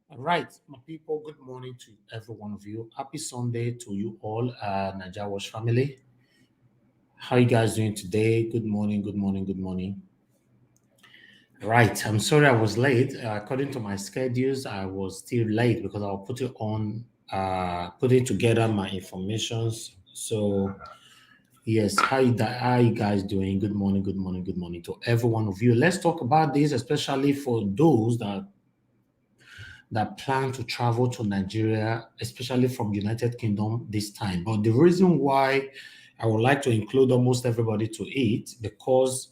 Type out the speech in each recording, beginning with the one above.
All right, my people, good morning to every one of you. Happy Sunday to you all, Nigerian family. How you guys doing today? Good morning, good morning, good morning. Right, I'm sorry I was late. According to my schedules, I was still late because I'll put it on, putting together my informations. So, yes, how you guys doing? Good morning, good morning, good morning to every one of you. Let's talk about this, especially for those that plan to travel to Nigeria, especially from United Kingdom this time. But the reason why I would like to include almost everybody to it, because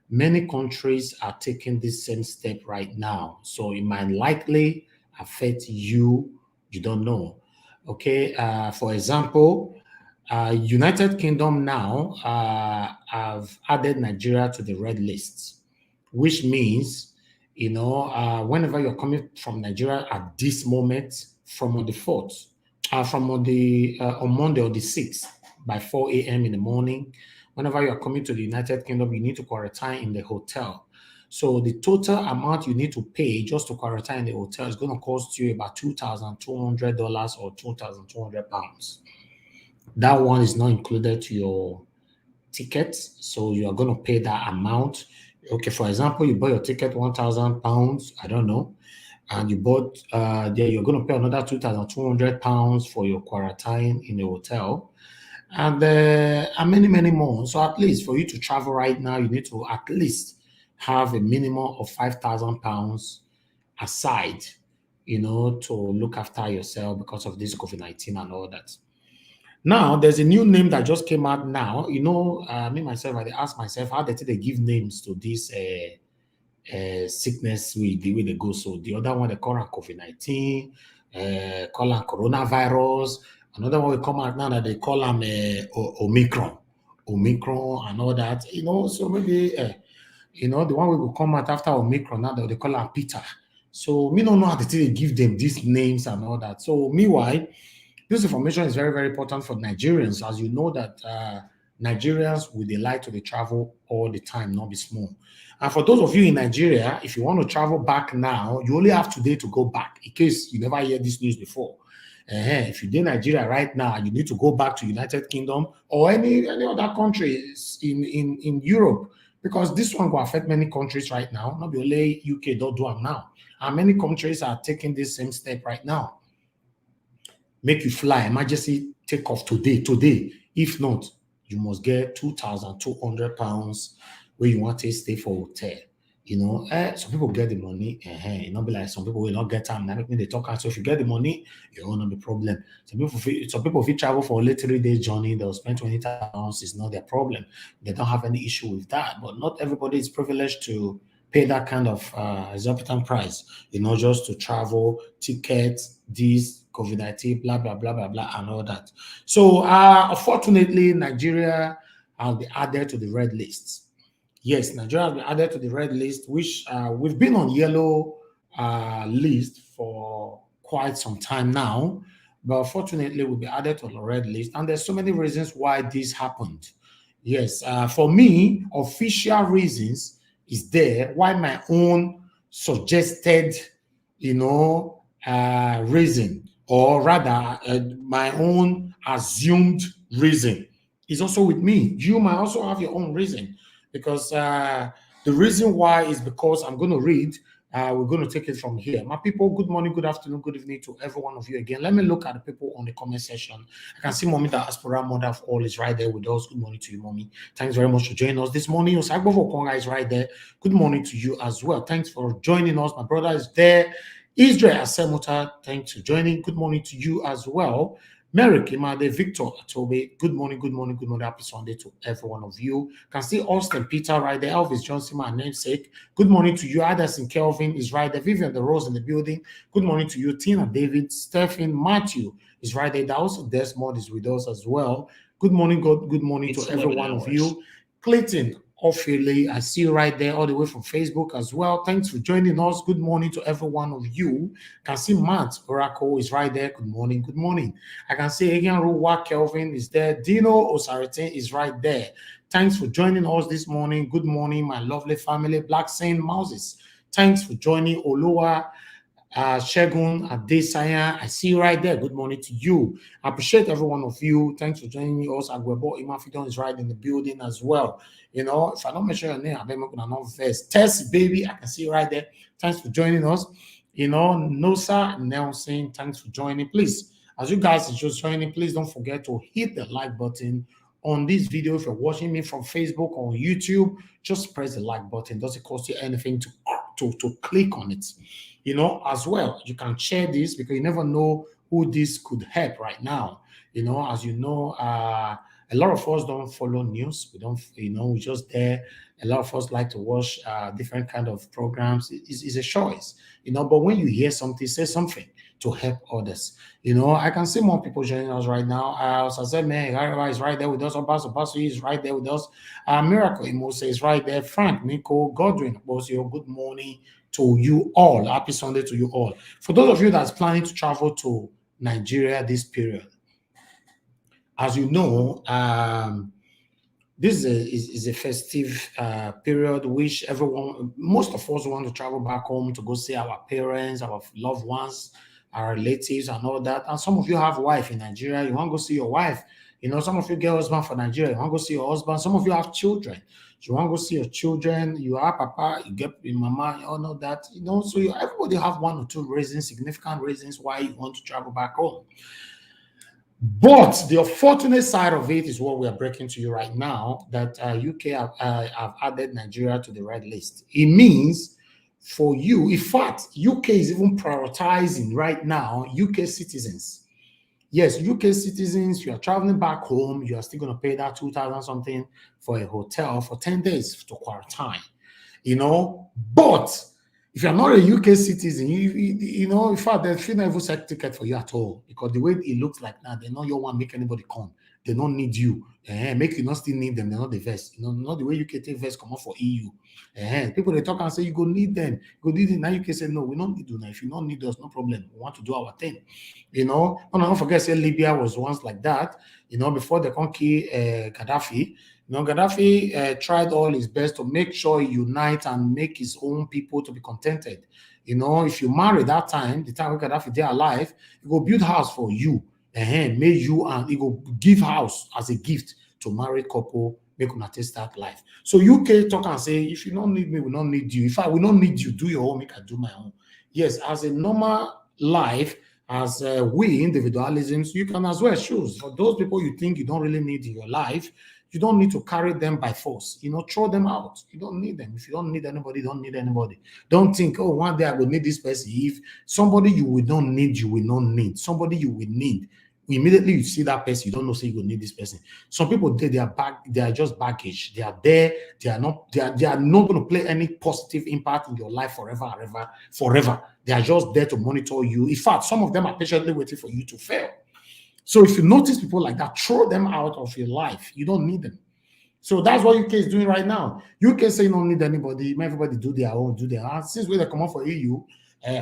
many countries are taking this same step right now. So it might likely affect you, you don't know. Okay, for example, United Kingdom now have added Nigeria to the red list, which means whenever you're coming from Nigeria at this moment, from on the 4th, from on Monday or the 6th by 4 a.m. in the morning, whenever you're coming to the United Kingdom, you need to quarantine in the hotel. So the total amount you need to pay just to quarantine in the hotel is going to cost you about $2,200 or £2,200. That one is not included to your tickets, so you are going to pay that amount. Okay, for example, you bought your ticket £1,000, I don't know, and you bought you're going to pay another £2,200 for your quarantine in the hotel, and many more. So at least for you to travel right now, you need to at least have a minimum of £5,000 aside, to look after yourself because of this COVID-19 and all that. Now, there's a new name that just came out now. Me, myself, I ask myself, how did they give names to this sickness the way they go? So the other one, they call it COVID-19, call it coronavirus. Another one will come out now that they call them Omicron and all that. So maybe, the one will come out after Omicron now that they call them Peter. So me don't know how they give them these names and all that. So meanwhile, this information is very, very important for Nigerians, as you know that Nigerians will like to travel all the time, not be small. And for those of you in Nigeria, if you want to travel back now, you only have today to go back, in case you never hear this news before. If you're in Nigeria right now, you need to go back to United Kingdom or any other countries in Europe, because this one will affect many countries right now. Not only UK don't do them now. And many countries are taking this same step right now. Make you fly, emergency take off today. If not, you must get £2,200 where you want to stay for hotel. Some people get the money, not be like some people will not get time. That make me they talk. So if you get the money, you won't have the problem. Some people if you travel for a 3-day journey, they'll spend £20,000. It's not their problem. They don't have any issue with that. But not everybody is privileged to pay that kind of exorbitant price, just to travel, tickets, this COVID-19, blah, blah, blah, blah, blah, and all that. So, unfortunately, Nigeria has been added to the red list. Yes, Nigeria has been added to the red list, which we've been on yellow list for quite some time now. But unfortunately, we'll be added to the red list. And there's so many reasons why this happened. Yes, for me, official reasons is there, why my own suggested, reason, or rather my own assumed reason is also with me. You might also have your own reason, because the reason why is because I'm going to read We're going to take it from here. My people, good morning, good afternoon, good evening to every one of you again. Let me look at the people on the comment section. I can see Mommy, the Aspora mother of all, is right there with us. Good morning to you, Mommy. Thanks very much for joining us this morning. Osagbo Konga is right there. Good morning to you as well. Thanks for joining us. My brother is there. Israel Asemuta, thanks for joining. Good morning to you as well. Merrick Imade, Victor Atobe, good morning, good morning, good morning, happy Sunday to every one of you. Can see Austin Peter right there, Elvis Johnson, my namesake. Good morning to you. Addison Kelvin is right there. Vivian the Rose in the building. Good morning to you. Tina David, Stephen Matthew is right there. Also Desmond is with us as well. Good morning, good morning to every one of you. Clayton Ophelia, I see you right there all the way from Facebook as well. Thanks for joining us. Good morning to every one of you. Can see Matt Oracle is right there. Good morning, good morning. I can see Egan Ruwa Kelvin is there. Dino Osaritin is right there. Thanks for joining us this morning. Good morning, my lovely family. Black Saint Moses. Thanks for joining. Oluwa Shegun Adesanya, I see you right there. Good morning to you. I appreciate every one of you. Thanks for joining us. Agwebo Imafidon is right in the building as well. You know, if I don't mention your name, I bet I'm not first. Tess, baby, I can see you right there. Thanks for joining us. You know, Nosa Nelson, thanks for joining. Please, as you guys are just joining, please don't forget to hit the like button on this video. If you're watching me from Facebook or YouTube, just press the like button. Doesn't cost you anything to click on it. You know, as well, you can share this because you never know who this could help right now. You know, as you know, a lot of us don't follow news. We don't, you know, we're just there. A lot of us like to watch different kind of programs. It's a choice, you know, but when you hear something, say something to help others. You know, I can see more people joining us right now. As I said, man, Gariba is right there with us. Obasu is right there with us. Miracle Imose is right there. Frank, Nico, Godwin, Bosio, good morning to you all. Happy Sunday to you all. For those of you that's planning to travel to Nigeria this period, as you know, this is a festive period which most of us want to travel back home to go see our parents, our loved ones, our relatives and all that. And some of you have wife in Nigeria, you want to go see your wife. You know, some of you get husband for Nigeria, you want to go see your husband. Some of you have children. You want to go see your children, you have papa, you get your mama, you all know that. You know, so everybody have one or two reasons, significant reasons why you want to travel back home. But the unfortunate side of it is what we are breaking to you right now, that UK have added Nigeria to the red list. It means for you, in fact, UK is even prioritizing right now UK citizens. Yes, UK citizens, you are traveling back home, you are still going to pay that 2,000 something for a hotel for 10 days to quarantine, you know. But if you're not a UK citizen, you know, in fact, they should not even sell ticket for you at all because the way it looks like now, they know you want to make anybody come. They don't need you. Make you not still need them. They're not the vest. You know, not the way UK take vest come out for EU. People they talk and say you go need them. You go need them. Now UK say no, we don't need you now. If you don't need us, no problem. We want to do our thing. You know, and don't forget, say Libya was once like that. You know, before they can kill Gaddafi. You know, Gaddafi tried all his best to make sure he unite and make his own people to be contented. You know, if you marry that time, the time when Gaddafi they're alive, he go build house for you. Make you and he go give house as a gift to married couple, make una take start life. So UK talk and say, if you don't need me, we don't need you. If we don't need you, do your own, make I do my own. Yes, as a normal life, as we individualisms, you can as well choose. For those people you think you don't really need in your life, you don't need to carry them by force. You know, throw them out. You don't need them. If you don't need anybody, don't need anybody. Don't think, oh, one day I will need this person. If somebody you will not need, you will not need. Somebody you will need. Immediately you see that person, you don't know, say you will need this person. Some people they are just baggage. They are there, they are not going to play any positive impact in your life forever. They are just there to monitor you. In fact, some of them are patiently waiting for you to fail. So if you notice people like that, throw them out of your life. You don't need them. So that's what UK is doing right now. UK saying don't need anybody. Everybody do their own. Since we they come out for EU,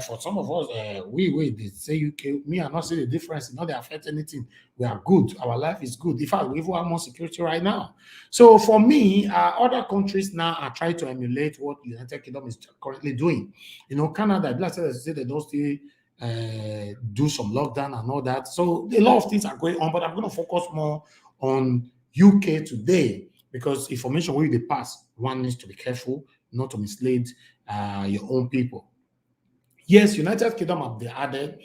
for some of us, they say UK. Me, I not see the difference. Not they affect anything. We are good. Our life is good. In fact, we even have more security right now. So for me, other countries now are trying to emulate what the United Kingdom is currently doing. You know, Canada, let's say they don't still do some lockdown and all that. So a lot of things are going on, but I'm going to focus more on UK today because information will they pass. One needs to be careful not to mislead your own people. Yes, United Kingdom have added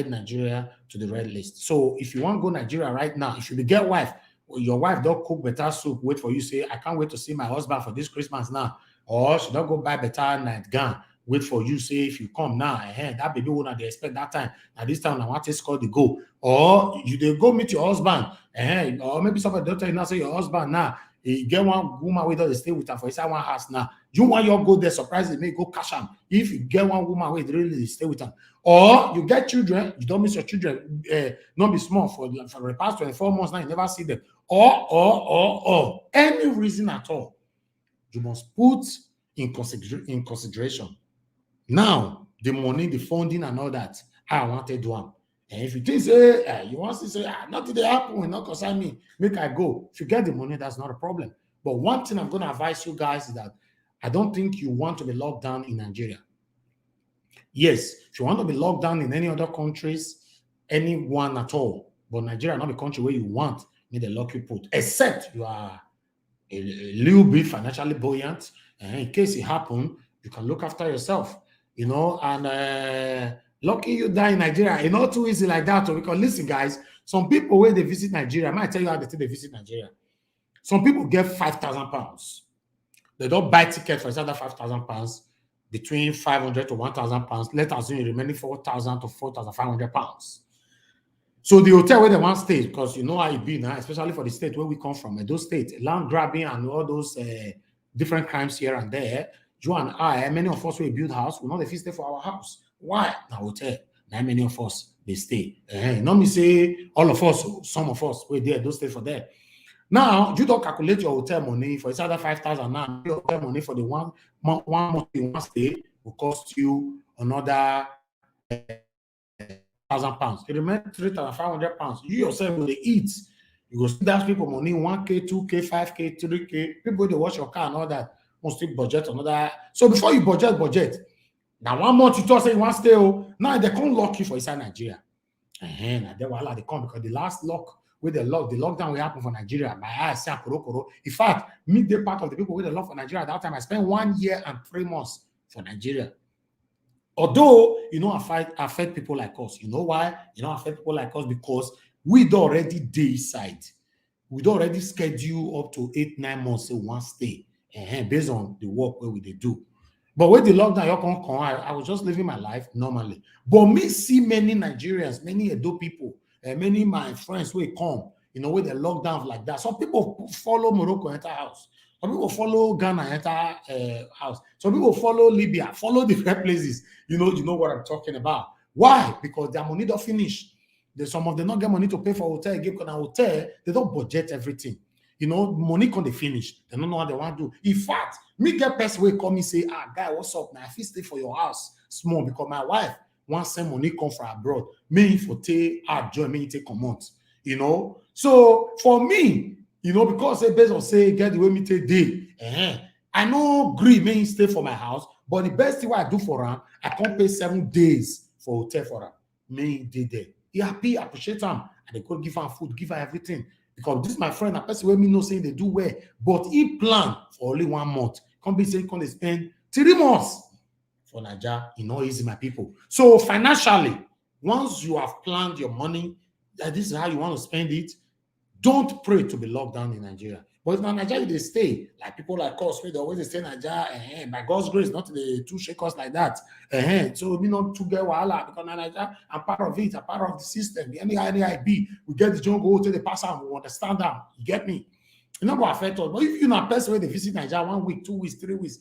Nigeria to the red list. So if you want to go Nigeria right now, if you get wife, your wife don't cook better soup, wait for you, say, I can't wait to see my husband for this Christmas now. Or she don't go buy better nightgown, wait for you, say, if you come now, that baby will not they expect that time. Now this time I want to score the goal. Or you they go meet your husband, or maybe somebody don't tell you now, say your husband now, he get one woman with us, stay with her for inside one house now. You want your go there, surprise may go cash am. If you get one woman with really stay with her, or you get children, you don't miss your children, not be small for the past 24 months now, you never see them. Or any reason at all, you must put in consideration. Now, the money, the funding, and all that, I wanted one. And if you think say you want to say nothing they happen, will not concern me, make I go. If you get the money, that's not a problem. But one thing I'm going to advise you guys is that I don't think you want to be locked down in Nigeria. Yes, if you want to be locked down in any other countries, anyone at all, but Nigeria not the country where you want, need a lock you put, except you are a little bit financially buoyant, and in case it happen, you can look after yourself, and locking you down in Nigeria, it's not too easy like that. Because listen, guys, some people when they visit Nigeria, I might tell you how they visit Nigeria. Some people get £5,000. They don't buy ticket for another £5,000, between 500 to 1,000 pounds. Let us assume the remaining 4,000 to 4,500 pounds. So the hotel where they want to stay, because you know how it be now, especially for the state where we come from, those states, land grabbing and all those different crimes here and there. You and I, many of us will build house, we not stay for our house. Why? Now hotel. Now many of us they stay. Not me say all of us, some of us we there, don't stay for there. Now you don't calculate your hotel money for it's either 5,000 now. Your hotel money for the one month you want stay will cost you another £1,000. It remains £3,500. You yourself will eat. You go see that people money 1K, 2K, 5K, 3K. People they wash your car and all that. Must still budget another. So before you budget. Now 1 month you talk say you want to stay. Now they can't lock you for inside Nigeria. And then while they come because the last lock with the lockdown will happen for Nigeria. My eyes say koro. In fact, me the part of the people with the lock for Nigeria at that time. I spent 1 year and 3 months for Nigeria. Although affect people like us. You know why? Affect people like us because we'd already decide. We'd already schedule up to 8-9 months so one stay. Based on the work where we do. But with the lockdown, I was just living my life normally. But me see many Nigerians, many Edo people, many my friends will come, with the lockdown like that. Some people follow Morocco enter house. Some people follow Ghana enter house. Some people follow Libya, follow different places. You know what I'm talking about. Why? Because their money don't finish. Some of them don't get money to pay for hotel again because hotel, they don't budget everything. Money can they finish. They don't know what they want to do. In fact, me get person will come and say, guy, what's up? Now, if you stay for your house small because my wife wants some money come from abroad. Me for take join me take a month. So for me, because say based on say get the way me take day. I no agree me stay for my house, but the best thing I do for him, I can't pay 7 days for hotel for him. Me did there. He happy, appreciate him, and they could give her food, give her everything. Because this is my friend, a person where me know saying they do well, but he plan for only 1 month. Can't be saying they spend 3 months for Nigeria. Easy, my people. So financially, once you have planned your money, that this is how you want to spend it, don't pray to be locked down in Nigeria. But if in Nigeria they stay, like people like us, they always stay in Nigeria, by God's grace, not the two shakers like that. So we not to get wahala because Nigeria, I'm part of it, I'm part of the system. The NIB, we get the jungle, go to the pass and we understand them. You get me? It not going to affect us. But if you're not a person where they visit Nigeria 1 week, 2 weeks, 3 weeks,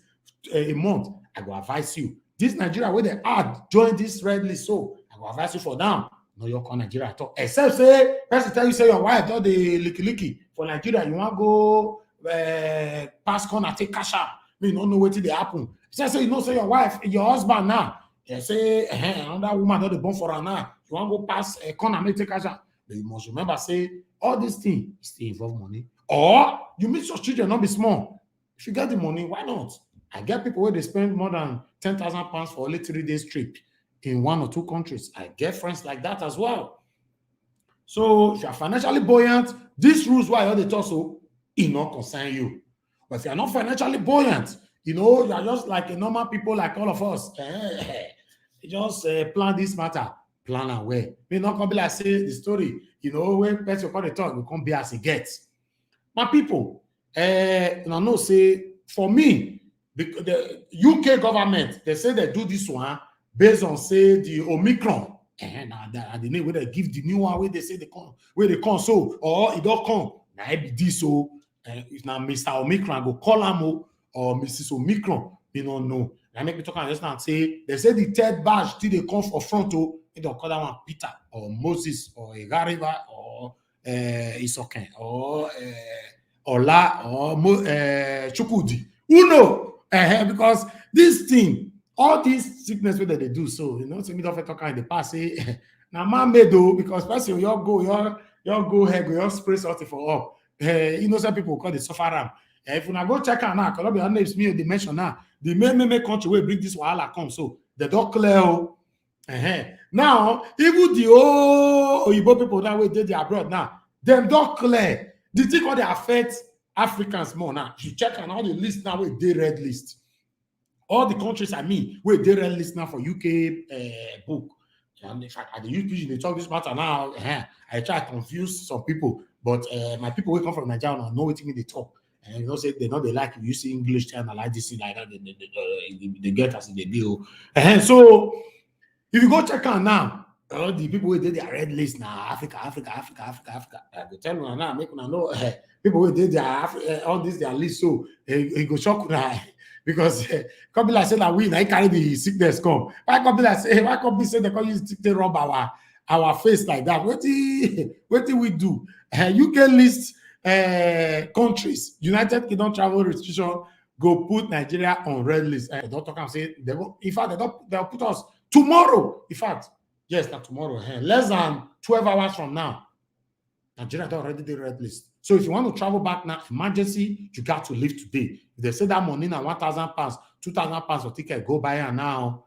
a month, I will advise you. This Nigeria where they add, join this red list. So I will advise you for now. No, you're called Nigeria at all. Except say, person tell you say your wife don't the licky for Nigeria. You want to go pass corner, take cash out. You don't know what they happen. Say say your wife, your husband now. They say another woman don't born for her now. You want to go pass corner, make take cash out. But you must remember say all these things still involve money. Or you meet your children, not be small. If you get the money, why not? I get people where they spend more than £10,000 for only 3 days trip in 1 or 2 countries. I get friends like that as well. So if you are financially buoyant, these rules why all the talk so it not concern you. But if you are not financially buoyant, You know, you are just like a normal people like all of us. Just plan this matter, plan and where. May not come be like say the story, you know, when person call the talk, we come be as it gets. My people, know say for me, the UK government, they say they do this one based on say the Omicron. And the name where they give the new one where they say they come, where they come so, or it don't come. Now it be this so. If now Mr. Omicron go call him or Mrs. Omicron, you don't know. I make me talk and say they say the third batch till they come for front they don't call that one Peter or Moses or Igariva or Isoken or Ola or Chukudi. Who know? Because this thing, all these sickness whether they do so, you know, so me don't talk in the past say now man made though because person you go ahead go spray something for up. Innocent people call it suffer. If you go check out now, because be names me they mention now the main country will bring this wahala come so they don't clear. Now even the Oyibo people that way they abroad now them don't clear. The thing how they affect Africans more now. You check on all the list now with the red list. All the countries I mean with the red list now for UK book. And in fact, at the UK they talk this matter now. I try to confuse some people, but my people who come from Nigeria know what they talk. And you know, say they know they like you see English channel like this like that. They get us in the deal. And so if you go check out now, all the people who did their red list now, Africa. I will tell you now, make you know people who did their all this their list. So it go shock now because come be like say that we now carry the sickness come. Why come be like say why come be say they can use to rub our face like that? What do we do? UK list countries, United Kingdom travel restriction go put Nigeria on red list. They don't talk and say they go, in fact they'll put us tomorrow. In fact, yes, not tomorrow. Less than 12 hours from now, Nigeria already the red list. So if you want to travel back now, emergency, you got to leave today. If they say that money now, £1,000, £2,000 for ticket, go buy it now.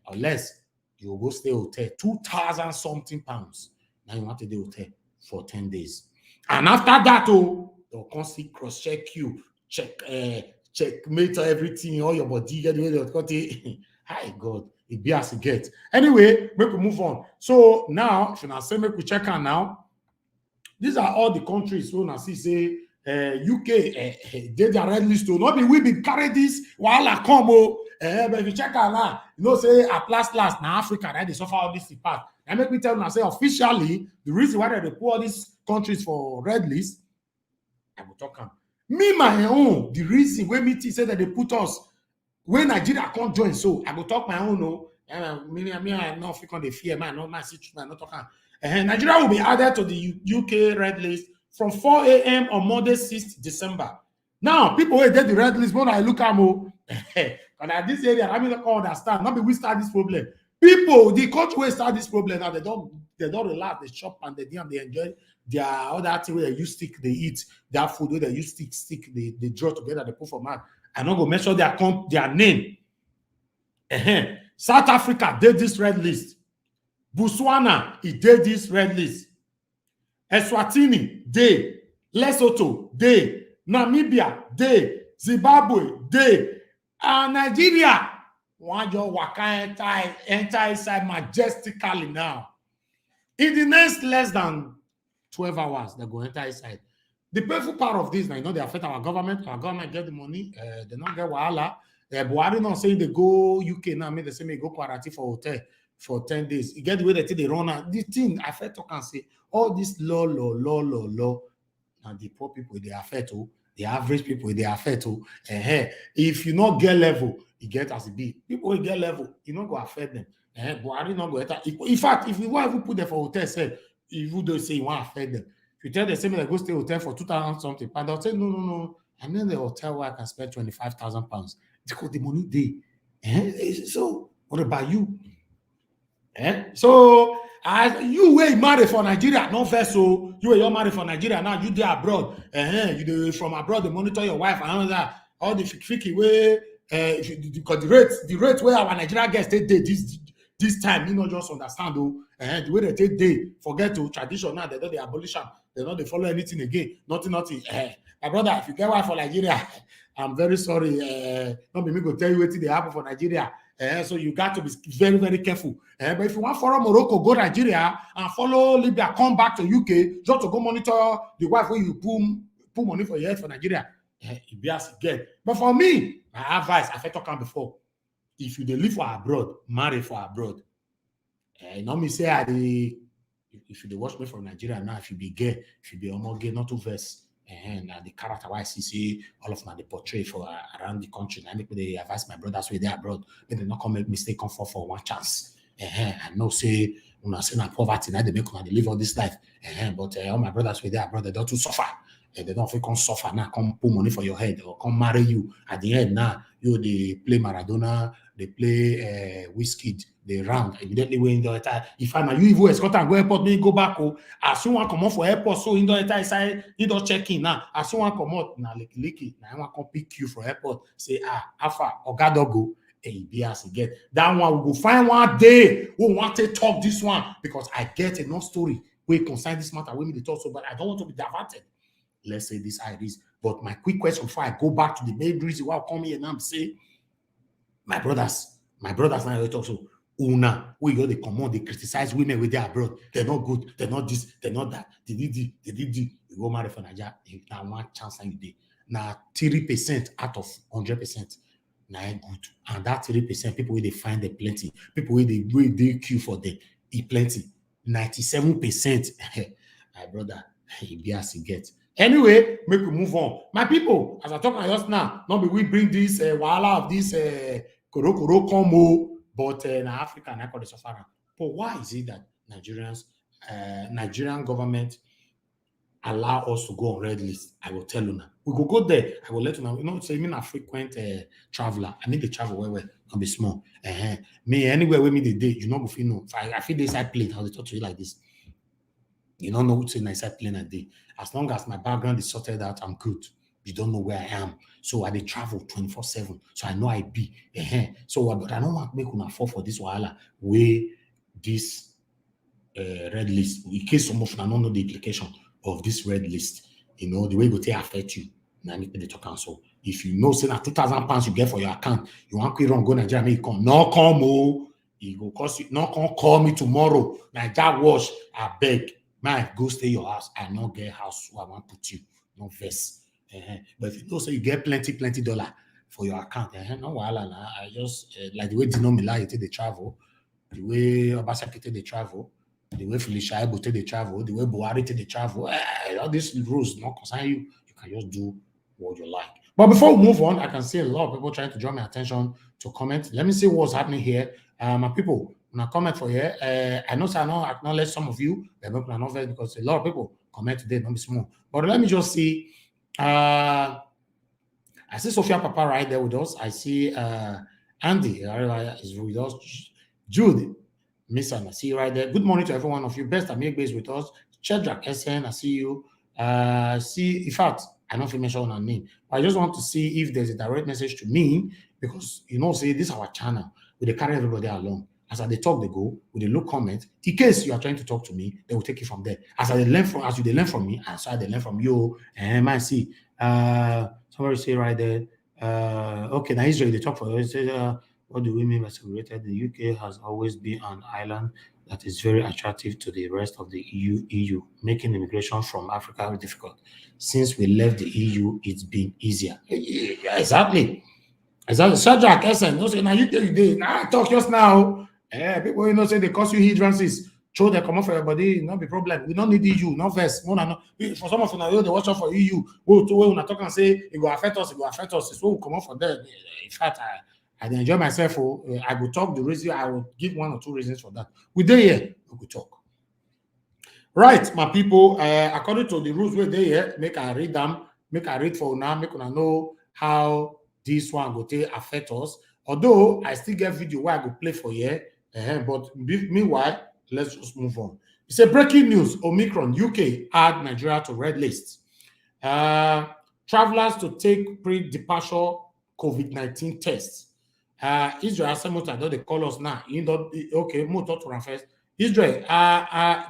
Unless you will go stay hotel, 2,000 something pounds. Now you want to do hotel for 10 days. And after that, they'll constantly cross-check you, checkmate everything, all your body, get the way they'll hi God, it be as it gets. Anyway, make we move on. So now, if you now say make we check out now, these are all the countries who now see say UK they their red list to not be we be carry this while I come but if you check out now, you know say at last now Africa right they suffer all this part. And make me tell you now say officially the reason why they put all these countries for red list, I will talk on me my own the reason when me say that they put us when Nigeria can't join so I will talk my own me I'm not freaking the fear man not my situation not talking. Nigeria will be added to the UK red list from 4 a.m. on Monday, 6th December. Now, people who did the red list, when I look at more, and at this area, I mean, I can't understand. Not be we start this problem. People, the country will start this problem now. They don't relax, they shop and they enjoy their other thing where they use stick, they eat their food where they use stick, they draw together, they put for man. I'm not gonna mention their name. South Africa did this red list. Botswana, he did this red list. Eswatini, they. Lesotho, they. Namibia, they. Zimbabwe, they. And Nigeria, one just waka enter inside majestically now. In the next less than 12 hours, they go enter inside. The painful part of this, now, you know, they affect our government. Our government get the money. They don't get wahala. Buhari not saying they go UK now. I mean, they say they go quarantine for hotel for 10 days. You get the way they run out. The thing I felt to can say all this law. And the poor people they affect the average people they affect if you not get level, you get as it be. People will get level, you not go affect them. Buhari not go enter. In fact, if you want to put them for hotel, say if you don't say you want to affect them, if you tell them say they go stay hotel for 2,000 something, and they'll say no. I'm in the hotel where I can spend £25,000 because the money there. So what about you? So as you were married for Nigeria, no vessel. You were married for Nigeria now. You there abroad. You from abroad. They monitor your wife and all that. All the freaky way. Because the rate where our Nigeria guests they this time, you know, just understand the way they take day. Forget to tradition now. They don't they abolish them. They don't they follow anything again. Nothing. My brother, if you get wife for Nigeria, I'm very sorry. Not me go tell you what they happen for Nigeria. So you got to be very, very careful. But if you want to follow Morocco, go Nigeria and follow Libya, come back to UK just to go monitor the wife where you put money for your head for Nigeria. It be as again. But for me, my advice, I've talked before. If you live for abroad, marry for abroad. Not me say if you watch me from Nigeria now, if you be gay, if you be gay, not to verse. And the character why I see all of them they portray for around the country. And they advise my brothers with they abroad, but they not come make mistake come for one chance. I know say when I say na poverty, now they make they live all this life. But all my brothers with they abroad, they don't too suffer. They don't feel come suffer now, come put money for your head or come marry you. At the end now, they play Maradona, they play whiskey, they round immediately when the entire. If I'm you even escort and go airport, me go back. As soon as come out for airport, so in the entire side, you don't check in now. As soon as come out, now licky, now I want to pick you for airport. Say Alpha or Gadogo. Be as again. That one we go find one day. We want to talk this one because I get enough story. We concern this matter. We need to talk so, but I don't want to be diverted. Let's say this ideas. But my quick question before I go back to the main reason why I come here now say, my brothers now they talk so. Una, we go they come on, they criticize women with their abroad. They're not good, they're not this, they're not that. They did. You go marry for Nigeria, now one chance and you did. Now 3% out of 100%. Now good. And that 3%, people where they find them plenty. People where they queue for them, plenty. 97%. My brother, he be as he gets. Anyway, make we move on. My people, as I talk about just now, not be we bring this wahala of this koro combo, but in Africa, and I call it safari. But why is it that Nigerian government allow us to go on red list? I will tell you now. We go there. I will let you know. You know, so I mean a frequent traveler. I mean the travel where can be small. Me anywhere where me the day, you know, if you know, if I feel this side plane, how they talk to you like this. You don't know what's in inside plane a day. As long as my background is sorted out, I'm good. You don't know where I am. So I travel 24/7. So I know I be. So but I don't want to make una fall for this wahala where this red list, in case some of you don't know the implication of this red list, you know, the way it will affect you. Now make the talk council. If you know, say that £2,000 you get for your account, you want to go Nigeria, make come. No come, it will cost you. No come call me tomorrow. Nigeria wash, I beg. Man, go stay your house. I not get house where I want to put you. No vest. But if you know, so you get plenty dollar for your account. No wahala. I just like the way Dino Mila take the travel, the way Obasaki take the travel, the way Felicia Ebo take the travel, the way Buhari take the travel. All these rules not concern you. You can just do what you like. But before we move on, I can see a lot of people trying to draw my attention to comment. Let me see what's happening here. My people, when I comment for here, I know I don't acknowledge some of you, but I'm not very because a lot of people comment today, not be small. But let me just see. I see Sophia Papa right there with us. I see Andy is with us. Jude, Miss Anna, I see you right there. Good morning to every one of you. Best Amir is with us. Chedrak SN, I see you. In fact, I don't feel mention her name. I just want to see if there's a direct message to me because you know, say this is our channel. We carry everybody along. As they talk, they go with the look comment. In case you are trying to talk to me, they will take it from there. As you learn from me, as I learn from you, and I see. Somebody say right there. Okay, now Israel they talk for us. What do we mean by segregated? The UK has always been an island that is very attractive to the rest of the EU, making immigration from Africa difficult. Since we left the EU, it's been easier. Yeah, exactly. Shadrach, Essen, no say now you day. Now talk just now. People you know say they cause you hindrances. Show they come off for your body, not be problem. We don't need EU, no verse. No. For some of you now, they watch out for EU. When I talk and say it will affect us, It's what will come off for them. In fact, I enjoy myself. I will talk the reason. I will give 1 or 2 reasons for that. We there here, we will talk. Right, my people. According to the rules, we're there here. Make I read them. Make I read for now. Make I know how this one go to affect us. Although I still get video where I go play for here. But meanwhile, let's just move on. It's a breaking news. Omicron, UK add Nigeria to red list. Travelers to take pre-departure COVID-19 tests. Israel, they call us now. Okay, move talk to first. Israel,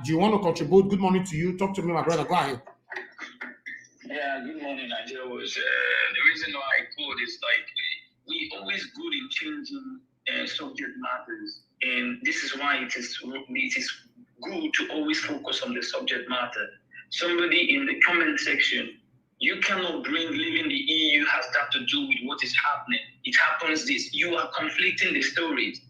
do you want to contribute? Good morning to you. Talk to me, my brother. Go ahead. Yeah, good morning, Nigeria. The reason why I called is like we always good in changing subject matters, and this is why it is good to always focus on the subject matter. Somebody in the comment section, you cannot bring leaving the EU has that to do with what is happening. It happens this. You are conflicting the stories.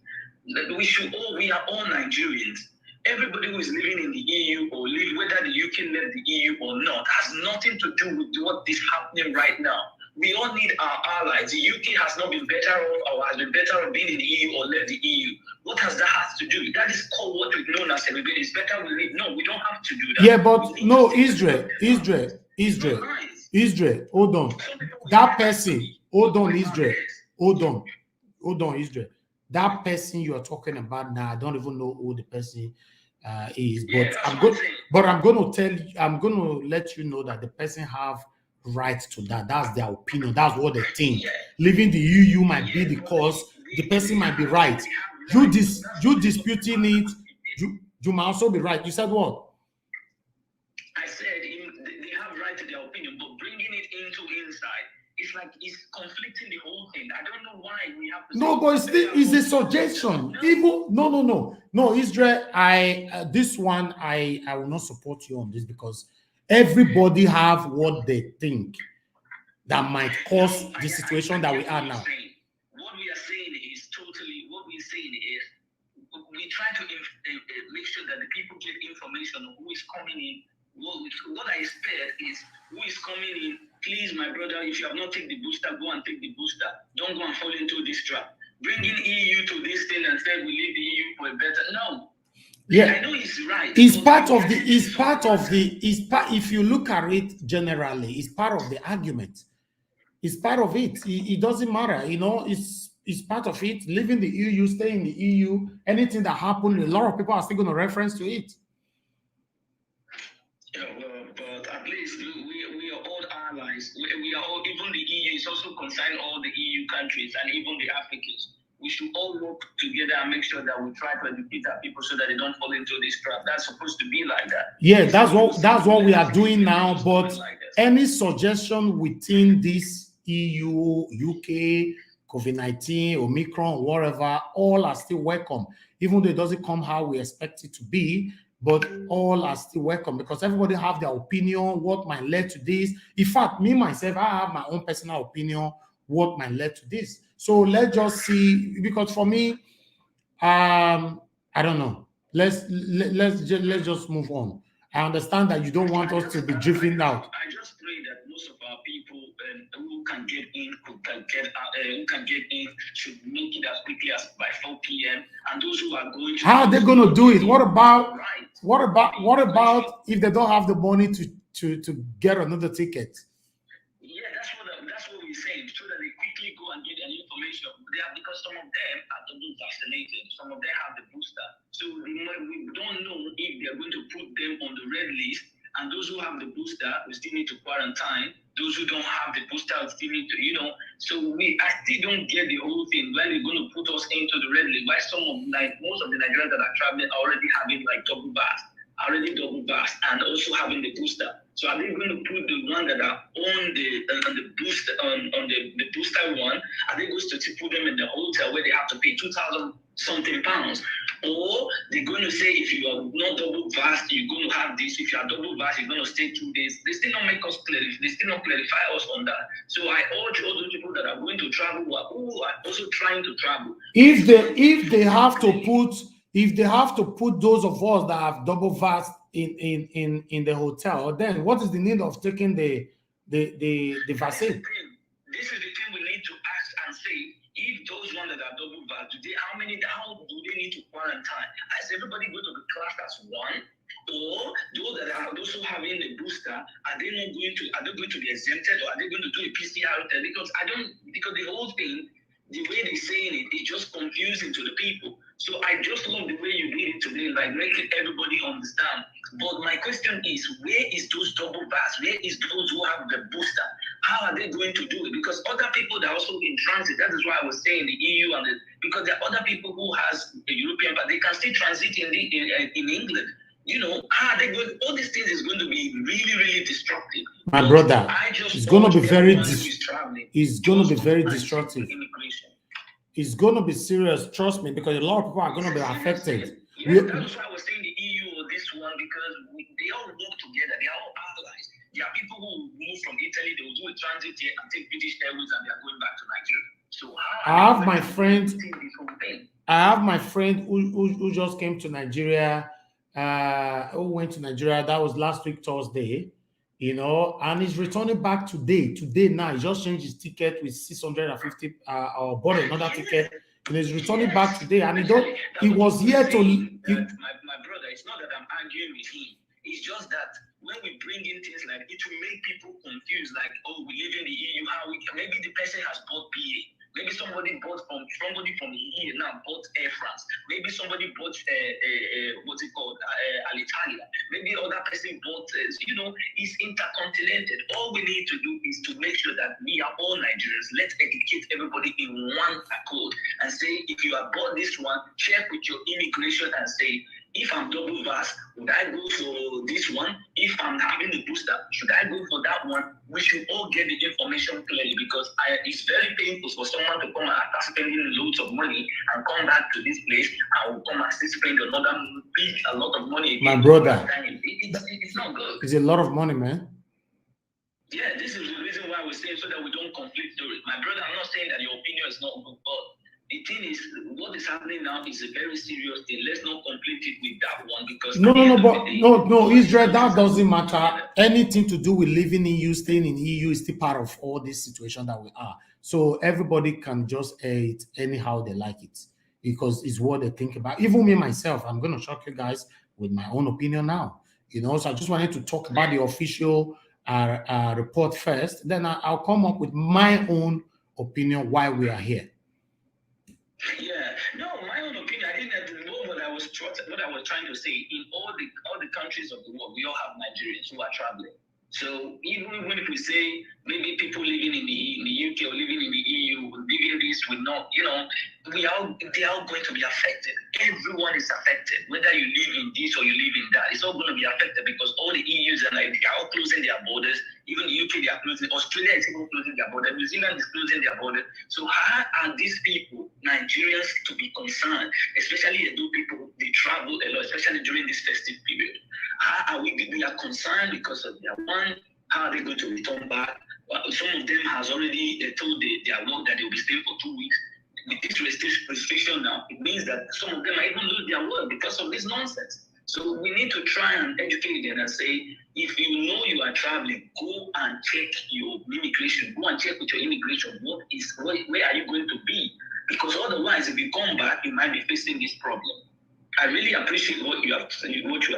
We are all Nigerians. Everybody who is living in the EU or live, whether the UK left the EU or not, has nothing to do with what is happening right now. We all need our allies. The UK has not been better off or has been better off being in the EU or left the EU. What has that has to do? That is called what we've known as everybody. It's better we leave. No, we don't have to do that. Yeah, but no, Israel, hold on. That person, hold on, Israel, hold on, Israel. That person you are talking about now, I don't even know who the person is, but Yeah, I'm going to tell you, I'm going to let you know that the person have right to that. That's their opinion. That's what they think. Yeah. Leaving the EU might be the cause. The person might be right. You disputing it. You might also be right. You said what? I said they have right to their opinion, but bringing it into inside, it's like it's conflicting the whole thing. I don't know why we have to. No, but it's a suggestion. No. Even no, Israel. This one I will not support you on this because everybody have what they think that might cause the situation that we are now. What we are saying is totally what we're saying is we try to make sure that the people get information on who is coming in. What I expect is who is coming in. Please, my brother, if you have not taken the booster, go and take the booster. Don't go and fall into this trap. Bringing EU to this thing and say we leave the EU for a better. No. Yeah, I know it's right. It's part of the. If you look at it generally, it's part of the argument. It's part of it. It doesn't matter, it's part of it. Leaving the EU, staying in the EU, anything that happened, a lot of people are still going to reference to it. Yeah, well, but at least we are all allies. We are all, even the EU is also concerned all the EU countries and even the Africans. We should all work together and make sure that we try to educate our people so that they don't fall into this trap. That's supposed to be like that. Yeah, that's what we are doing now. But any suggestion within this EU, UK, COVID-19, Omicron, whatever, all are still welcome. Even though it doesn't come how we expect it to be, but all are still welcome because everybody have their opinion, what might lead to this. In fact, me, myself, I have my own personal opinion, what might lead to this. So let's just see, because for me, I don't know. Let's just move on. I understand that you don't want us to be drifting out. I just pray that most of our people who can get in, who can get in, should make it as quickly as by 4 p.m. And those who are going to, how are they going to do it? What about if they don't have the money to get another ticket? Yeah, that's what we're saying. So that they quickly go and get any information. Because some of them are double vaccinated, some of them have the booster. So we don't know if they're going to put them on the red list. And those who have the booster, we still need to quarantine. Those who don't have the booster, we still need to, So I still don't get the whole thing. Why they're going to put us into the red list? Why most of the Nigerians that are traveling are already having double vax, and also having the booster. So are they going to put the one that are on the booster on the booster one? Are they going to put them in the hotel where they have to pay 2,000 something pounds? Or they're going to say if you are not double vaxxed, you're going to have this. If you are double vaxxed, you're going to stay 2 days. They still not make us clarify. They still not clarify us on that. So I urge all those people that are going to travel who are also trying to travel. If they have to put those of us that have double vaxxed in the hotel, then what is the need of taking the vaccine? This is the thing we need to ask and say. If those ones that are double vaxxed, how do they need to quarantine? Is everybody going to be classed as one? Or those that are also having the booster, are they going to be exempted, or are they going to do a PCR test? Because the whole thing, the way they're saying it is just confusing to the people. So I just love the way you did it today, making everybody understand. But my question is, where is those double vaxxed? Where is those who have the booster? How are they going to do it? Because other people that are also in transit, that is why I was saying the EU because there are other people who has the European, but they can still transit in England. How are they going? All these things is going to be really, really destructive. My brother, it's going to be very destructive. It's going to be serious, trust me, because a lot of people are going to be affected. Yeah, that's why I was saying the EU or this one, because they all work together. They are all allies. There are people who move from Italy, they will do a transit here and take British Airways, and they are going back to Nigeria. So I have my friend who just came to Nigeria, who went to Nigeria. That was last week, Thursday, you know, and he's returning back today. Today now, he just changed his ticket with 650 or bought another ticket. And he's returning back today, and he was here to. My brother, it's not that I'm arguing with him. It's just that when we bring in things like it will make people confused, like, oh, we live in the EU, how we can, maybe the person has bought BA. Maybe somebody from here now bought Air France. Maybe somebody bought what's it called, Alitalia. Maybe other person bought, it's intercontinental. All we need to do is to make sure that we are all Nigerians. Let's educate everybody in one accord and say, if you have bought this one, check with your immigration and say, if I'm double vax, would I go for this one? If I'm having the booster, should I go for that one? We should all get the information clearly, because it's very painful for someone to come after spending loads of money and come back to this place and will come and still spend a lot of money again. My brother, it's not good. It's a lot of money, man. Yeah, this is the reason why we're saying, so that we don't conflict through it. My brother, I'm not saying that your opinion is not good, but the thing is, what is happening now is a very serious thing. Let's not complete it with that one, because no, Israel, that doesn't matter. Anything to do with living in EU, staying in EU is still part of all this situation that we are. So everybody can just air it anyhow they like it, because it's what they think about. Even me myself, I'm going to shock you guys with my own opinion now. You know, so I just wanted to talk about the official report first. Then I'll come up with my own opinion why we are here. Yeah, no, my own opinion. I didn't know what I was trying to say. In all the countries of the world, we all have Nigerians who are traveling. So even if we say maybe people living in the UK or living in the EU, living this will not, they are going to be affected. Everyone is affected, whether you live in this or you live in that. It's all going to be affected, because all the EUs are all closing their borders. Even the UK, they are closing. Australia is even closing their border. New Zealand is closing their border. So how are these people, Nigerians, to be concerned? Especially the people, they travel a lot, especially during this festive period. How are we are concerned because of their one? How are they going to return back? Well, some of them has already told their work that they will be staying for 2 weeks. With this restriction now, it means that some of them might even lose their work because of this nonsense. So we need to try and educate them and say, if you know you are traveling, go and check your immigration. Go and check with your immigration. Where are you going to be? Because otherwise, if you come back, you might be facing this problem. I really appreciate what you have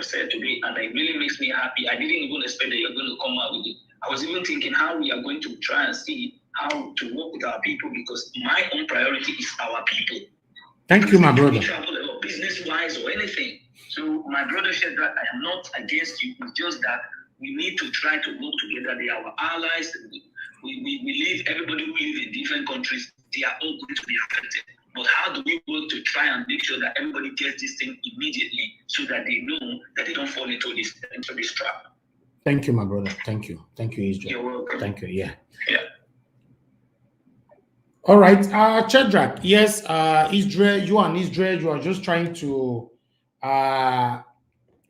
said today, and it really makes me happy. I didn't even expect that you're going to come out with it. I was even thinking how we are going to try and see how to work with our people, because my own priority is our people. Thank you, my brother. Travel or business-wise or anything. So my brother said that I am not against you. It's just that we need to try to work together. They are our allies. We live, everybody who lives in different countries, they are all going to be affected. But how do we work to try and make sure that everybody gets this thing immediately, so that they know that they don't fall into this trap? Thank you, my brother. Thank you, Israel. You're welcome. Thank you. Yeah. Yeah. All right, Chedrak. Yes, Israel. You are just trying to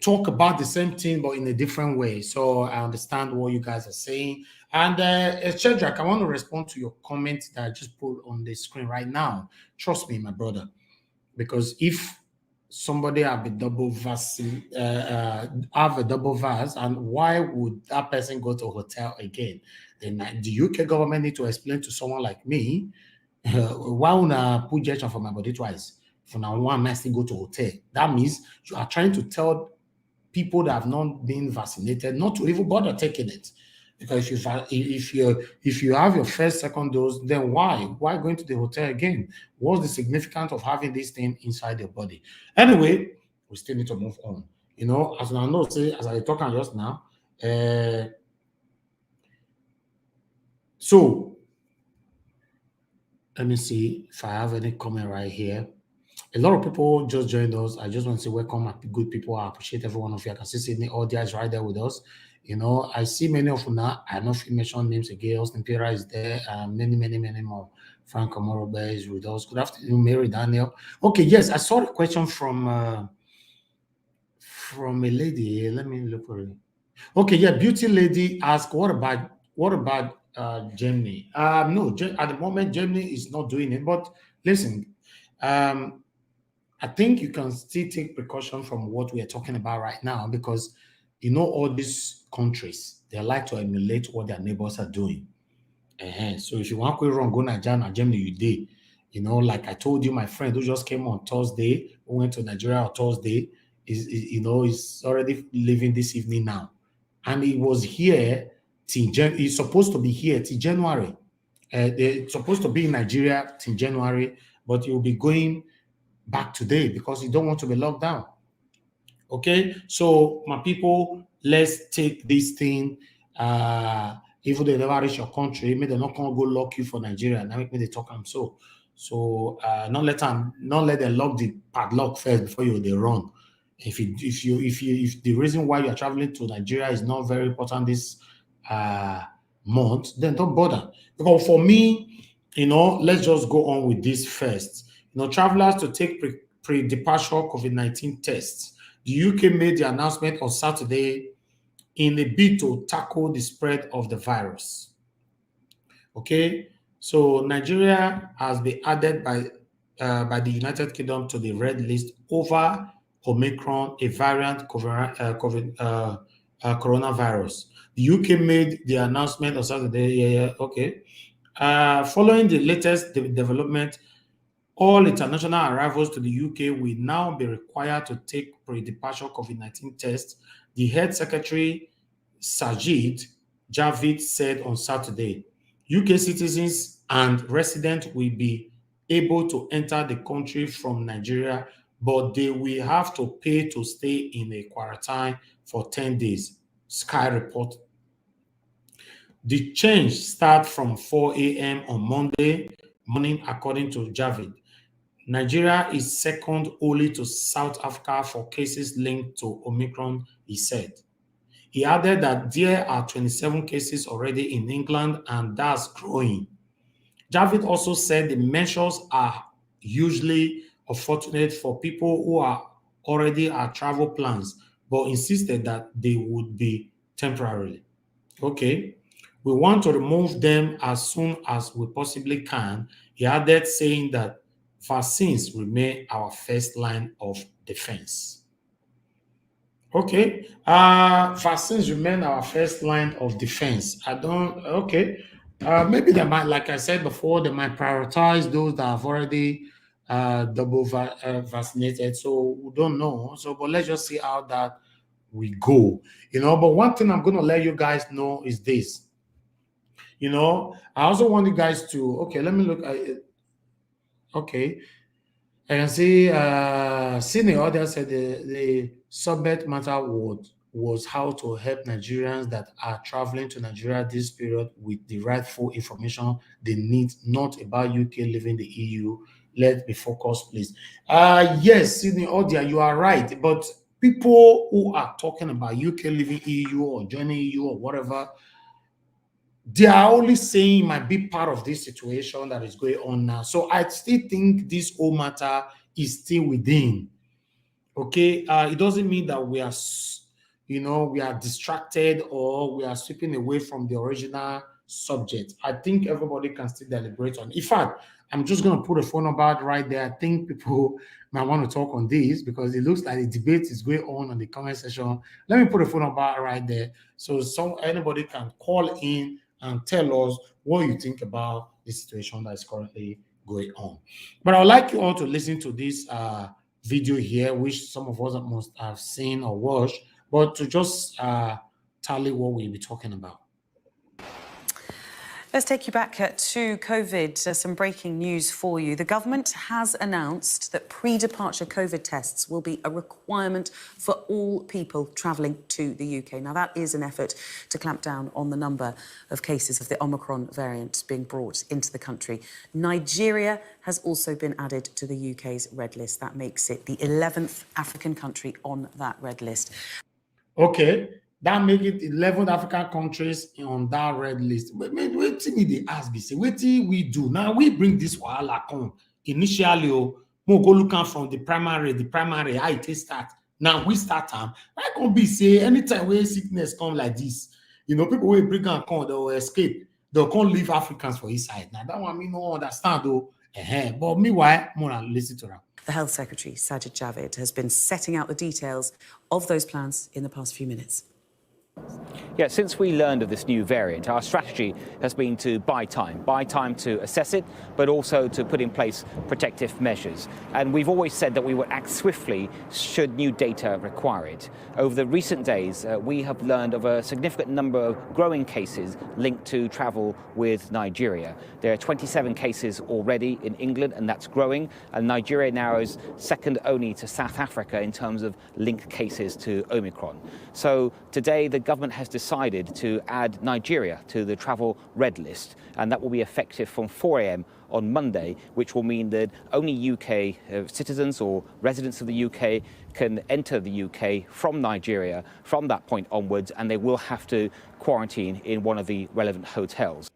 talk about the same thing, but in a different way. So I understand what you guys are saying. And Chedrak, I want to respond to your comment that I just put on the screen right now. Trust me, my brother, because if somebody have a double vaccine, and why would that person go to a hotel again? Then the UK government need to explain to someone like me, why would I put injection for my body twice? For now, one I still go to hotel. That means you are trying to tell people that have not been vaccinated not to even bother taking it, because if you have your first, second dose, then why going to the hotel again? What's the significance of having this thing inside your body? Anyway, we still need to move on. As I know, as I talking just now, so let me see if I have any comment right here. A lot of people just joined us. I just want to say welcome, good people. I appreciate every one of you. I can see Sydney Audia is right there with us. You know, I see many of you now. I know if mention names again. Austin Pira is there. Many more. Frank Amorobe is with us. Good afternoon, Mary Daniel. Okay, yes, I saw a question from a lady. Let me look for it. Okay, yeah, beauty lady asked, what about Germany? No, at the moment Germany is not doing it. But listen, I think you can still take precaution from what we are talking about right now, because you know all these countries, they like to emulate what their neighbors are doing. So if you want to go wrong, go Nigeria, Germany, you did. You know, like I told you, my friend who just came on Thursday, who went to Nigeria on Thursday, is already leaving this evening now. And he was here he's supposed to be here till January. They're supposed to be in Nigeria till January, but he will be going back today because he don't want to be locked down. Okay, so my people, let's take this thing. Even they never reach your country, maybe they're not gonna go lock you for Nigeria. Now make me they talk them so. So not let them lock the padlock first before they run. If the reason why you're traveling to Nigeria is not very important this month, then don't bother. Because for me, let's just go on with this first. Travelers to take pre-departure COVID-19 tests. The UK made the announcement on Saturday in a bid to tackle the spread of the virus. Okay, so Nigeria has been added by the United Kingdom to the red list over Omicron, a variant coronavirus. The UK made the announcement on Saturday. Okay. Following the latest development, all international arrivals to the UK will now be required to take pre-departure COVID-19 tests, the Health Secretary Sajid Javid said on Saturday. UK citizens and residents will be able to enter the country from Nigeria, but they will have to pay to stay in a quarantine for 10 days, Sky report. The change starts from 4 a.m. on Monday morning, according to Javid. Nigeria is second only to South Africa for cases linked to Omicron, he said. He added that there are 27 cases already in England and that's growing. Javid also said the measures are usually unfortunate for people who are already at travel plans, but insisted that they would be temporarily. Okay. We want to remove them as soon as we possibly can, he added, saying that vaccines remain our first line of defense. Okay. Vaccines remain our first line of defense. Maybe they might, like I said before, they might prioritize those that have already double vaccinated. So we don't know. But let's just see how that we go. But one thing I'm going to let you guys know is this. I also want you guys to, okay, let me look at it. Okay. I can see Sydney Audio said the subject matter was how to help Nigerians that are traveling to Nigeria this period with the rightful information they need, not about UK leaving the EU. Let's be focused, please. Yes, Sydney Audio, you are right. But people who are talking about UK leaving EU or joining EU or whatever, they are only saying it might be part of this situation that is going on now. So I still think this whole matter is still within. Okay, it doesn't mean that we are distracted or we are sweeping away from the original subject. I think everybody can still deliberate on it. In fact, I'm just going to put a phone number right there. I think people might want to talk on this because it looks like the debate is going on the comment section. Let me put a phone number right there so anybody can call in and tell us what you think about the situation that is currently going on. But I would like you all to listen to this video here, which some of us must have seen or watched, but to just tally what we'll be talking about. Let's take you back to COVID. Some breaking news for you. The government has announced that pre-departure COVID tests will be a requirement for all people travelling to the UK. Now, that is an effort to clamp down on the number of cases of the Omicron variant being brought into the country. Nigeria has also been added to the UK's red list. That makes it the 11th African country on that red list. Okay. That make it 11 African countries on that red list. Wait till me they ask me, say, what do we do? Now we bring this wahala come. Initially, mo go look am from the primary, how it start. Now we start time. I can be say anytime where sickness come like this, you know, people will bring and come, they will escape. They'll come leave Africans for his side. Now that one me no understand though. But meanwhile, more listen to them. The Health Secretary, Sajid Javid, has been setting out the details of those plans in the past few minutes. Yeah, since we learned of this new variant, our strategy has been to buy time to assess it, but also to put in place protective measures. And we've always said that we would act swiftly should new data require it. Over the recent days, we have learned of a significant number of growing cases linked to travel with Nigeria. There are 27 cases already in England, and that's growing. And Nigeria now is second only to South Africa in terms of linked cases to Omicron. So today, the government has decided to add Nigeria to the travel red list, and that will be effective from 4 a.m. on Monday, which will mean that only UK citizens or residents of the UK can enter the UK from Nigeria from that point onwards, and they will have to quarantine in one of the relevant hotels.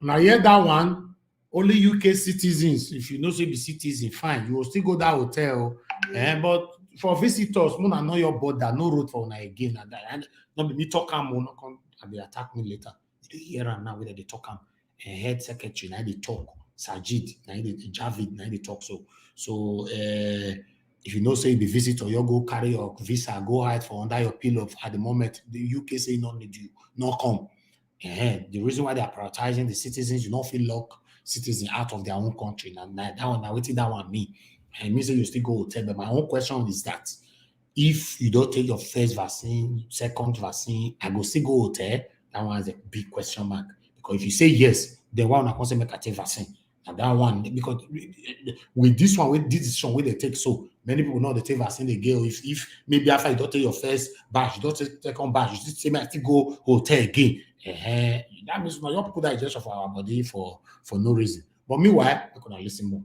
Now, hear that one, only UK citizens, if you know say be citizen, fine, you will still go that hotel. But for visitors, I know your border, no road for now again. And not be me talk am, no come and they attack me later. You hear am now whether they talk am. Head secretary, now they talk. Sajid, now they Javid, now they talk. So if you know say the visitor, you go carry your visa, go hide for under your pillow. At the moment, the UK say no need you, no come. The reason why they are prioritizing the citizens, you don't feel lock citizens out of their own country. And that one, now waiting that one me. And me say you still go hotel. But my own question is that if you don't take your first vaccine, second vaccine, I go still go hotel. That one is a big question mark. Because if you say yes, then why not say make I take vaccine? And that one, because with this one, with this decision, where they take so many people know they take vaccine again. If maybe after you don't take your first batch, you don't take second batch, you still say I still go hotel again. That means now you put that injection for our body for no reason. But meanwhile, I could listen more.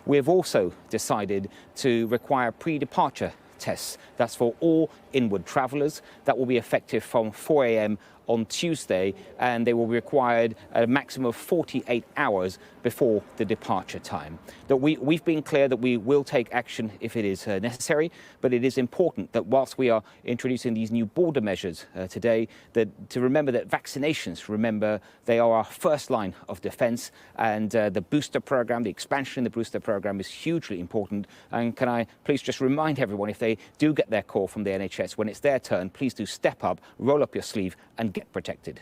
We have also decided to require pre-departure tests. That's for all inward travellers. That will be effective from 4 a.m. on Tuesday, and they will be required a maximum of 48 hours before the departure time. That we've been clear that we will take action if it is necessary, but it is important that whilst we are introducing these new border measures today, that to remember that vaccinations, remember, they are our first line of defence, and the booster programme, the expansion in the booster programme is hugely important. And can I please just remind everyone, if they do get their call from the NHS, when it's their turn, please do step up, roll up your sleeve and get protected.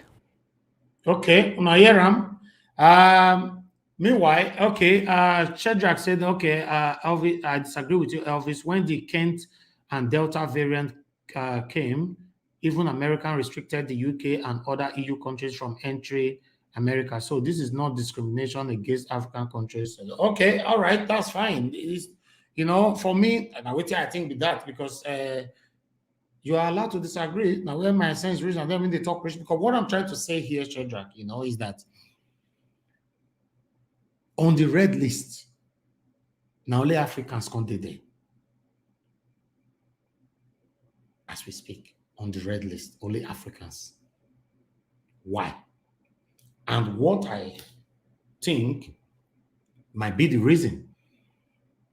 Okay, meanwhile, okay, Shedrack said, okay, Elvis, I disagree with you, Elvis. When the Kent and Delta variant came, even America restricted the UK and other EU countries from entry America. So this is not discrimination against African countries. Okay, all right, that's fine. It's, you know, for me, and I think with that, because you are allowed to disagree. Now, where my sense reason, I don't mean they talk rich, because what I'm trying to say here, Shedrack, you know, is that on the red list, now only Africans come there. As we speak, on the red list, only Africans. Why? And what I think might be the reason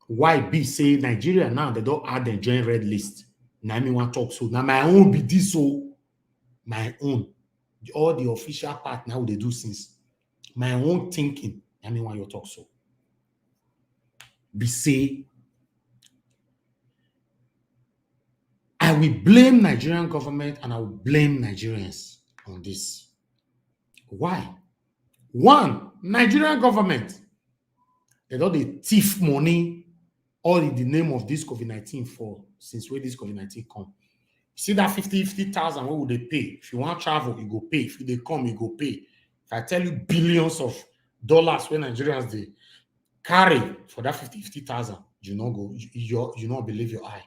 why B say Nigeria now, they don't add the joint red list. Now me want to talk so. Now my own be this so. My own. All the official part now they do since. My own thinking. Now me want you talk so. Be say, I will blame Nigerian government and I will blame Nigerians on this. Why? One, Nigerian government, they don't they thief money all in the name of this COVID-19 for since where this COVID-19 come. See that 50,000, what would they pay? If you want to travel, you go pay. If they come, you go pay I tell you billions of dollars when Nigerians they carry for that 50,000, you not go, you not believe your eye.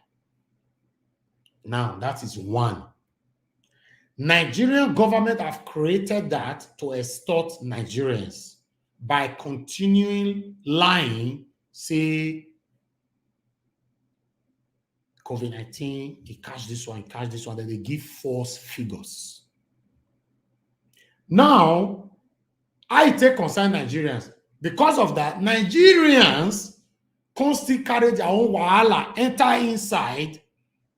Now that is one. Nigerian government have created that to extort Nigerians by continuing lying, say COVID-19, they catch this one, then they give false figures. Now, I take concern Nigerians. Because of that, Nigerians constantly carry their own wahala, enter inside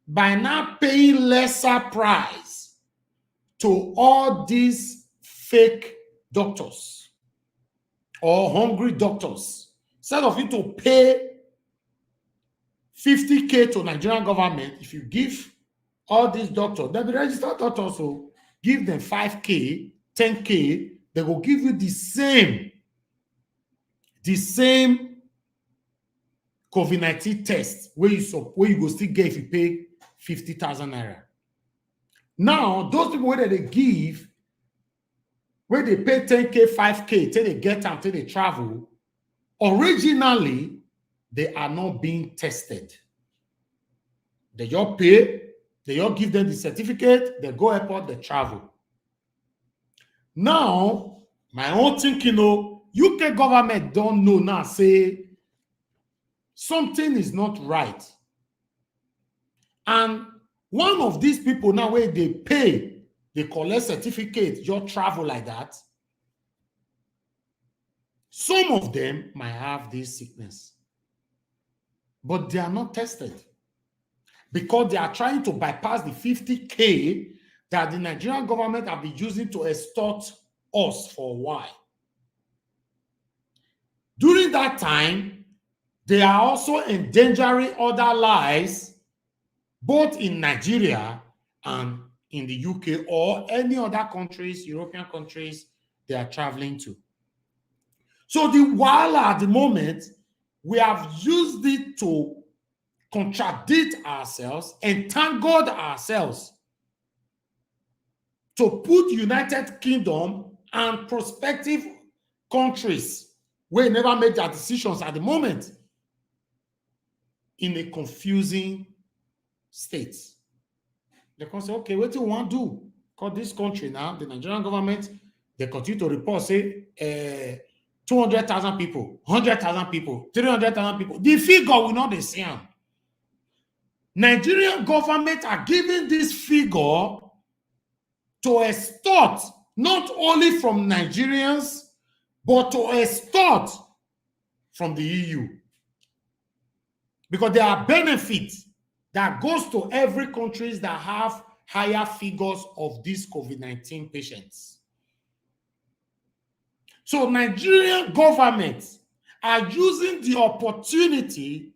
by not paying lesser price to all these fake doctors or hungry doctors. Instead of you to pay 50K to Nigerian government, if you give all these doctors, they'll be registered doctors, so give them 5K, 10K, they will give you the same COVID-19 test where you go still get if you pay 50,000 naira. Now, those people where they give, where they pay 10K, 5K, till they get out, till they travel, originally, they are not being tested. They just pay, they just give them the certificate, they go airport, they travel. Now, my own thinking, UK government don't know now, say something is not right. And one of these people now where they pay, they collect certificate, just travel like that. Some of them might have this sickness, but they are not tested because they are trying to bypass the 50K that the Nigerian government have been using to extort us for a while. During that time, they are also endangering other lives, both in Nigeria and in the UK or any other countries, European countries they are traveling to. So the while at the moment, we have used it to contradict ourselves, entangled ourselves to put United Kingdom and prospective countries where never made their decisions at the moment in a confusing state. They can say, okay, what do you want to do? Because this country now, the Nigerian government, they continue to report, say, 200,000 people, 100,000 people, 300,000 people. The figure will not be the same. Nigerian government are giving this figure to extort not only from Nigerians, but to extort from the EU. Because there are benefits that goes to every country that have higher figures of these COVID-19 patients. So Nigerian governments are using the opportunity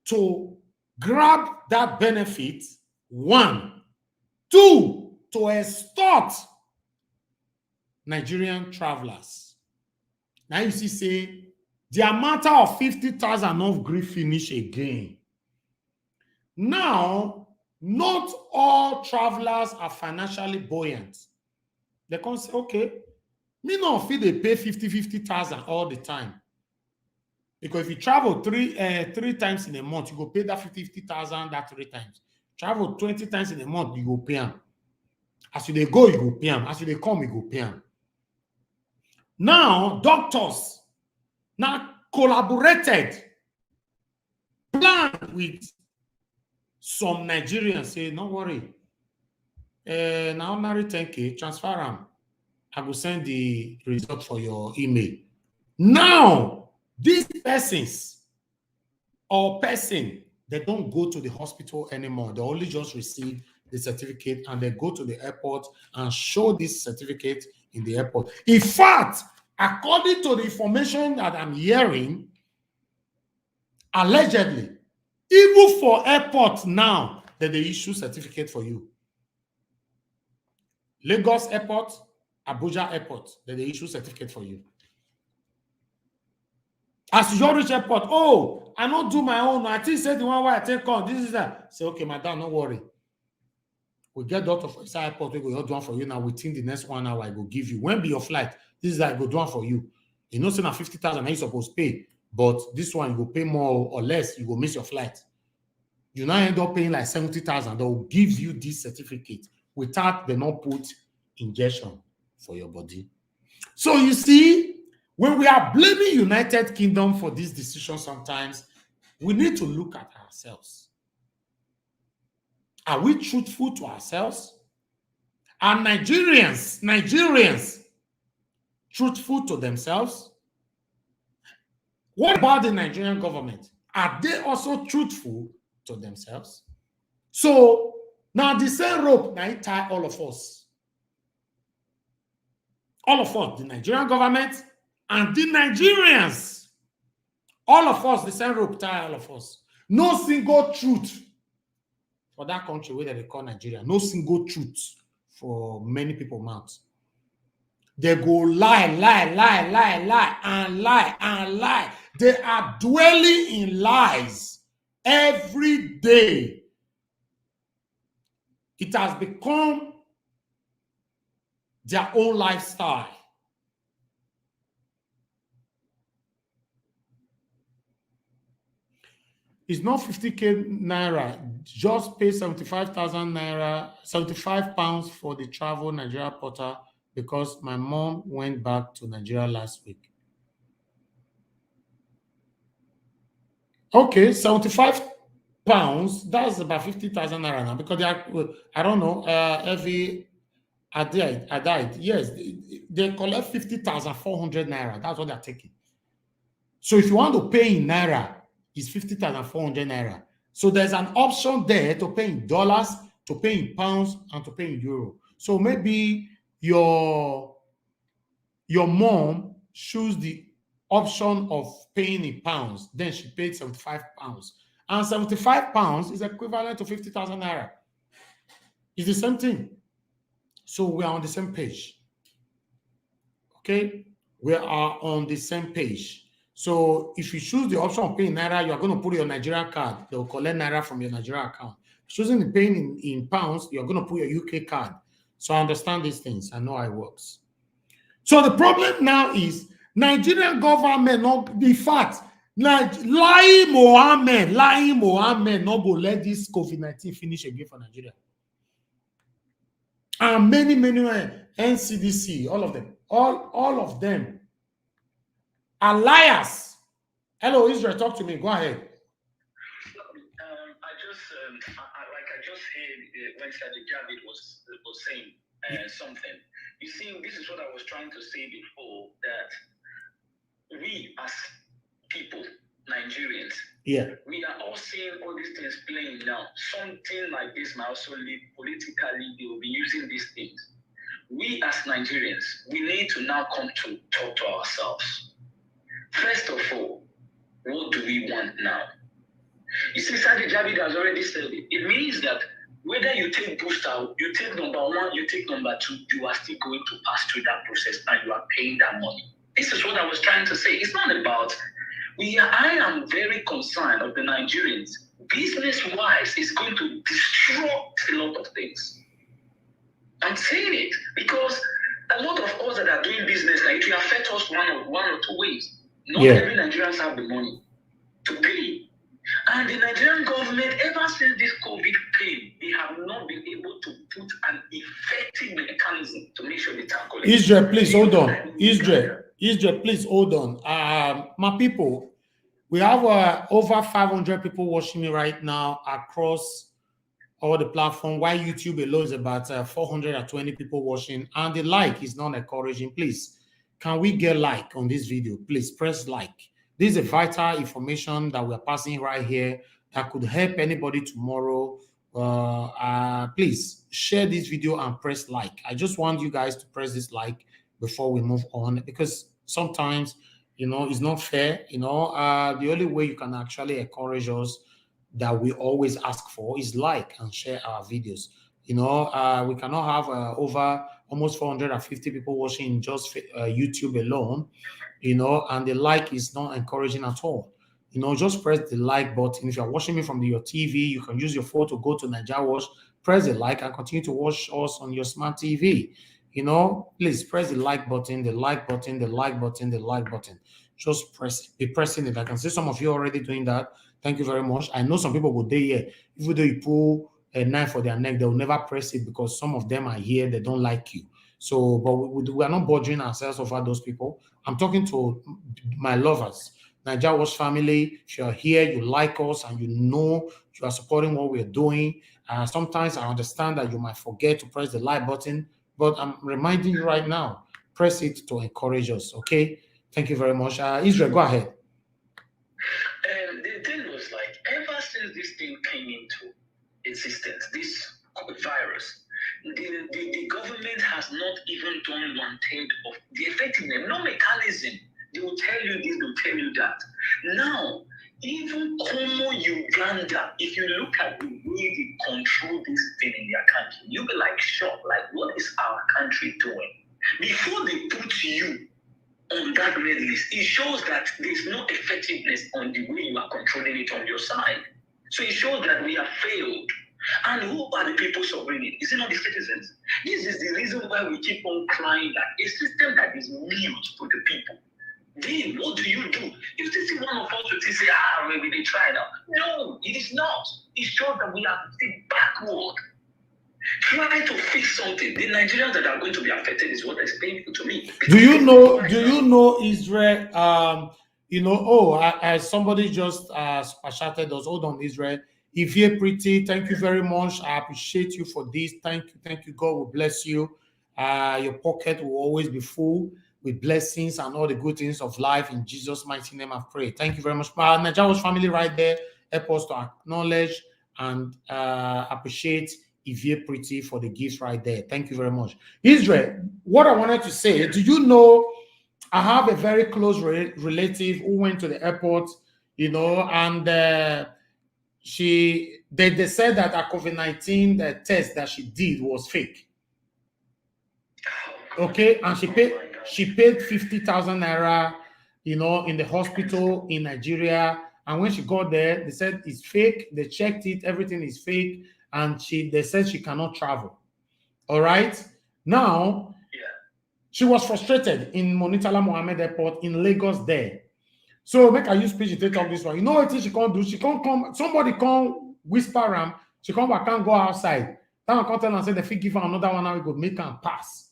to grab that benefit, one. Two, to extort Nigerian travelers. Now you see, say, the matter of 50,000 of grief finish again. Now, not all travelers are financially buoyant. They can say, okay, me not feel they pay 50,000 all the time. Because if you travel three times in a month, you go pay that 50,000 that 3 times. Travel 20 times in a month, you go pay them. As you they go, you go pay them. As you they come, you go pay them. Now, doctors now collaborated, planned with some Nigerians, say, no worry. Now ordinary 10K, transfer them. I will send the result for your email. Now, these persons or person, they don't go to the hospital anymore. They only just receive the certificate and they go to the airport and show this certificate in the airport. In fact, according to the information that I'm hearing, allegedly, even for airports now, that they issue certificate for you. Lagos Airport, Abuja Airport, that they issue certificate for you. As you reach airport, oh, I don't do my own. I think say the one where I take on. This is that. Say, okay, madam, don't worry. We get doctor for inside airport, we go do one for you now. Within the next 1 hour, I go give you. When be your flight? This is I go do one for you. You know, say na 50,000 you supposed to pay, but this one you go pay more or less, you go miss your flight. You now end up paying like 70,000. They will give you this certificate without they not put injection for your body. So you see, when we are blaming United Kingdom for this decision, sometimes we need to look at ourselves. Are we truthful to ourselves? Are Nigerians truthful to themselves? What about the Nigerian government? Are they also truthful to themselves? So now the same rope now tie all of us. All of us, the Nigerian government and the Nigerians. All of us, the same rope tie all of us. No single truth for that country where they call Nigeria. No single truth for many people mouths. They go lie, and lie. They are dwelling in lies every day. It has become their own lifestyle. It's not 50k naira. Just pay 75,000 naira, 75 pounds for the travel Nigeria portal because my mom went back to Nigeria last week. Okay, 75 pounds. That's about 50,000 naira now because they are, I don't know, I died. Yes, they collect 50,400 naira. That's what they're taking. So if you want to pay in naira, it's 50,400 naira. So there's an option there to pay in dollars, to pay in pounds, and to pay in euro. So maybe your mom choose the option of paying in pounds. Then she paid 75 pounds. And 75 pounds is equivalent to 50,000 naira. It's the same thing. So we are on the same page. Okay? We are on the same page. So if you choose the option of paying naira, you are going to put your Nigeria card. They will collect naira from your Nigeria account. Choosing the paying in pounds, you are going to put your UK card. So I understand these things. I know how it works. So the problem now is Nigerian government, not the fact, lying Mohammed, not go let this COVID-19 finish again for Nigeria. And many NCDC, all of them, all of them are liars. Hello, Israel, talk to me. Go ahead. I just heard when Sadi Javid was saying something. You see, this is what I was trying to say before, that we as people, Nigerians, we are all seeing all these things playing now. Something like this might also lead politically, they will be using these things. We as Nigerians, we need to now come to talk to ourselves. First of all, what do we want now? You see, Sadi Javid has already said it. It means that whether you take booster, you take number one, you take number two, you are still going to pass through that process and you are paying that money. This is what I was trying to say. It's not about, I am very concerned of the Nigerians. Business-wise, it's going to disrupt a lot of things. I'm saying it because a lot of us that are doing business, like, it will affect us one or two ways. Not every Nigerians have the money to pay. And the Nigerian government, ever since this COVID came, they have not been able to put an effective mechanism to make sure they tackle it. Israel, please hold on. Israel, please hold on. My people, we have over 500 people watching me right now across all the platform. While YouTube alone is about 420 people watching, and the like is not encouraging. Please, can we get like on this video? Please press like. This is a vital information that we're passing right here that could help anybody tomorrow. Please share this video and press like. I just want you guys to press this like before we move on, because sometimes, it's not fair. The only way you can actually encourage us that we always ask for is like and share our videos. We cannot have over almost 450 people watching just YouTube alone. And the like is not encouraging at all. Just press the like button. If you're watching me from your TV, you can use your phone to go to Nigeria Watch, press press the like and continue to watch us on your smart TV. You know, please press the like button, the like button, the like button, the like button. Just be pressing it. I can see some of you already doing that. Thank you very much. I know some people will be here. Even though you pull a knife for their neck, they will never press it because some of them are here, they don't like you. So, but we are not bothering ourselves over those people. I'm talking to my lovers, Nigeria Watch family. If you're here, you like us, and you know you are supporting what we're doing. Sometimes I understand that you might forget to press the like button, but I'm reminding you right now, press it to encourage us, okay? Thank you very much. Israel, go ahead. The thing was like, ever since this thing came into existence, this virus, the government has not even done 1/3 of the effectiveness. No mechanism. They will tell you this, they will tell you that. Now, even Como Uganda, if you look at the way they control this thing in their country, you'll be like shocked. Like, what is our country doing? Before they put you on that red list, it shows that there's no effectiveness on the way you are controlling it on your side. So it shows that we have failed. And who are the people suffering it? Is it not the citizens? This is the reason why we keep on crying that a system that is mute for the people. Then what do? If you see one of us would say, maybe they try now. No, it is not. It shows that we are still backward. Try to fix something. The Nigerians that are going to be affected is what is painful to me. Do you know Israel? Somebody just super chatted us. Hold on, Israel. If you're pretty, thank you very much. I appreciate you for this. Thank you. God will bless you. Your pocket will always be full with blessings and all the good things of life. In Jesus' mighty name, I pray. Thank you very much. Nigeria's family right there, help us to acknowledge and appreciate Ivie Pretty for the gifts right there. Thank you very much. Israel, what I wanted to say, do you know I have a very close relative who went to the airport, and they said that a COVID-19 test that she did was fake. Okay, and she paid 50,000 naira, in the hospital in Nigeria. And when she got there, they said it's fake. They checked it, everything is fake, and they said she cannot travel. All right. Now, she was frustrated in Monitala Mohammed Airport in Lagos there. So make her use speech to talk this one. You know what she can't do? She can't come. Somebody can't whisper her. She can't go outside. That one can't tell and say the fee give her another one now we could make her pass.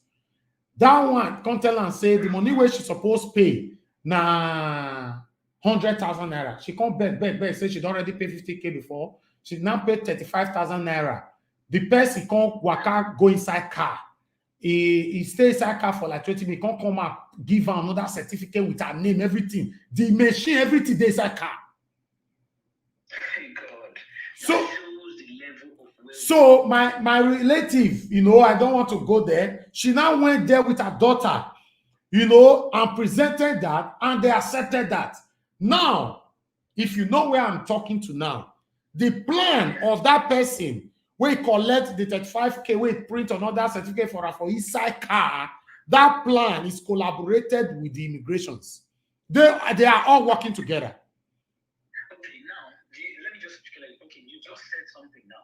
That one can't tell and say the money where she supposed pay na 100,000 naira. She can't beg. Say she already pay 50K before. She now paid 35,000 naira. The person can't go inside car. He stays inside car for like 20 minutes. He can't come out, give her another certificate with her name, everything. The machine, everything they inside car. Thank God. So my relative, I don't want to go there. She now went there with her daughter, and presented that, and they accepted that. Now, if you know where I'm talking to now, the plan of that person, we collect the 35K, we print another certificate for her for inside car, that plan is collaborated with the immigrations. They are all working together. Okay, now, let me just explain. Okay, you just said something now.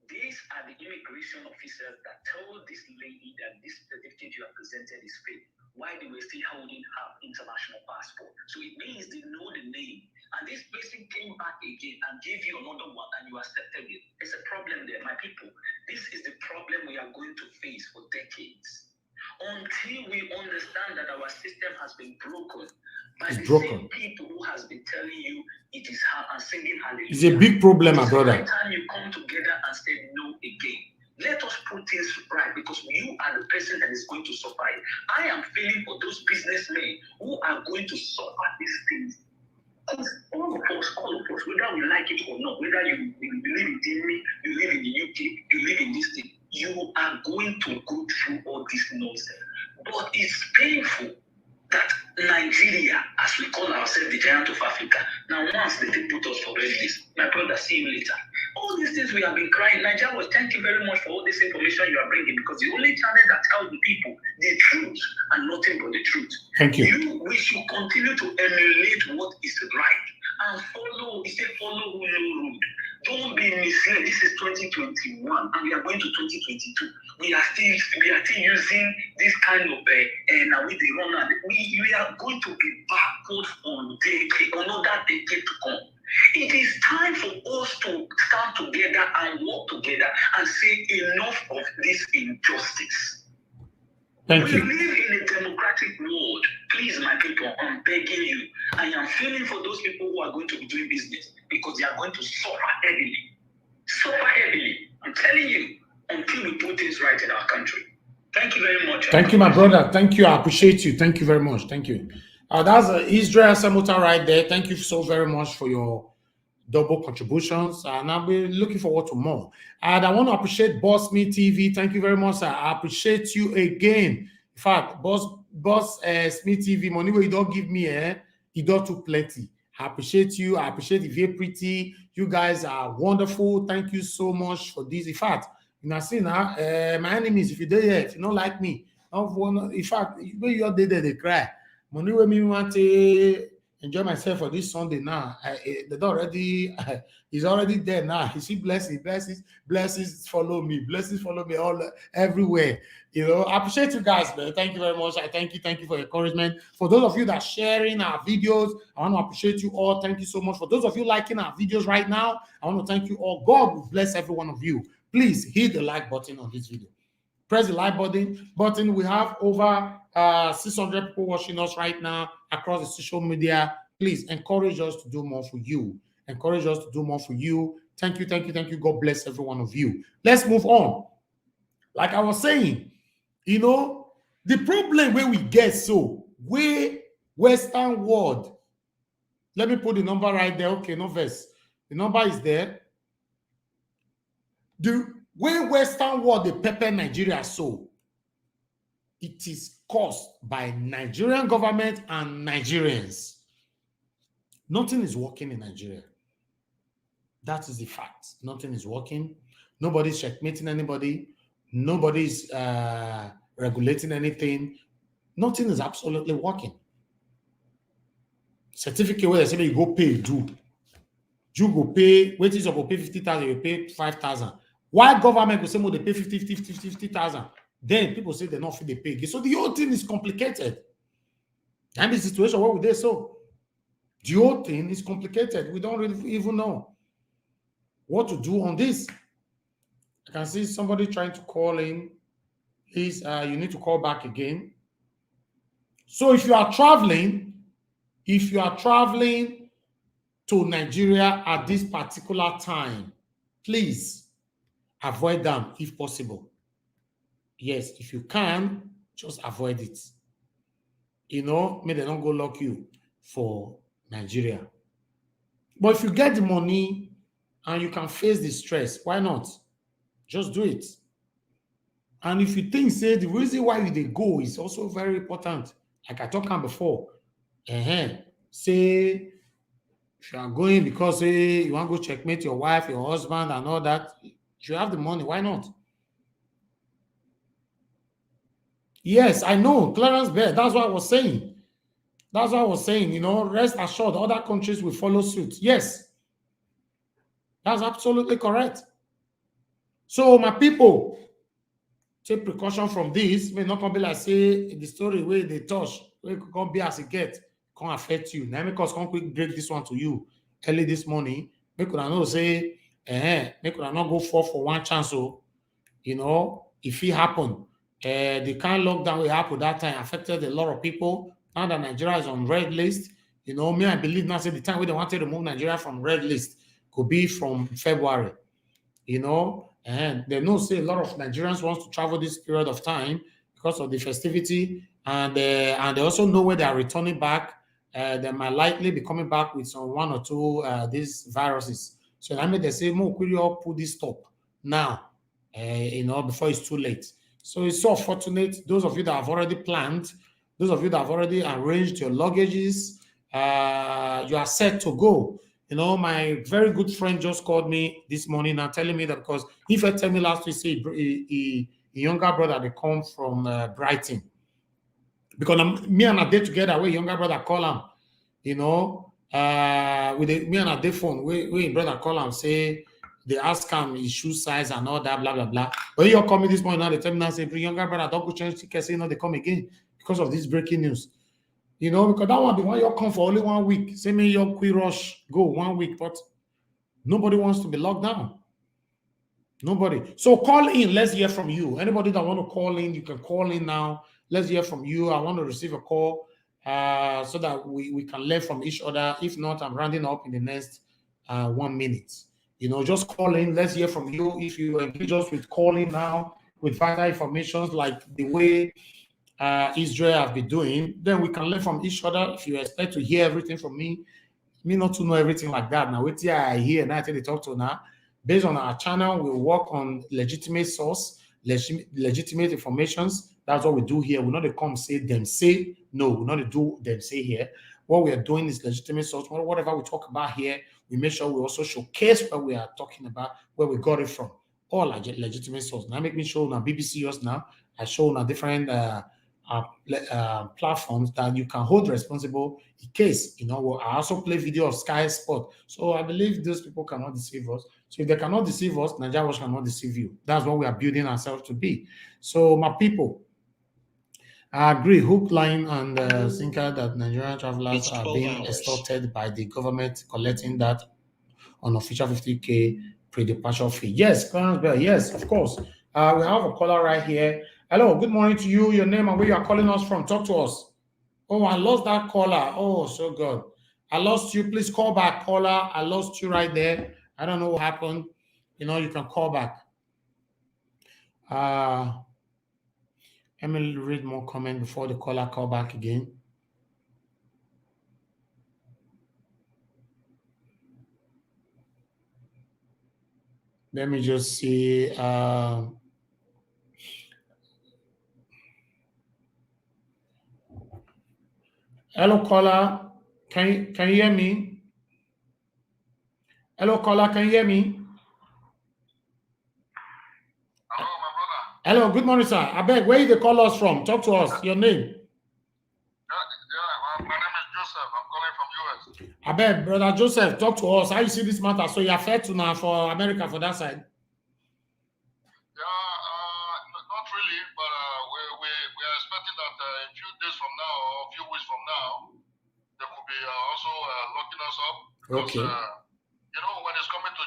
These are the immigration officers that told this lady that this certificate you have presented is fake, while they were still holding her international passport. So it means they know the name. And this person came back again and gave you another one and you accepted it. It's a problem there, my people. This is the problem we are going to face for decades. Until we understand that our system has been broken by same people who has been telling you it is her and singing hallelujah. It's a big problem, my brother. Every time you come together and say no again, let us put things right, because you are the person that is going to suffer it. I am feeling for those businessmen who are going to suffer these things. Because all of us, whether we like it or not, whether you live in Germany, you live in the UK, you live in this thing, you are going to go through all this nonsense. But it's painful that Nigeria, as we call ourselves the giant of Africa, now once they put us for red list, my brother, see you later. All these things we have been crying. Nigeria, thank you very much for all this information you are bringing, because the only channel that tells the people the truth and nothing but the truth. Thank you. We should continue to emulate what is right and follow. He said, follow who know road. Don't be misled. This is 2021, and we are going to 2022. We are still using this kind of now with the run. We are going to be backward on another decade to come. It is time for us to stand together and work together and say enough of this injustice. Thank you. We live in a democratic world. Please, my people, I'm begging you. I am feeling for those people who are going to be doing business because they are going to suffer heavily. Suffer heavily. I'm telling you, until we put things right in our country. Thank you very much. Thank you, my brother. Thank you. I appreciate you. Thank you very much. Thank you. That's Israel Samota right there. Thank you so very much for your double contributions, and I'll be looking forward to more. And I want to appreciate Boss Me TV. Thank you very much, sir. I appreciate you again. In fact, Boss Me TV, money where you don't give me, you don't too plenty. I appreciate you. I appreciate you very pretty. You guys are wonderful. Thank you so much for this. In fact, you know, see now, my enemies, if you do here, if you don't like me, in fact, when you're there, they cry. Money where me want to enjoy myself for this Sunday now. He's already there now. You see, blessings follow me. Blessings follow me all everywhere. You know, I appreciate you guys, man. Thank you very much. I thank you for your encouragement. For those of you that are sharing our videos, I want to appreciate you all. Thank you so much. For those of you liking our videos right now, I want to thank you all. God will bless every one of you. Please hit the like button on this video. Press the like button. We have over 600 people watching us right now across the social media. Please encourage us to do more for you. Encourage us to do more for you. Thank you. God bless every one of you. Let's move on. Like I was saying, you know, the problem where we get where Western world. Let me put the number right there. Okay, no verse. The number is there. The way Western world they pepper Nigeria it is caused by Nigerian government and Nigerians. Nothing is working in Nigeria. That is the fact. Nothing is working. Nobody's checkmating anybody. Nobody's regulating anything. Nothing is absolutely working. Certificate where they say you go pay, you go pay, wait till you go pay 50,000, you pay 5,000. Why government will say more they pay 50,000? Then people say they're not fit they pay. So the whole thing is complicated. And the situation where we there the whole thing is complicated. We don't really even know what to do on this. I can see somebody trying to call in. Please, you need to call back again. So if you are traveling to Nigeria at this particular time, please avoid them if possible. Yes, if you can, just avoid it. You know, may they don't go lock you for Nigeria. But if you get the money and you can face the stress, why not? Just do it. And if you think, say, the reason why they go is also very important. Like I talked about before. Say, if you are going because you want to go checkmate your wife, your husband, and all that, if you have the money, why not? Yes, I know, Clarence Bear. That's what I was saying. You know, rest assured, other countries will follow suit. Yes, that's absolutely correct. So, my people, take precaution from this. May not come be like say the story where they touch, where it can't be as it get, can't affect you. Now, because can't quick break this one to you early this morning. Make could I know say, make could I not go for one chance. So, you know, if it happen, the kind of lockdown we happened that time affected a lot of people. Now that Nigeria is on red list, you know, me, I believe now say the time we they wanted to remove Nigeria from red list could be from February, you know, and they know say a lot of Nigerians want to travel this period of time because of the festivity, and they also know where they are returning back. They might likely be coming back with some one or two these viruses. So that means they say, "Mo, could you all put this stop now?" You know, before it's too late. So it's so fortunate. Those of you that have already planned, those of you that have already arranged your luggages, you are set to go. You know, my very good friend just called me this morning and telling me that because if I tell me last week, say a younger brother, they come from Brighton. Because me and a day together, where younger brother call him, you know, with me and a day phone, where brother call him, say, they ask him his shoe size and all that, blah, blah, blah. When you're coming this morning, now they tell me now, say, younger brother, don't go change tickets, say, no, they come again because of this breaking news. You know, because that one, the one you're come for only 1 week. Say me your queer rush, go 1 week, but nobody wants to be locked down. Nobody. So call in. Let's hear from you. Anybody that want to call in, you can call in now. Let's hear from you. I want to receive a call so that we can learn from each other. If not, I'm rounding up in the next 1 minute. You know, just call in. Let's hear from you. If you engage us with calling now, with vital information like the way Israel have been doing, then we can learn from each other. If you expect to hear everything from me not to know everything like that. Now, wait till I hear, now I tell you talk to now. Based on our channel, we work on legitimate source, legitimate informations. That's what we do here. We're not to come say them say. No, we're not to do them say here. What we are doing is legitimate source. Whatever we talk about here, we make sure we also showcase what we are talking about, where we got it from. All legitimate source. Now make me show now BBC us now. I show now different platforms that you can hold responsible in case, you know, I also play video of Sky Sport. So I believe those people cannot deceive us. So if they cannot deceive us, Nigeria cannot deceive you. That's what we are building ourselves to be. So my people, I agree, hook, line, and sinker that Nigerian travelers are being extorted by the government collecting that unofficial 50K pre-departure fee. Yes, Clarence Bell, yes, of course. We have a caller right here. Hello, good morning to you. Your name and where you are calling us from. Talk to us. Oh, I lost that caller. Oh, so good. I lost you. Please call back, caller. I lost you right there. I don't know what happened. You know, you can call back. Let me read more comment before the caller call back again. Let me just see. Hello, caller. Can you hear me? Hello, caller. Can you hear me? Hello, my brother. Hello, good morning, sir. I beg, where you they call us from? Talk to us. Your name? My name is Joseph. I'm calling from US. I beg, brother Joseph, talk to us. How you see this matter? So you're fair to now for America for that side? Not really, but we are expecting that a few days from now or a few weeks from now, they could be also locking us up. Okay. You know, when it's coming to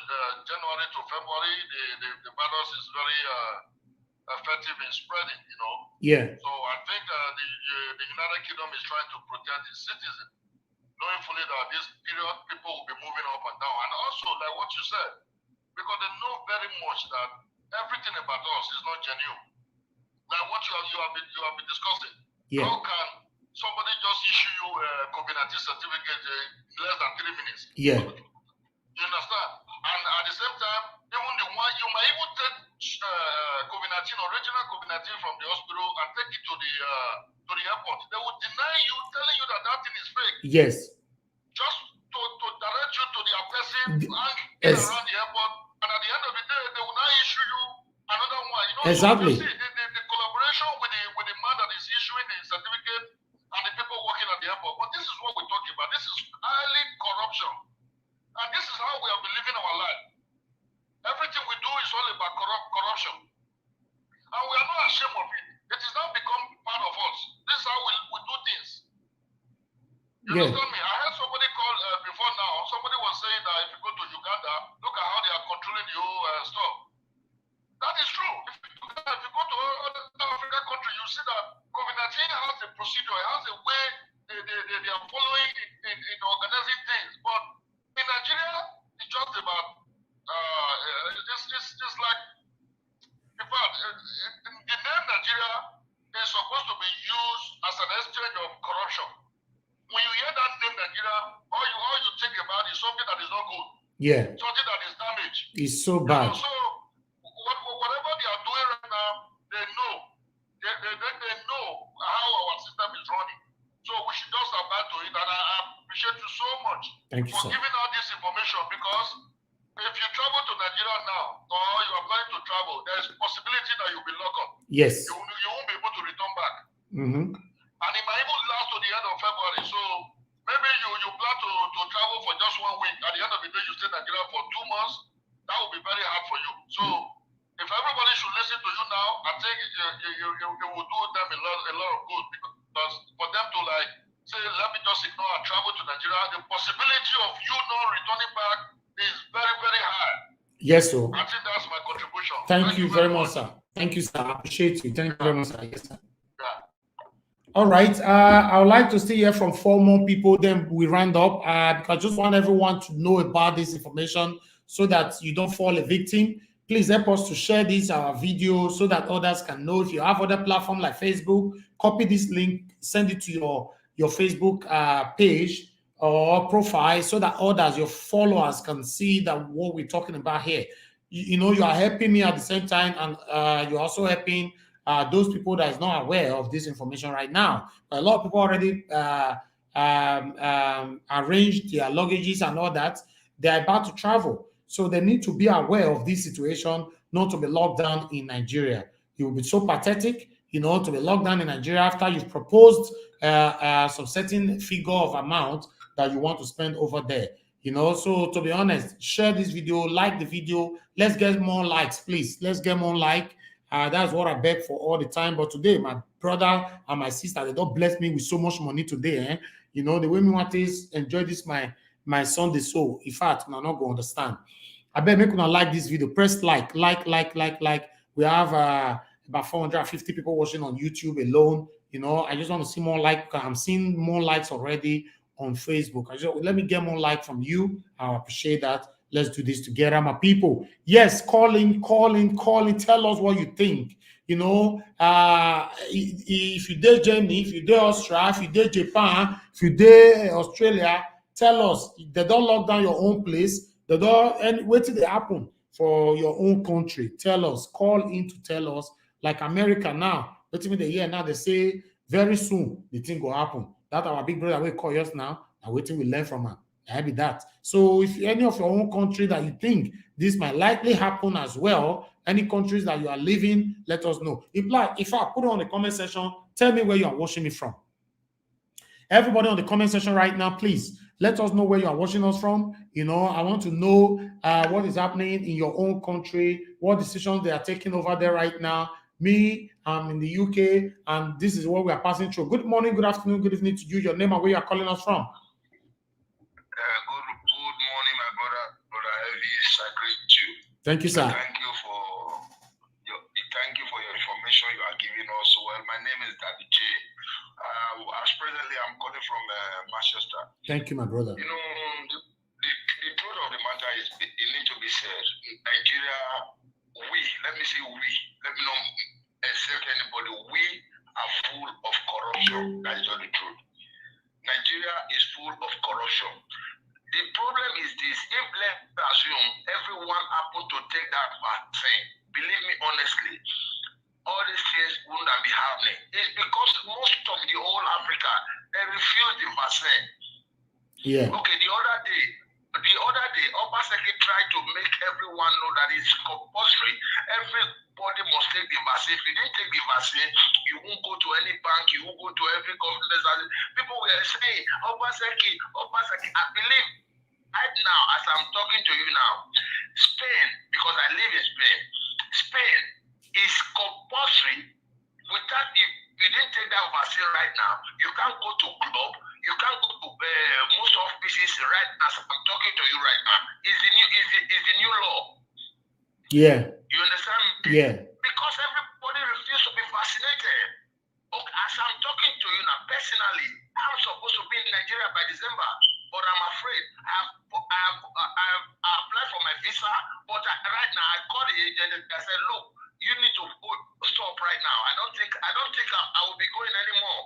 January to February, the virus is very effective in spreading, you know. Yeah. So I think the United Kingdom is trying to protect its citizens, knowing fully that this period people will be moving up and down. And also, like what you said, because they know very much that everything about us is not genuine. Like what you have been discussing. Yeah. How can somebody just issue you a COVID-19 certificate in less than 3 minutes? Yeah. You understand? And at the same time, even the one you might even take COVID-19, original COVID-19 from the hospital and take it to the airport. They will deny you, telling you that thing is fake. Yes. Just to direct you to their person around the airport, and at the end of the day, they will now issue you another one. You know, exactly. So you see, the collaboration with the man that is issuing the certificate and the people working at the airport. But this is what we're talking about. This is highly corruption. And this is how we have been living our life. Everything we do is all about corruption. And we are not ashamed of it. It has now become part of us. This is how we do things. You understand me? I heard somebody call before now. Somebody was saying that if you go to Uganda, look at how they are controlling the whole stuff. That is true. If you go to other African countries, you see that COVID-19 has a procedure, it has a way they are following in organizing things. But in Nigeria, it's just about, it's like, in fact, the name Nigeria is supposed to be used as an exchange of corruption. When you hear that name Nigeria, all you think about is something that is not good. Yeah. Something that is damaged. It's so bad. So whatever they are doing right now, they know. They know how our system is running. So we should just abide to it. And I appreciate you so much for giving out this information, because if you travel to Nigeria now, or you are planning to travel, there is a possibility that you'll be locked up. Yes. You won't be able to return back. Mm-hmm. And it might even last to the end of February. So maybe you plan to travel for just 1 week. At the end of the day, you stay in Nigeria for 2 months. That will be very hard for you. So if everybody should listen to you now, I think you will do them a lot of good, because for them to like say, let me just ignore and travel to Nigeria, the possibility of you not returning back is very, very high. Yes, sir. I think that's my contribution. Thank you very much, sir. Thank you, sir. I appreciate you. Thank you very much, sir. Yes, sir. Yeah. All right. I would like to still hear from 4 more people, then we round up, because I just want everyone to know about this information so that you don't fall a victim. Please help us to share this video so that others can know. If you have other platforms like Facebook, copy this link, send it to your Facebook page or profile so that others, your followers, can see that what we're talking about here. You know, you are helping me at the same time, and you're also helping those people that is not aware of this information right now. A lot of people already arranged their luggages and all that. They're about to travel. So they need to be aware of this situation, not to be locked down in Nigeria. It will be so pathetic, you know, to be locked down in Nigeria after you've proposed some certain figure of amount that you want to spend over there. You know, so to be honest, share this video, like the video. Let's get more likes, please. Let's get more like. That's what I beg for all the time. But today, my brother and my sister, they don't bless me with so much money today. You know, the way me want is enjoy this my Sunday. So, in fact, I'm not going to understand. I bet make una like this video. Press like. We have about 450 people watching on YouTube alone. You know, I just want to see more like. I'm seeing more likes already on Facebook. Let me get more like from you. I appreciate that. Let's do this together, my people. Yes, calling. Tell us what you think. You know, if you did Germany, if you did Australia, if you did Japan, if you did Australia, tell us. They don't lock down your own place. They don't, and wait till they happen for your own country. Tell us. Call in to tell us. Like America now. Wait till they hear now. They say very soon the thing will happen. That our big brother will call us now. And waiting we learn from her. I be that. So if any of your own country that you think this might likely happen as well, any countries that you are living, let us know. If I put it on the comment section, tell me where you are watching me from. Everybody on the comment section right now, please let us know where you are watching us from. You know, I want to know what is happening in your own country, what decisions they are taking over there right now. Me, I'm in the UK, and this is what we are passing through. Good morning, good afternoon, good evening to you. Your name and where you are calling us from. Good morning, my brother Elvis. I greet you. Thank you, sir. Thank you for your information you are giving us. Well, my name is Daddy J. As presently, I'm calling from Manchester. Thank you, my brother. You know, the truth of the matter is it need to be said. In Nigeria, let me not accept anybody. We are full of corruption. That is not the truth. Nigeria is full of corruption. The problem is this: if let's assume everyone happened to take that vaccine, believe me honestly, all these things wouldn't be happening. It's because most of the whole Africa, they refuse the vaccine. Yeah. Okay, the other day, Obaseki tried to make everyone know that it's compulsory. Everybody must take the vaccine. If you didn't take the vaccine, you won't go to any bank, you won't go to every government. People were saying, Obaseki. I believe right now, as I'm talking to you now, Spain, because I live in Spain is compulsory. Without, if you didn't take that vaccine right now, you can't go to club, you can't go to most offices right as I'm talking to you right now. It's the new law. Yeah. You understand? Yeah. Because everybody refuses to be vaccinated. Okay, as I'm talking to you now, personally, I'm supposed to be in Nigeria by December, but I'm afraid. I've applied for my visa, but right now I called the agent and I said, look, you need to stop right now. I don't think I will be going anymore.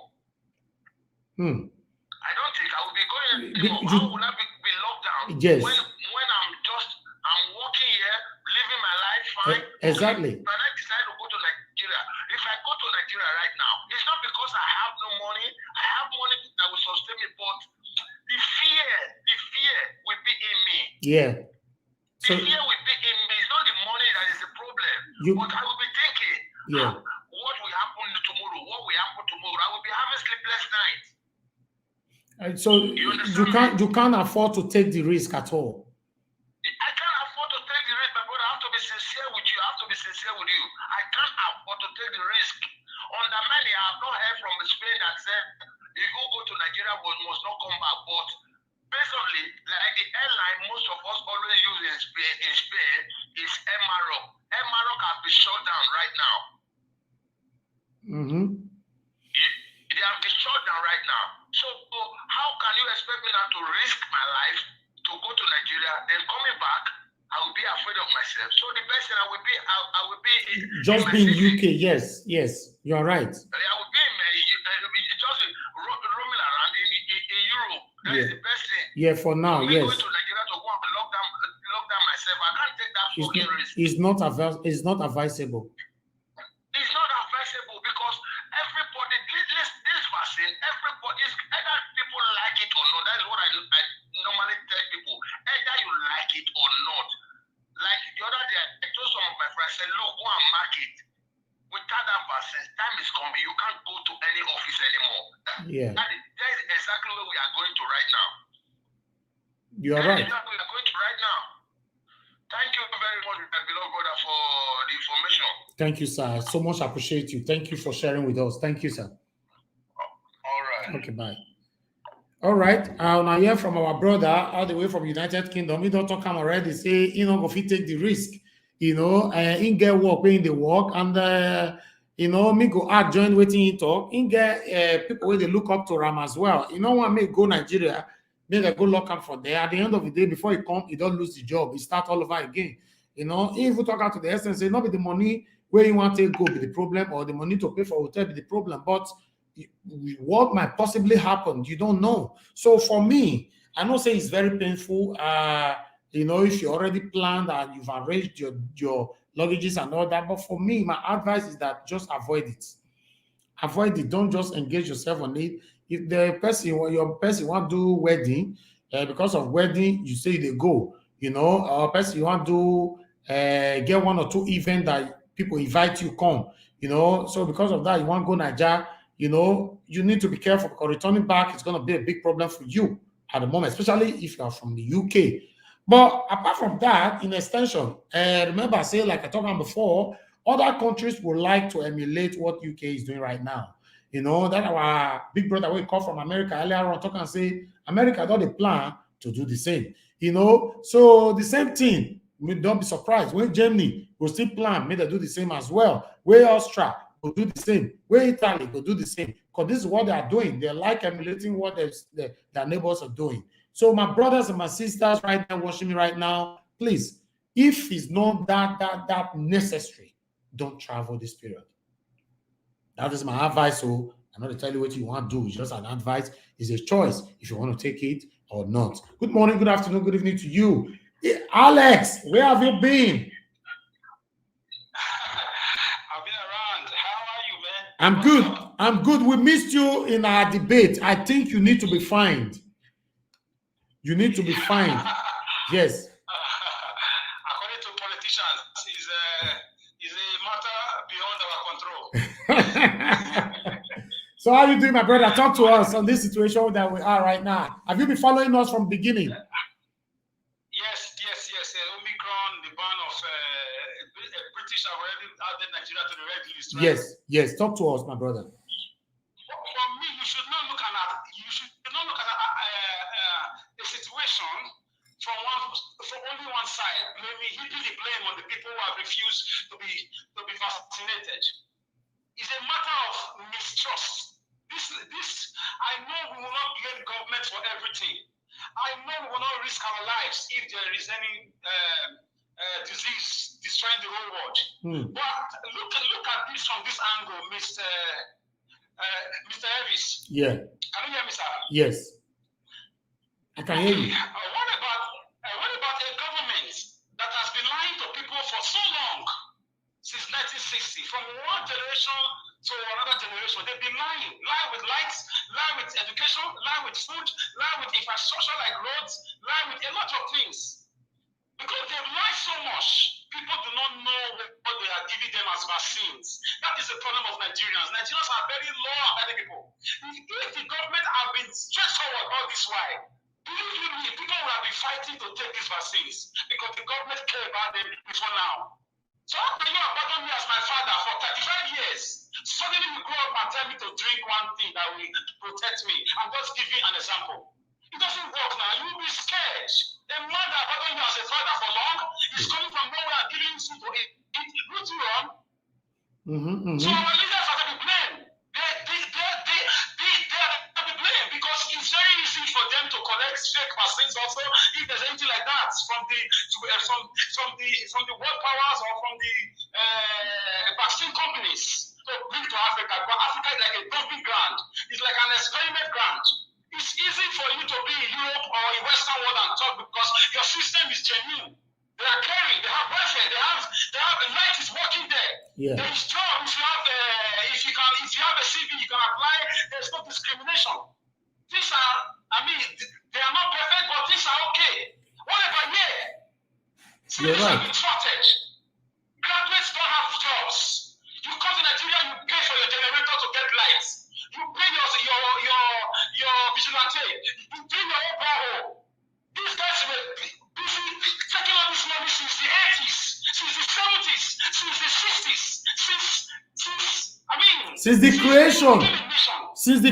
I don't think I will be going anymore. How will I be locked down? Yes. When I'm working here, living my life fine. Exactly. But I decide to go to Nigeria. If I go to Nigeria right now, it's not because I have no money. I have money that will sustain me, but the fear will be in me. Yeah. The fear will be in me. It's not the money that is the problem. But I will be thinking, what will happen tomorrow? What will happen tomorrow? I will be having sleepless nights. So you can't afford to take the risk at all. I can't afford to take the risk, my sincere with you. I can't afford to take the risk. On the money, I have not heard from Spain that said, if you go to Nigeria, but must not come back. But basically, like the airline most of us always use in Spain is MRO. MRO can be shut down right now. Mm-hmm. They have been shut down right now. So how can you expect me now to risk my life to go to Nigeria, then coming back, I will be afraid of myself. So the best thing I will be just be in UK. Yes, you are right. I will be just roaming around in Europe. That is the best thing. Yeah, for now, yes. Going to Nigeria to go and lock down myself. I can't take that fucking risk. It's not advisable. It's not advisable because everybody, this vaccine, everybody, either people like it or not. That is what I normally tell people. Either you like it or not. Like the other day, I told some of my friends, I said, look, go and mark it. Without that vaccine, time is coming. You can't go to any office anymore. That is exactly where we are going to right now. You are right. We are going to right now. Thank you very much, my beloved brother, for the information. Thank you, sir. I so much appreciate you. Thank you for sharing with us. Thank you, sir. All right. Okay, bye. All right. Now hear from our brother all the way from United Kingdom. We don't talk him already. Say, go fit take the risk. In get work, in the work, and me go out join waiting in talk. In get people where they look up to Ram as well. When me go Nigeria, then they go lock up for there. At the end of the day, before he come, he don't lose the job. He start all over again. If we talk out to the essence, say not be the money where you want to go be the problem, or the money to pay for hotel be the problem, but what might possibly happen, you don't know. So for me, I know say it's very painful. If you already planned and you've arranged your luggages and all that, but for me, my advice is that just avoid it. Avoid it. Don't just engage yourself on it. If the person, your person want to do wedding, because of wedding, you say they go. Or person you want to get one or two events that people invite you come. So because of that, you want to go Nigeria. You need to be careful because returning back is going to be a big problem for you at the moment, especially if you are from the UK. But apart from that, in extension, remember, like I talked about before, other countries would like to emulate what UK is doing right now. That our big brother will call from America earlier on, talk and say, America got a plan to do the same. So the same thing, don't be surprised when Germany will still plan, maybe they do the same as well. Where Austria will do the same. Where Italy will do the same. Because this is what they are doing. They like emulating what their neighbors are doing. So my brothers and my sisters right now watching me right now, please, if it's not that necessary, don't travel this period. That is my advice. So I'm not to tell you what you want to do. It's just an advice. It's a choice if you want to take it or not. Good morning, good afternoon, good evening to you. Alex, where have you been? I've been around. How are you, man? I'm good. I'm good. We missed you in our debate. I think you need to be fined. You need to be fined. Yes. According to politicians, is a matter beyond our control. So how are you doing, my brother? Talk to us on this situation that we are right now. Have you been following us from the beginning? Yes. Omicron, the ban of British have already added Nigeria to the red list, right? Yes. Talk to us, my brother. For me, you should not look at a situation from only one side. Maybe heaping the blame on the people who have refused to be vaccinated. It's a matter of mistrust. This I know we will not blame government for everything. I know we will not risk our lives if there is any disease destroying the whole world. But look at this from this angle, Mr. Elvis. Yeah. Can you hear me, sir? Yes. I can hear you. What about a government that has been lying to people for so long, since 1960, from one generation to another generation? They've been lying with lights, lie with education, lie with food, lie with infrastructure like roads, lie with a lot of things. Because they've lied so much, people do not know what they are giving them as vaccines. That is the problem of Nigerians. Nigerians are very law-abiding people. If the government have been straightforward all this while, believe you me, people will have been fighting to take these vaccines because the government care about them before now. So how can you abandon me as my father for 35 years? Suddenly you grow up and tell me to drink one thing that will protect me. I'm just giving an example. It doesn't work now. You will be scared. A man that abandoned you as a father for long is coming from nowhere and giving you food to eat. What's wrong? So our leaders are to be blamed. They are to be blamed because it's very easy for them to collect fake vaccines also if there's anything like that from the world powers or from the vaccine companies to bring to Africa. But Africa is like a dumping ground. It's like an experiment ground. It's easy for you to be in Europe or in Western world and talk because your system is genuine. They are caring. They have welfare. They have the light is working there. Yeah. There is job. If you have a CV, you can apply. There's no discrimination. These are, they are not perfect, but these are okay. What about here? You're right. Have been shortage. Graduates don't have jobs. You come to Nigeria, you pay for your generator to get lights. You pay your vigilante. You pay your own borehole. These guys were busy taking all this money since the 80s, since the 70s, since the 60s, since the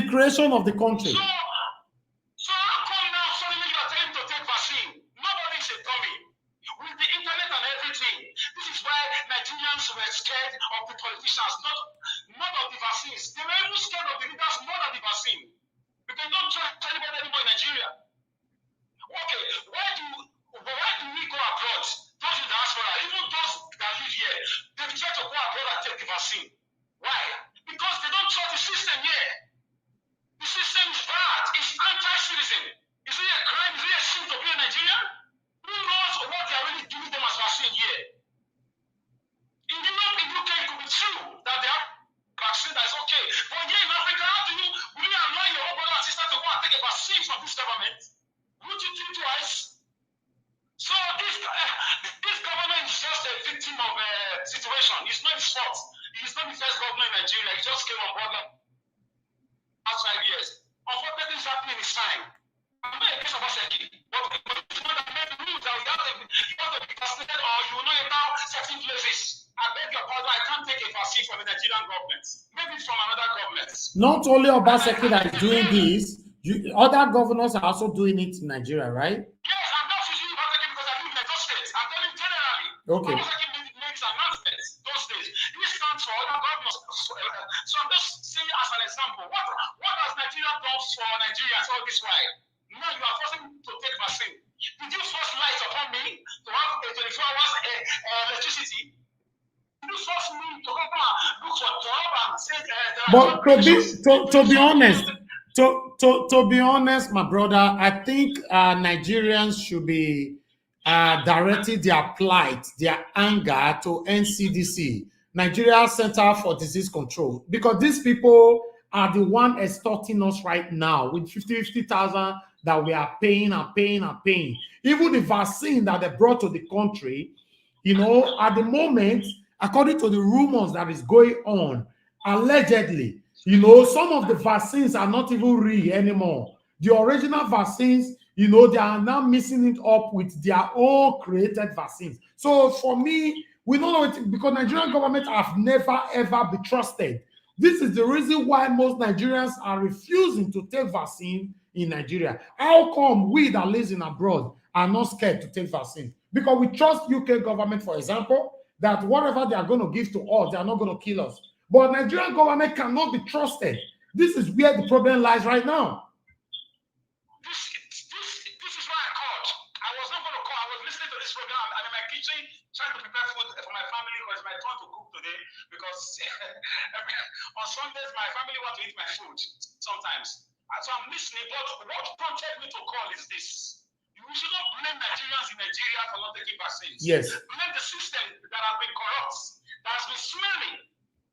creation of the country. So how come now suddenly you are telling me to take vaccine? Nobody is a dummy. With the internet and everything, this is why Nigerians were scared of the politicians, not of the vaccines. They were even scared of the leaders more than the vaccine. Because don't trust anybody anymore in Nigeria. Okay, why do we go abroad? Those in diaspora, even those that live here, they try to go abroad and take the vaccine. Why? Because they don't trust the system here. The system is bad. It's anti-citizen. Is it a crime? Is it a sin to be a Nigerian? Who knows what they are really giving them as vaccine here? In Europe, in UK, it could be true that they have vaccine that is okay. But here in Africa, will you allow your own brother and sister to go and take a vaccine from this government? Would you think twice? So this government is just a victim of a situation. It's not his fault. He's not the first governor in Nigeria. He just came on board last 5 years. Unfortunately, it's happening this time. I'm not a case of Oseki, but it's not that many rules that you have to be vaccinated or you will not enter certain places. I beg your pardon, I can't take a vaccine from the Nigerian government. Maybe from another government. Not only Obaseki that is doing this, other governors are also doing it in Nigeria, right? Yes, I'm not using Obaseki because I live in Lagos State. I'm telling you generally. Okay. Obaseki makes announcements those days. This stands for other governors. So I'm just saying as an example, what has Nigeria done for Nigerians all this while? Now you are forcing me to take vaccine. Did you force light upon me to have a 24 hours electricity? Did you force me to go and look for a job and say But to be honest, my brother, I think Nigerians should be directing their plight, their anger to NCDC, Nigeria Center for Disease Control, because these people are the one extorting us right now with 50,000 that we are paying. Even the vaccine that they brought to the country, at the moment, according to the rumors that is going on, allegedly, some of the vaccines are not even real anymore. The original vaccines, they are now mixing it up with their own created vaccines. So for me, we don't know it because Nigerian government have never ever been trusted. This is the reason why most Nigerians are refusing to take vaccine in Nigeria. How come we that live in abroad are not scared to take vaccine? Because we trust UK government, for example, that whatever they are going to give to us, they are not going to kill us. But Nigerian government cannot be trusted. This is where the problem lies right now. This is why I called. I was not going to call. I was listening to this program. I'm in my kitchen trying to prepare food for my family because it's my turn to cook today. Because on Sundays, my family want to eat my food sometimes. So I'm listening. But what prompted me to call is this. We should not blame Nigerians in Nigeria for not taking vaccines. Yes. Blame the system that has been corrupt, that has been smelling.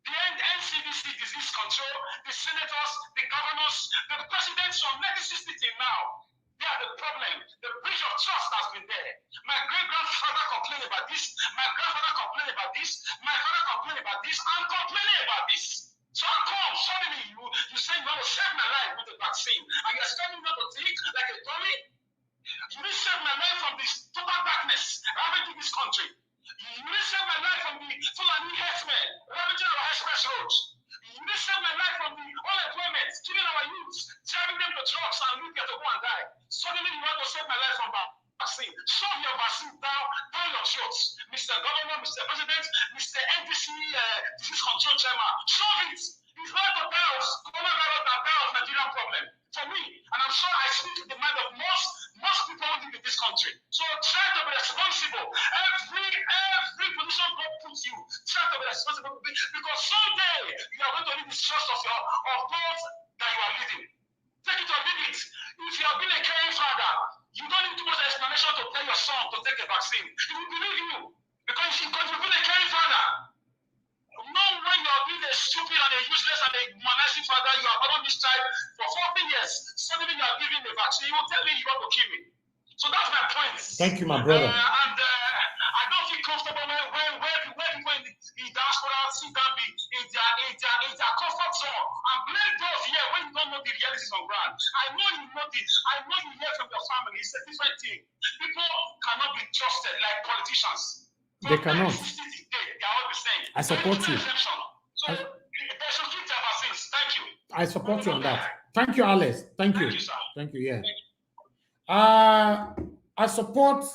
The NCDC disease control, the senators, the governors, the presidents from 1960 till now. They are the problem. The breach of trust has been there. My great-grandfather complained about this. My grandfather complained about this. My father complained about this. I'm complaining about this. So how come suddenly you say you want to save my life with the vaccine and you're standing up to take like a dummy? You didn't save my life from this total darkness ravaging this country. You didn't save my life from the Fulani herdsmen ravaging our express roads. You didn't save my life from the unemployment, killing our youths, driving them to trucks and leave them to go and die. Suddenly you want to save my life from vaccine. Shove your vaccine down your throats. Mr. Governor, Mr. President, Mr. NCDC, disease control chairman. Shove it. It's not the virus, coronavirus that virus Nigerian problem. For me, and I'm sure I speak to the mind of most people who live in this country. So try to be responsible. Every position God puts you, try to be responsible because someday you are going to need the trust of those that you are leading. Take it or leave it. If you have been a caring father, you don't need too much explanation to tell your son to take a vaccine. He will believe you because you've been a caring father. Know when you are being a stupid and a useless and a managing father, you have done this child for 40 years. Suddenly you are giving the vaccine. You will tell me you want to kill me. So that's my point. Thank you, my brother. I don't feel comfortable when people in the diaspora sit down in their comfort zone and blame those here when you don't know the realities on ground. I know you know this. I know you hear from your family. It's a different thing. People cannot be trusted like politicians. They cannot. I support you. I support you on that. Thank you, Alex. Thank you. Thank you, yeah. I support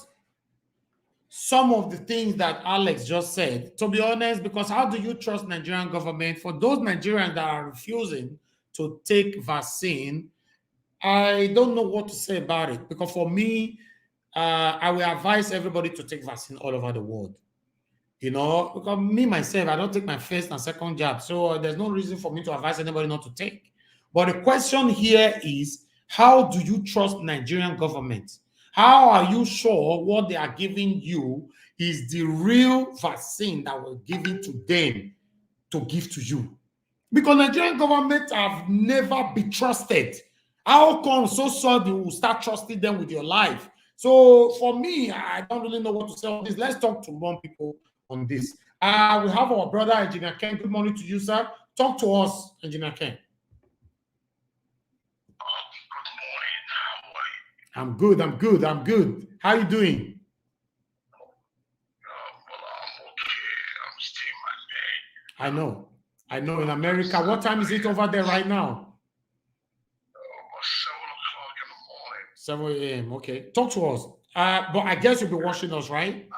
some of the things that Alex just said, to be honest, because how do you trust Nigerian government? For those Nigerians that are refusing to take vaccine, I don't know what to say about it. Because for me, I will advise everybody to take vaccine all over the world. You know, because me, myself, I don't take my first and second jab. So there's no reason for me to advise anybody not to take. But the question here is, how do you trust Nigerian government? How are you sure what they are giving you is the real vaccine that was given to them to give to you? Because Nigerian government have never been trusted. How come so suddenly you will start trusting them with your life? So for me, I don't really know what to say on this. Let's talk to more people on this. We have our brother, Engineer Ken. Good morning to you, sir. Talk to us, Engineer Ken. I'm good. I'm good. I'm good. How are you doing? Well, I'm okay. I'm still my day. I know. I know. In America, what time is it over there right now? 7 o'clock in the morning. 7 a.m. Okay. Talk to us. But I guess you'll be watching us, right? Yes,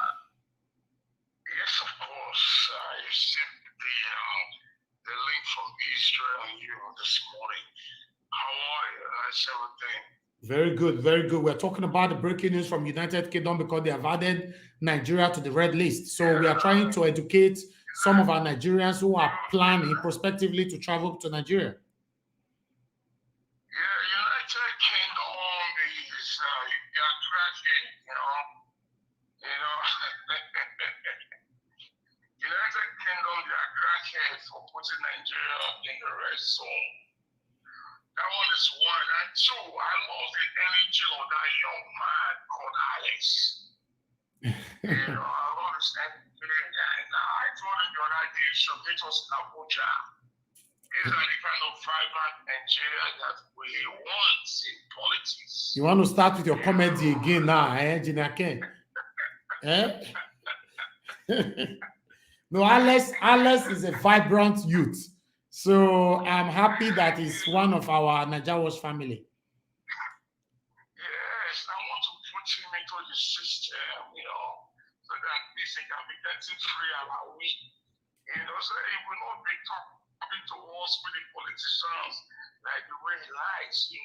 of course. I received the link from Israel and you this morning. How are you? How's everything? Very good, very good. We're talking about the breaking news from United Kingdom because they have added Nigeria to the red list. So we are trying to educate some of our Nigerians who are planning prospectively to travel to Nigeria. Yeah, United Kingdom is you're cracking, you know. United Kingdom, they are cracking for putting Nigeria in the red zone. That one is one. And two, I love the energy of that young man called Alex. I love his energy. And I told him the other day, he should meet us in Abuja. These are the kind of vibrant Nigeria that we want in politics. You want to start with your comedy again now, Engineer Ken? No, Alex is a vibrant youth. So I'm happy that he's one of our Nigerians family. Yes, I want to put him into the system, so that this can be getting free and weak. So he will not be talking to us with the politicians like the way he likes, He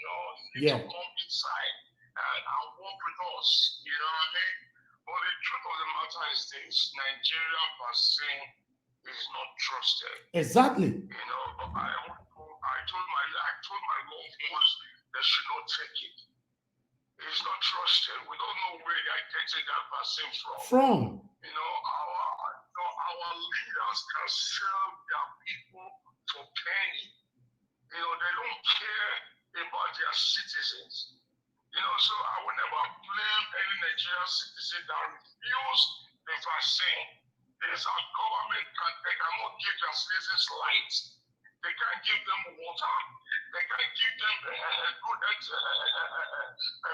needs to come inside and work with us, you know what I mean? But the truth of the matter is this, Nigerian vaccine is not trusted. Exactly. I told my loved ones they should not take it. It's not trusted. We don't know where they are getting that vaccine from. Our leaders can sell their people for penny. They don't care about their citizens. So I will never blame any Nigerian citizen that refuse the vaccine. There's our government they cannot give their citizens light. They can't give them water. They can't give them good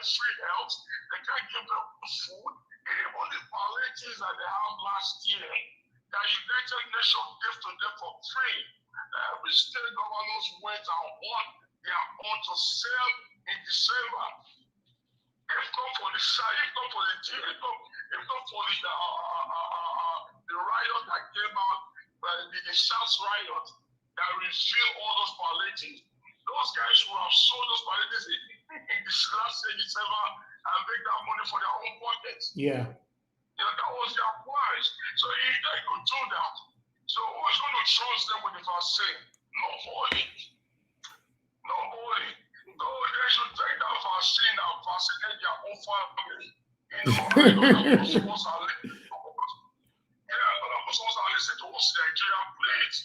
free health. They can't give them food. They even the palliatives that they have last year, that United Nations gave to them for free, the state governors went and won their own to sell in December. If not for the riot that came out, the SARS riot that revealed all those palliatives, those guys who have sold those palliatives in this last year, December, and make that money for their own pockets. Yeah. You know, that was their price. So if they could do that, so who's going to trust them with the vaccine? Nobody. Nobody. No, they should take that vaccine and vaccinate their own family. You know, I know that most are listening to us in Nigeria, please.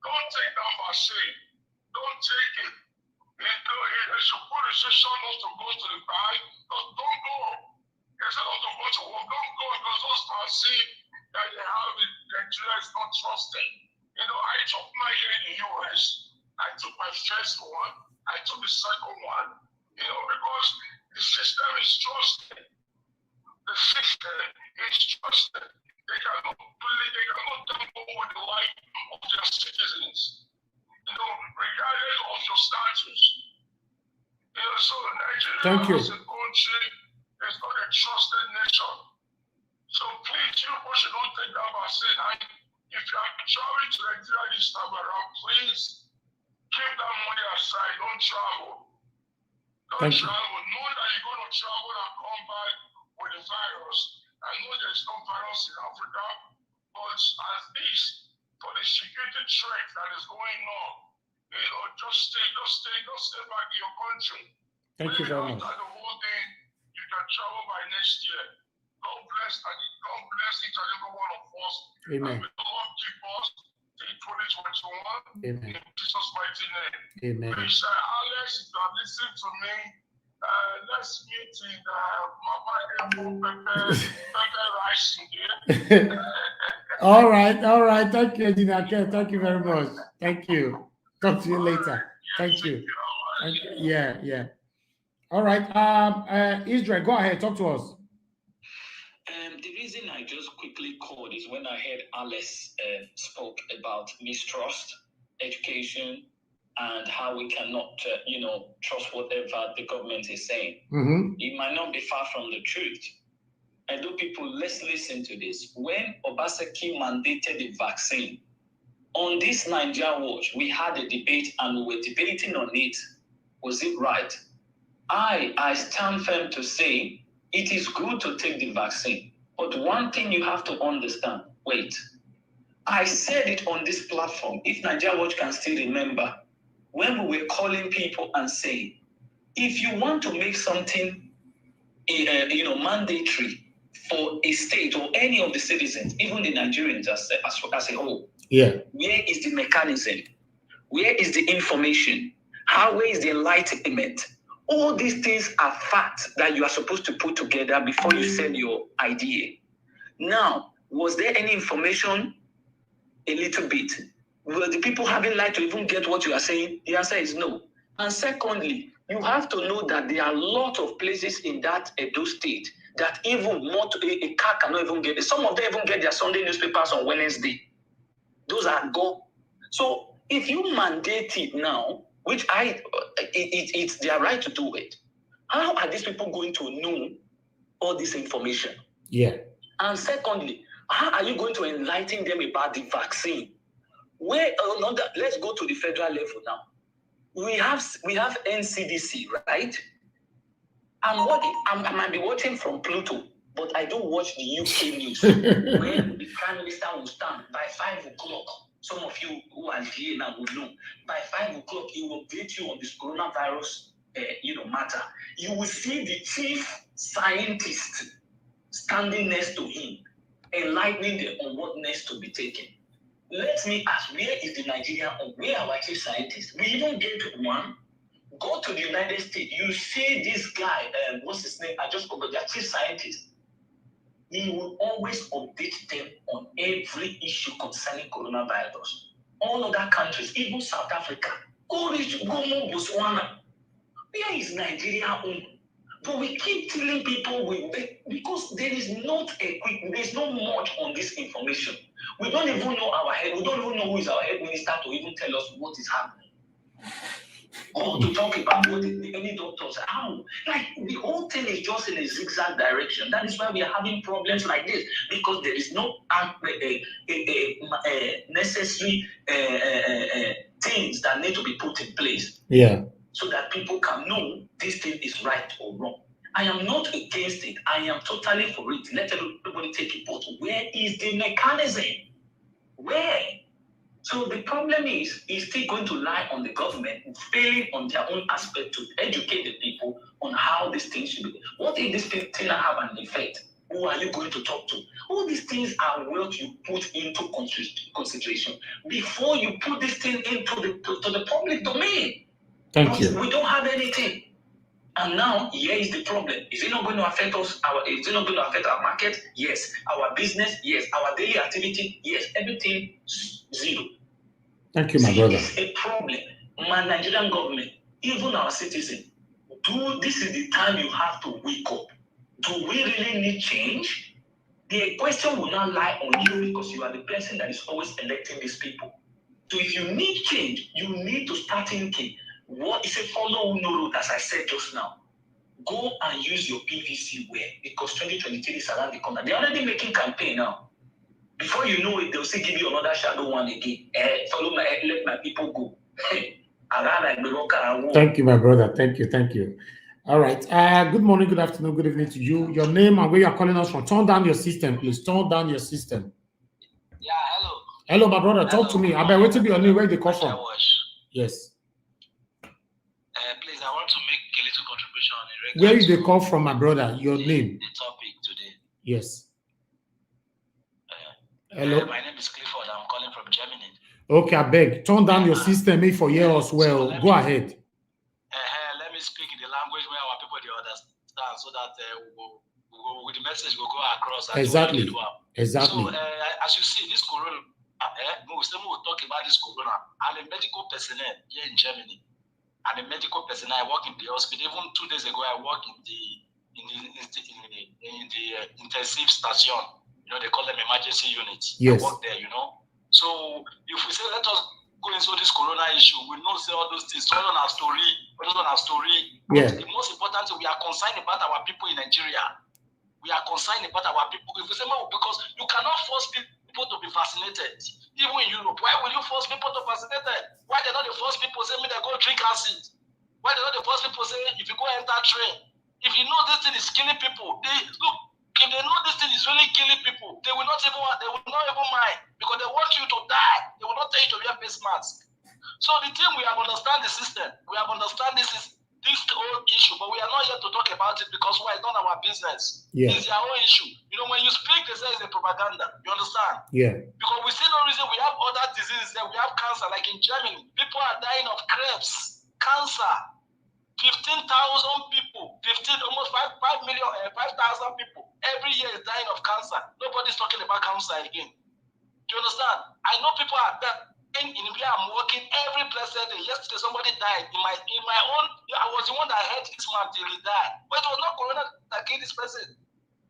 Don't take that vaccine. Don't take it. You know, they should put restriction not to go to the bank. Don't go. Instead of to go to work, don't go because those vaccines that they have in Nigeria is not trusted. You know, I took my year in the US. I took my first one. I took the second one. You know, because the system is trusted. The system is trusted. They cannot tamper with the life of their citizens. You know, regardless of your status. You know, so Nigeria as a country is not a trusted nation. So please, you should not take that vaccine. And if you are traveling to Nigeria this time around, please keep that money aside. Don't travel. Don't travel. Know that you're going to travel and come back with the virus. I know there's no virus in Africa, but at least for the security threat that is going on, you know, just stay back in your country. Thank you very much. After the whole thing, you can travel by next year. God bless each and every one of us. Amen. And may the Lord keep us in 2021. Amen. In Jesus' mighty name. Amen. Please, Alex, if you are listening to me, let's meet in Mama Pepper Rice here. All right. Thank you, Engineer. Thank you very much. Thank you. Talk to you later. Thank you. Yeah. All right. Israel, go ahead. Talk to us. The reason I just quickly called is when I heard Alice spoke about mistrust, education, and how we cannot, trust whatever the government is saying. Mm-hmm. It might not be far from the truth. And do people, let's listen to this. When Obaseki mandated the vaccine, on this Nigeria Watch, we had a debate and we were debating on it. Was it right? I stand firm to say it is good to take the vaccine. But one thing you have to understand, I said it on this platform, if Nigeria Watch can still remember, when we were calling people and saying, if you want to make something, mandatory for a state or any of the citizens, even the Nigerians as a whole, where is the mechanism? Where is the information? Where is the enlightenment? All these things are facts that you are supposed to put together before you send your idea. Now, was there any information? A little bit. Were the people having light to even get what you are saying? The answer is no. And secondly, you have to know that there are a lot of places in that Edo state that even a car cannot even get it. Some of them even get their Sunday newspapers on Wednesday. Those are gone. So if you mandate it now, which it's their right to do it, how are these people going to know all this information? Yeah. And secondly, how are you going to enlighten them about the vaccine? Let's go to the federal level now. We have NCDC, right? I might be watching from Pluto, but I do watch the UK news where the Prime Minister will stand by 5 o'clock. Some of you who are here now will know. By 5 o'clock, he will update you on this coronavirus matter. You will see the chief scientist standing next to him, enlightening them on what needs to be taken. Let me ask, where is the Nigerian or where are our chief scientists? We even get one. Go to the United States. You see this guy, what's his name? I just forgot, their chief scientist. He will always update them on every issue concerning coronavirus. All other countries, even South Africa, go Botswana. Where is Nigeria on? But we keep telling people because there's not much on this information. We don't even know we don't even know who is our head minister to even tell us what is happening. Or to talk about what any doctors, how? Like the whole thing is just in a zigzag direction. That is why we are having problems like this, because there is no necessary things that need to be put in place. Yeah. So that people can know this thing is right or wrong. I am not against it. I am totally for it. Let everybody take it. But where is the mechanism? Where? So the problem is still going to lie on the government failing on their own aspect to educate the people on how these things should be. What if this thing have an effect? Who are you going to talk to? All these things are what you put into consideration before you put this thing into the public domain. Thank you. We don't have anything. And now, here is the problem. Is it not going to affect us? Is it not going to affect our market? Yes. Our business? Yes. Our daily activity? Yes. Everything, zero. Thank you, my brother. It's a problem. My Nigerian government, even our citizens, this is the time you have to wake up. Do we really need change? The question will not lie on you because you are the person that is always electing these people. So if you need change, you need to start thinking. What is a follow no road, as I said just now? Go and use your PVC wear because 2023 is around the corner. They're already making campaign now. Before you know it, they'll say give you another shadow one again. Let my people go. Thank you, my brother. Thank you. All right. Good morning, good afternoon, good evening to you. Your name and where you're calling us from. Turn down your system, please. Turn down your system. Yeah, hello. Hello, my brother. Talk to me. I bet wait to be your name. Where they come from? Yes. Please, I want to make a little contribution. Where did they come from, my brother? Your name. The topic today. Yes. Hello. My name is Clifford. I'm calling from Germany. Okay, I beg. Turn down your system if for hear us well. Go ahead. Let me speak in the language where our people they understand, so that the message will go across. Exactly. So, as you see, this corona, we'll talk about this corona. I'm a medical personnel here in Germany. I'm a medical personnel. I work in the hospital. Even 2 days ago, I worked in the intensive station. You know, they call them emergency units. Yes. I work there. You know. So if we say let us go into this corona issue, we know say all those things. All on our story. Yeah. The most important thing, we are concerned about our people in Nigeria. We are concerned about our people. If we say because you cannot force people to be vaccinated. Even in Europe, why will you force people to vaccinate? Why they not the first people say me they go drink acid? Why they not the first people say if you go enter train? If you know this thing is killing people, if they know this thing is really killing people, they will not even mind because they want you to die. They will not tell you to wear face mask. So the thing we have understand the system, we have understand this whole issue, but we are not here to talk about it because why? It's not our business. Yeah. It's their own issue. You know, when you speak, they say it's a propaganda. You understand? Yeah. Because we see no reason. We have other diseases there. We have cancer, like in Germany. People are dying of Krebs, cancer. 15,000 people, almost 5,000 people every year is dying of cancer. Nobody's talking about cancer again. Do you understand? I know people are dying in where I'm working every blessed day. Yesterday somebody died in my own. I was the one that had this man till he died, but it was not corona that killed this person.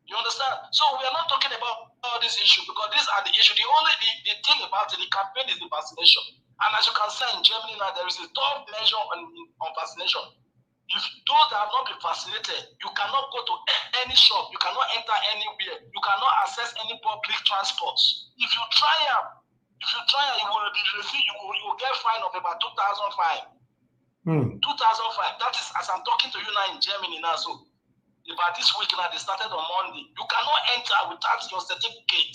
You understand? So we are not talking about all this issue because these are the issue. The thing about it, the campaign is the vaccination. And as you can see in Germany now, there is a tough measure on vaccination. If those that have not been vaccinated, you cannot go to any shop, you cannot enter anywhere, you cannot access any public transports. If you try you will get fine of about 2,005. 2,005. That is as I'm talking to you now in Germany now. So about this week now, they started on Monday. You cannot enter without your certificate.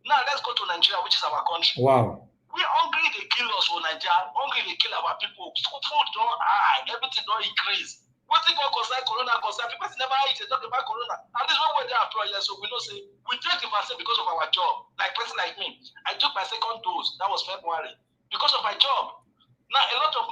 Now let's go to Nigeria, which is our country. Wow. We hungry, they kill us for Nigeria. Hungry, they kill our people. Food don't high, everything don't increase. What thing about corona? People never eat, they talk about corona. And this one way they are employed, so we know say we take the vaccine because of our job. Like person like me, I took my second dose. That was February because of my job. Now a lot of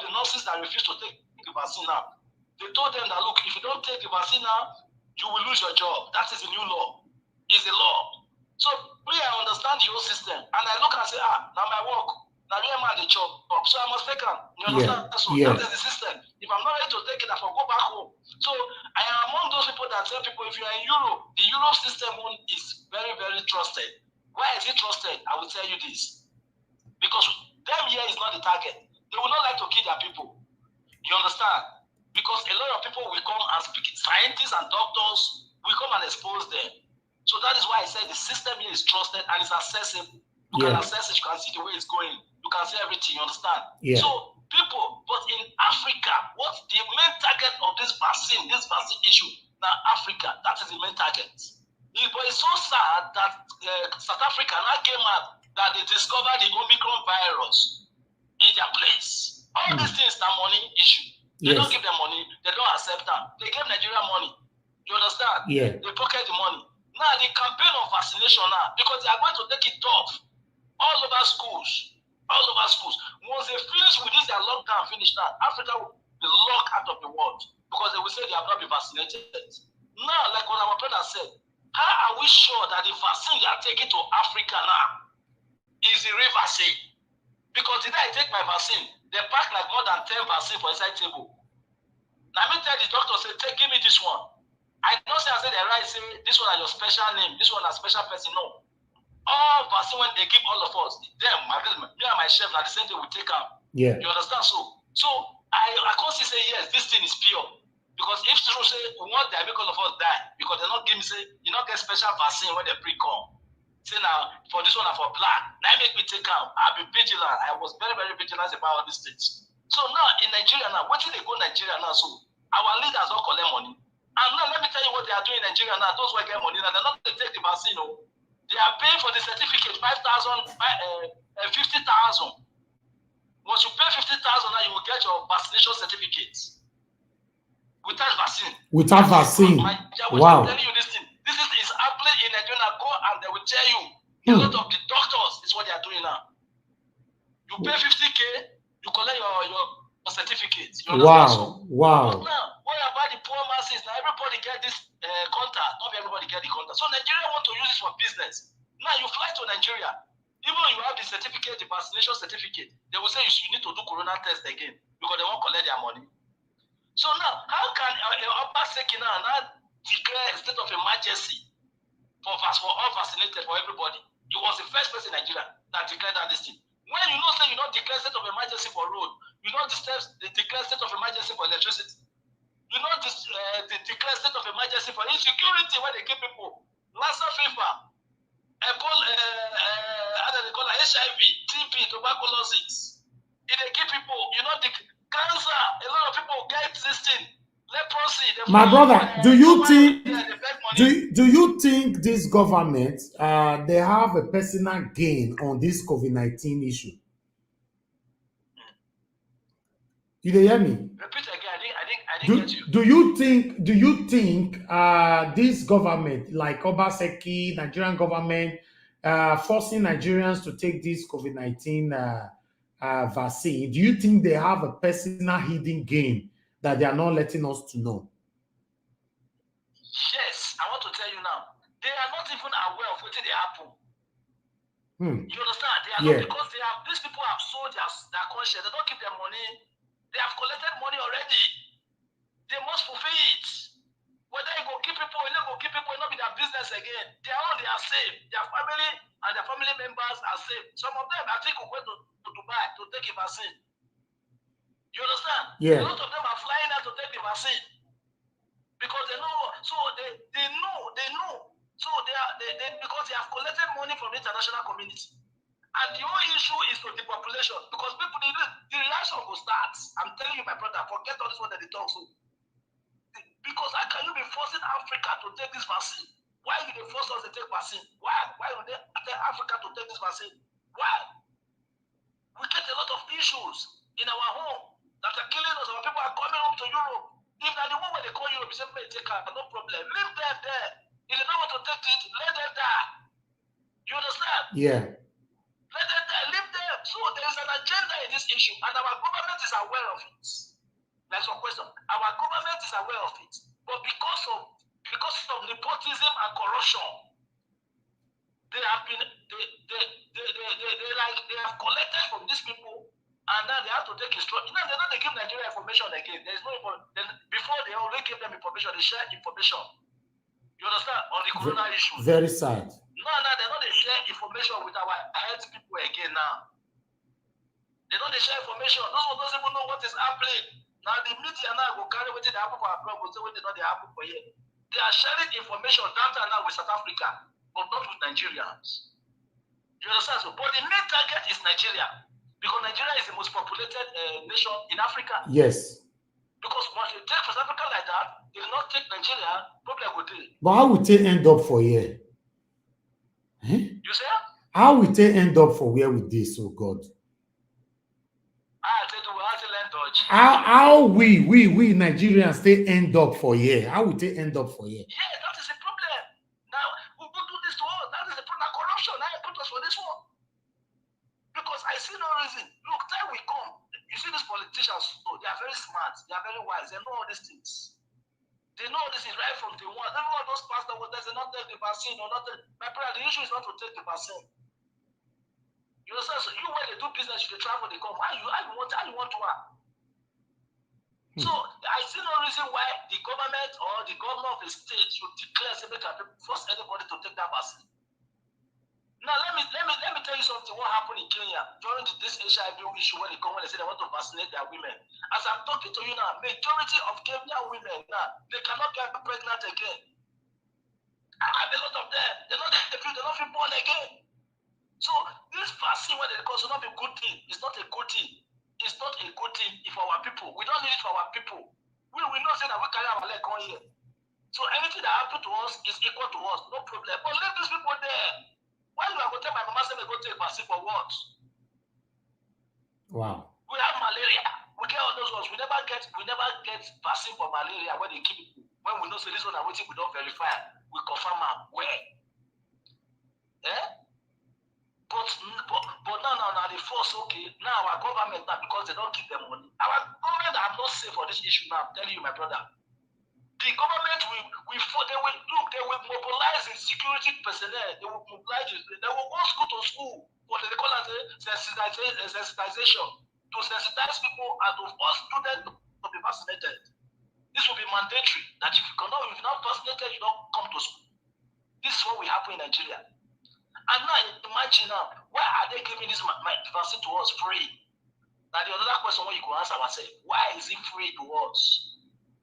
the nurses that refuse to take the vaccine now, they told them that look, if you don't take the vaccine now, you will lose your job. That is the new law. It's the law. So I understand your system, and I look and say, now my work, now me am at the job, so I must take it. You understand? So that is the system. If I'm not ready to take it, I will go back home. So I can tell people if you are in Europe, the Europe system one is very, very trusted. Why is it trusted? I will tell you this. Because them here is not the target. They will not like to kill their people. You understand? Because a lot of people will come and speak, scientists and doctors will come and expose them. So that is why I said the system here is trusted and it's accessible. You can access it, you can see the way it's going, you can see everything, you understand? Yeah. So people, but in Africa, what's the main target of this vaccine issue? Now Africa, that is the main target. But it's so sad that South Africa now came out that they discovered the Omicron virus in their place. All these things are money issue. They don't give them money, they don't accept them. They give Nigeria money. You understand? Yeah. They pocket the money. Now the campaign of vaccination now, because they are going to take it tough all over schools. All over schools. Once they finish with this, their lockdown finish now, Africa will be locked out of the world because they will say they have not been vaccinated. Now, like what our brother said, how are we sure that the vaccine they are taking to Africa now is the real vaccine? Because today I take my vaccine, they pack like more than 10 vaccines for inside table. Now me tell the doctor, say, give me this one. I don't say I say they right, say this one is your special name, this one is special person. No. All vaccine when they give all of us, them, me and my chef, at the same day we take out. Yeah. You understand? So I can't say yes, this thing is pure. Because if true say we want to make all of us die, because they not give me say you not get special vaccine when they pre-come. Say now for this one and for black, now make me take out. I'll be vigilant. I was very, very vigilant about all these things. So now in Nigeria now, what did they go Nigeria now? So our leaders don't collect money. And now let me tell you what they are doing in Nigeria now. Those who get money now, they're not going to take the vaccine. No. They are paying for the certificate, 50,000. Once you pay 50,000 now, you will get your vaccination certificate. Without vaccine. Without vaccine. Wow. I'm telling you this thing. This is happening in Nigeria. Go and they will tell you. A lot of the doctors is what they are doing now. You pay 50K, you collect your certificate. Wow. Wow. But now, what about the poor masses? Now everybody get this contact. Not everybody get the contact. So Nigeria want to use this for business. Now you fly to Nigeria. Even when you have the certificate, the vaccination certificate, they will say you need to do corona test again because they won't collect their money. So now, how can Obaseki now declare a state of emergency for all vaccinated, for everybody? He was the first person in Nigeria that declared that this thing. When you know say you don't declare state of emergency for road, you don't declare state of emergency for electricity, you don't declare state of emergency for insecurity where they keep people, Lassa fever, Ebola, HIV, TB, tuberculosis. If they keep people, you know, the cancer, a lot of people get this thing. Leprosy. My brother, do you think this government they have a personal gain on this COVID-19 issue? You hear me? Repeat again. I didn't get you. Do you think this government, like Obaseki, Nigerian government, forcing Nigerians to take this COVID-19 vaccine, do you think they have a personal hidden gain that they are not letting us to know? Yes, I want to tell you now. They are not even aware of what they happen. You understand? They are not, because these people have sold their conscience. They don't keep their money. They have collected money already. They must fulfill it. Whether you go keep people, you go keep people, not be their business again. They are safe. Their family and their family members are safe. Some of them, I think, will go to Dubai to take a vaccine. You understand? Yeah. A lot of them are flying out to take the vaccine because they know. So they know. So because they have collected money from the international community. And the whole issue is to the population because people, the reaction will start. I'm telling you, my brother, forget all this one that they talk so. Because how can you be forcing Africa to take this vaccine? Why do they force us to take vaccine? Why would they tell Africa to take this vaccine? Why? We get a lot of issues in our home that are killing us. Our people are coming home to Europe. If they're the one where they call Europe, say, take her, no problem. Leave them there. If they don't want to take it, let them die. You understand? Yeah. Let them die, leave them. So there is an agenda in this issue, and our government is aware of it. That's one question. Our government is aware of it, but because of nepotism and corruption, they have collected from these people, and now they have to take instruction. Now they give Nigeria information again. There is no information. Before they already give them information, they share information. You understand? On the corona issue. Very sad. No, they're not they share information with our health people again now. They don't share information. Those one doesn't even know what is happening. Now the media now go carry what they happen for our blog, go say what they know they happen for here. They are sharing information downtown now with South Africa, but not with Nigerians. You understand? So, but the main target is Nigeria, because Nigeria is the most populated nation in Africa. Yes. Because once you take South Africa like that, they will not take Nigeria, probably go do. But how would they end up for here? You say? How will they end up for where with this, oh God? How we Nigerians they end up for here? How will they end up for here? Yeah, that is the problem. Now, who do this to us? That is the problem. Corruption. Now put us for this one. Because I see no reason. Look, time will come. You see these politicians, they are very smart. They are very wise. They know all these things. They know this is right from day one. Every one of those pastors was there, not take the vaccine or not. My brother, the issue is not to take the vaccine. You understand? So you when they do business, if they travel, they come. How you want to work? So I see no reason why the government or the governor of the state should declare force anybody to take that vaccine. Now let me tell you something. What happened in Kenya during this HIV issue when they come when they say they want to vaccinate their women? As I'm talking to you now, majority of Kenyan women now they cannot get pregnant again. And a lot of them they're not born again. So this vaccine when they call should not be a good thing. It's not a good thing. It's not a good thing for our people. We don't need it for our people. We not say that we carry our leg on here. So anything that happens to us is equal to us, no problem. But leave these people there. Why do I go tell my mama say they go take vaccine for what? Wow. We have malaria. We get all those ones. We never get vaccine for malaria when they keep it. When we know so this one are waiting, we don't verify. We confirm where. Eh? But now the force, okay. Now our government now because they don't give them money. Our government are not safe for this issue now. I'm telling you, my brother. The government they will mobilize the security personnel. They will mobilize they will go school to school. What they call it sensitization. To sensitize people and to force students to be vaccinated. This will be mandatory. That if you're not vaccinated, you don't come to school. This is what will happen in Nigeria. And now imagine now, why are they giving this vaccine to us free? Now the other question what you can answer ourselves, why is it free to us?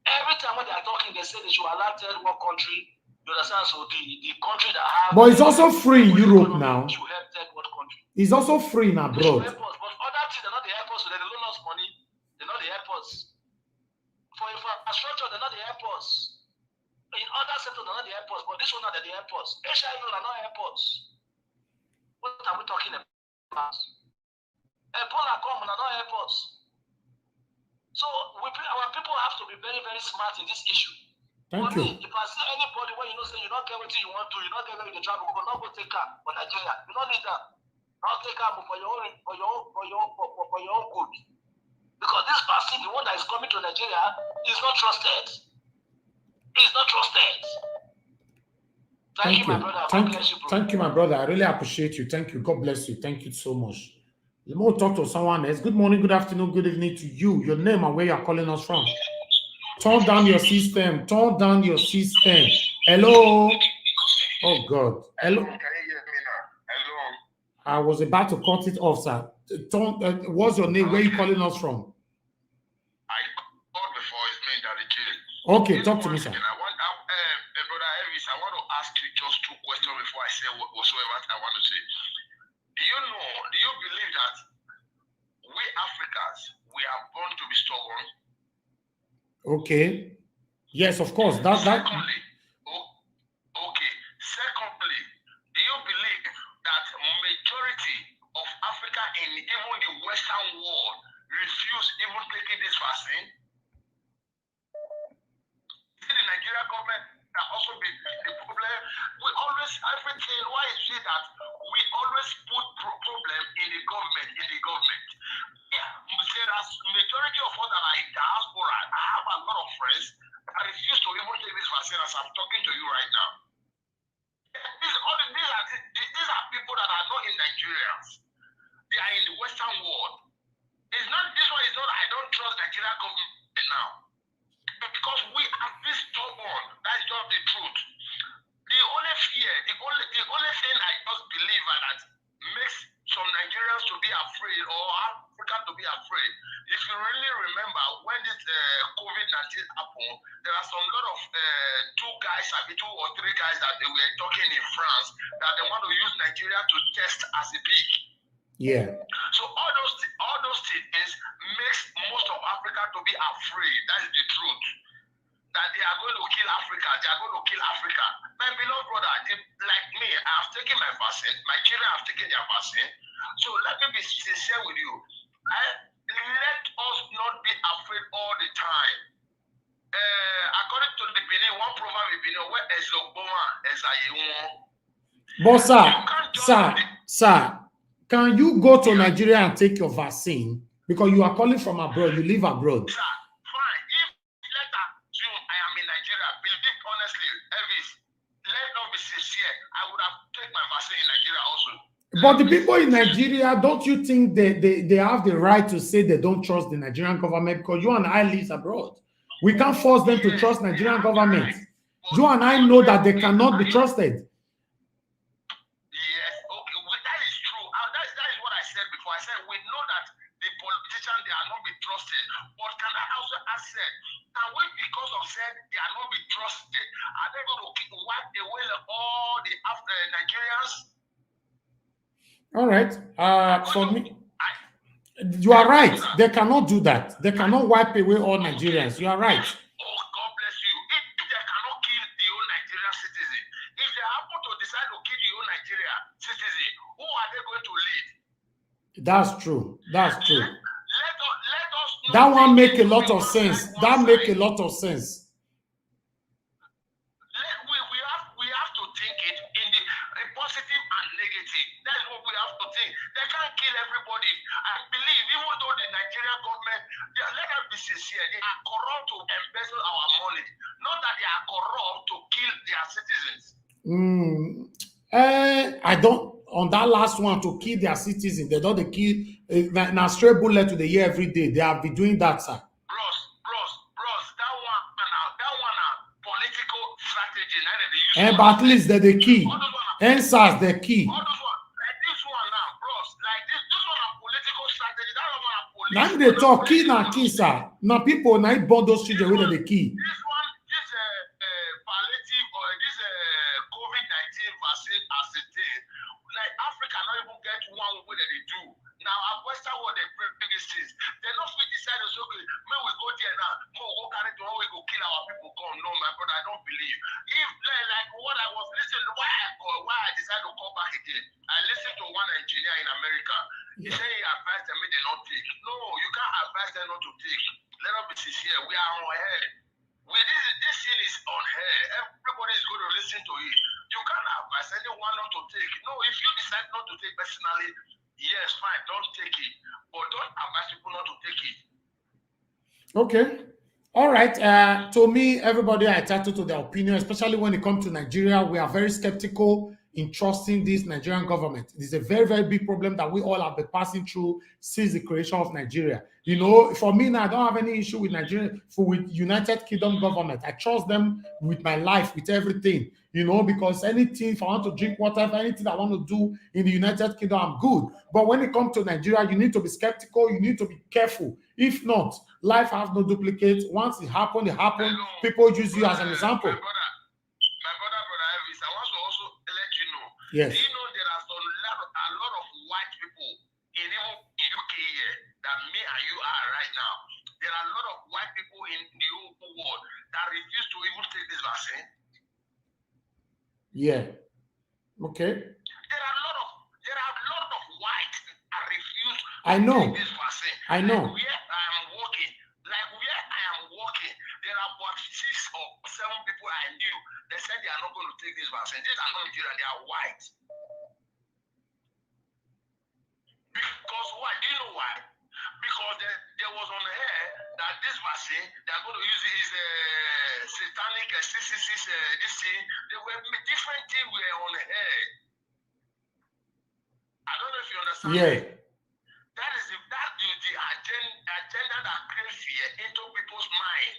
Every time when they are talking, they say they should allow third world country. You understand? So the country that have but it's also free in Europe now. Should help third world country. It's also free in abroad. But other things they're not the help us, so they don't lost money, they're not the help us. For infrastructure, they're not the help us. In other sectors, they're not the help us, but this one are the help us. HIV are not help us. What are we talking about? Ebola come and not help us. So our people have to be very, very smart in this issue. Thank you. If I see anybody when say you don't get what you want to, you don't get where you travel, but not go take car for Nigeria. You don't need that. Not take car for your own good. Because this vaccine, the one that is coming to Nigeria, is not trusted. It's not trusted. Thank you, my brother. Thank you, my brother. I really appreciate you. Thank you. God bless you. Thank you so much. You want to talk to someone else? Good morning, good afternoon, good evening to you. Your name and where you are calling us from. Turn down your system. Turn down your system. Hello. Oh God. Hello. Can you hear me now? Hello. I was about to cut it off, sir. What's your name? Where are you calling us from? I called before. It's me, Daddy J. Okay, talk to me, sir. Brother Elvis, I want to ask you just two questions before I say whatsoever I want to say. Do you believe that we Africans, we are born to be stubborn? Okay. Yes, of course. Secondly, do you believe that majority of Africa in even the Western world refuse even taking this vaccine? See the Nigerian government that also be the problem. We always everything. Why is it that we always put problem in the government? Yeah, there are majority of us that are in diaspora. I have a lot of friends that refuse to even take this vaccine as I'm talking to you right now. These are people that are not in Nigerians. They are in the Western world. This one is not. I don't trust Nigerian government now. Because we are this stubborn. That's just the truth. The only fear, the only thing I just believe that makes some Nigerians to be afraid or Africa to be afraid. If you really remember when this COVID-19 happened, there are some lot of two or three guys that they were talking in France that they want to use Nigeria to test as a big. Yeah. So all those things makes most of Africa to be afraid. That is the truth. That they are going to kill Africa. They are going to kill Africa. My beloved brother, like me, I have taken my vaccine. My children have taken their vaccine. So let me be sincere with you. Let us not be afraid all the time. According to the Benin, one proverb in Benin, where is Obama, is a But sir, can you go to Nigeria and take your vaccine? Because you are calling from abroad, you live abroad. Sir, fine. If let assume I am in Nigeria, believe honestly, Elvis, let not be sincere. I would have taken my vaccine in Nigeria also. But the people in Nigeria, don't you think they have the right to say they don't trust the Nigerian government? Because you and I live abroad. We can't force them to trust Nigerian government. You and I know that they cannot be trusted. Yes, okay, well, that is true. That is what I said before. I said we know that the politicians, they are not be trusted. But can I also ask, can we, because of said they are not be trusted, are they going to wipe away all the Nigerians? All right. For me, you are right. They cannot do that. They cannot wipe away all Nigerians. You are right. Oh, God bless you. If they cannot kill the whole Nigerian citizen, if they happen to decide to kill the whole Nigeria citizen, who are they going to lead? That's true. That's true. Let us that one make a lot of sense. That make a lot of sense. We have to think it in the positive and negative. That's what we have to think. They can't kill everybody. I believe, even though the Nigerian government, let us be sincere, they are corrupt to embezzle our money. Not that they are corrupt to kill their citizens. I don't, on that last one, to kill their citizens, they don't kill, now stray bullet to the year every day. They have been doing that, sir. Bros, that one political strategy. But at least they're the key. Answers the key. All those one, like this one now, bros, like this one are political strategy. That one are political. Now they talk key na key, sir. Now people now born those children with the key. This palliative or this COVID-19 vaccine as a thing, like Africa not even get one way that they do. Now, at Western world, they bring these things. They not fit decide, okay, may we go there now, may we go carry the one way go kill our people, come. No, my brother, I don't believe. If, like what I was listening, why I decided to come back again, I listened to one engineer in America. He said he advised them, they not take. No, you can't advise them not to take. Let us be sincere. We are on air. This thing is on air. Everybody is going to listen to it. You can't advise anyone not to take. No, if you decide not to take personally, yes, fine, don't take it. But don't advise people not to take it. Okay. All right. To me, everybody are entitled to their opinion, especially when it comes to Nigeria. We are very skeptical in trusting this Nigerian government. It is a very, very big problem that we all have been passing through since the creation of Nigeria. You know, for me now, I don't have any issue with Nigeria, with United Kingdom government. I trust them with my life, with everything, you know, because anything, if I want to drink water, if anything I want to do in the United Kingdom, I'm good. But when it comes to Nigeria, you need to be skeptical. You need to be careful. If not, life has no duplicate. Once it happened, it happened. People use you as an example. My brother Elvis, I want to also let you know. Yes. Do you know there are a lot of white people in UK here that me and you are right now? There are a lot of white people in the whole world that refuse to even take this vaccine. Yeah. Okay. There are a lot of whites that refuse to take this vaccine. I know. Like where I am working, there are about 6 or 7 people I knew. They said they are not going to take this vaccine. These are not Nigerian, they are white. Because why? Do you know why? Because there was on the air that this vaccine, they are going to use it is satanic, 666, this thing. There were different things were on the air. I don't know if you understand. Yeah. That is the agenda that creates fear into people's mind.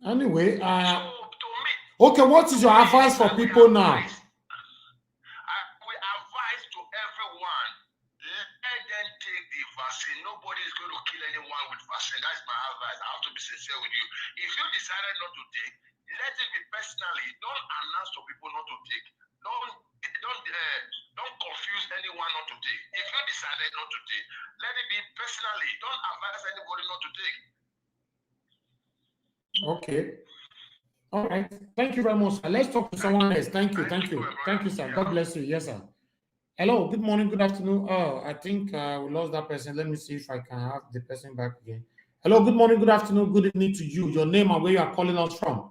Anyway, so to me, Okay, what is your advice for people now? We advise to everyone, let them take the vaccine. Nobody is going to kill anyone with vaccine. That's my advice. I have to be sincere with you. If you decided not to take, let it be personally. Don't announce to people not to take. Don't confuse anyone not to take. If you decided not to take, let it be personally. Don't advise anybody not to take. Okay. All right. Thank you very much. Let's talk to someone else. Thank you, sir. God bless you. Yes, sir. Hello. Good morning. Good afternoon. Oh, I think we lost that person. Let me see if I can have the person back again. Hello. Good morning. Good afternoon. Good evening to you. Your name and where you are calling us from.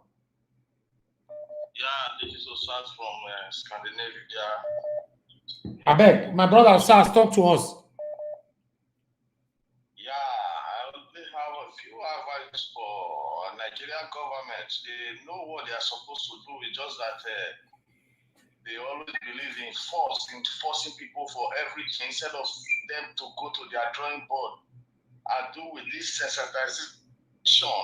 Yeah, this is Osas from Scandinavia. I beg, my brother Osas, talk to us. Yeah, I only have a few advice for Nigerian government. They know what they are supposed to do. It's just that they always believe in forcing people for everything instead of them to go to their drawing board and do with this sensitization,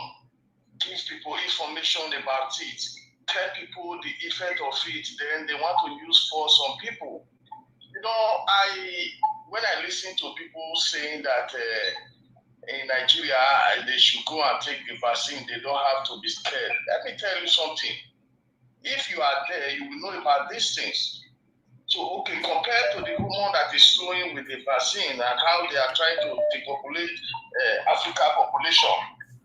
give people information about it, tell people the effect of it, then they want to use force on people. You know, when I listen to people saying that in Nigeria, they should go and take the vaccine, they don't have to be scared. Let me tell you something. If you are there, you will know about these things. So, okay, compared to the woman that is flowing with the vaccine and how they are trying to depopulate Africa population.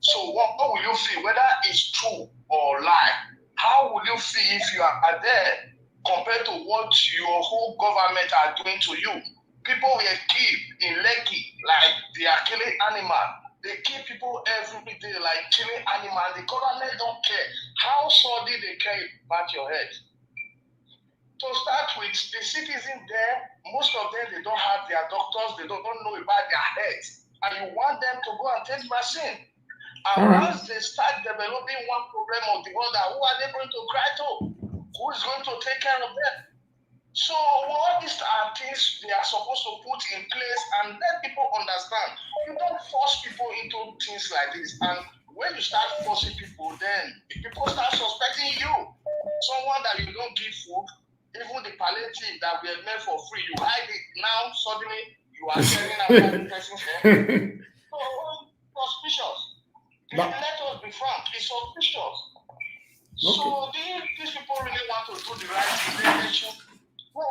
So, what will you feel, whether it's true or lie? How will you feel if you are there compared to what your whole government are doing to you? People were killed in Lekki like they are killing animals. They kill people every day like killing animals. The government don't care. How sorely they care about your head? To start with, the citizens there, most of them, they don't have their doctors. They don't know about their heads. And you want them to go and take vaccine. And once they start developing one problem or the other, who are they going to cry to? Who is going to take care of them? So all these are things they are supposed to put in place and let people understand. You don't force people into things like this. And when you start forcing people, then people start suspecting you. Someone that you don't give food, even the palliative that we have made for free, you hide it. Now suddenly you are sharing about the person's head. So suspicious. Let us be frank, it's suspicious. Okay. So these people really want to do the right thing. They should go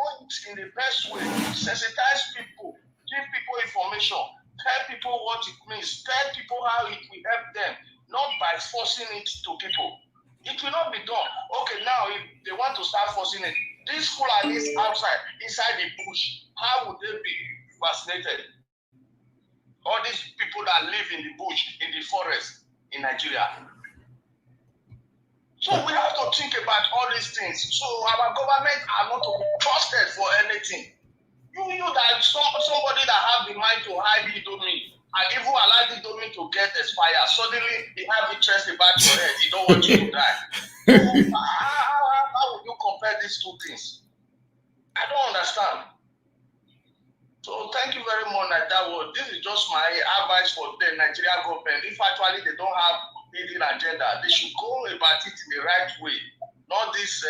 in the best way, sensitize people, give people information, tell people what it means, tell people how it will help them, not by forcing it to people. It will not be done. Okay, now if they want to start forcing it, these Fulanis outside, inside the bush, how would they be vaccinated? All these people that live in the bush, in the forest, in Nigeria. So we have to think about all these things. So our government are not to be trusted for anything. You that somebody that have the mind to hide Idomi and even allow Idomi to get expired, suddenly he have interest about your head. He don't want you to die. So how would you compare these two things? I don't understand. So thank you very much, Nadawo. This is just my advice for the Nigerian government. If actually they don't have hidden agenda, they should go about it in the right way, not this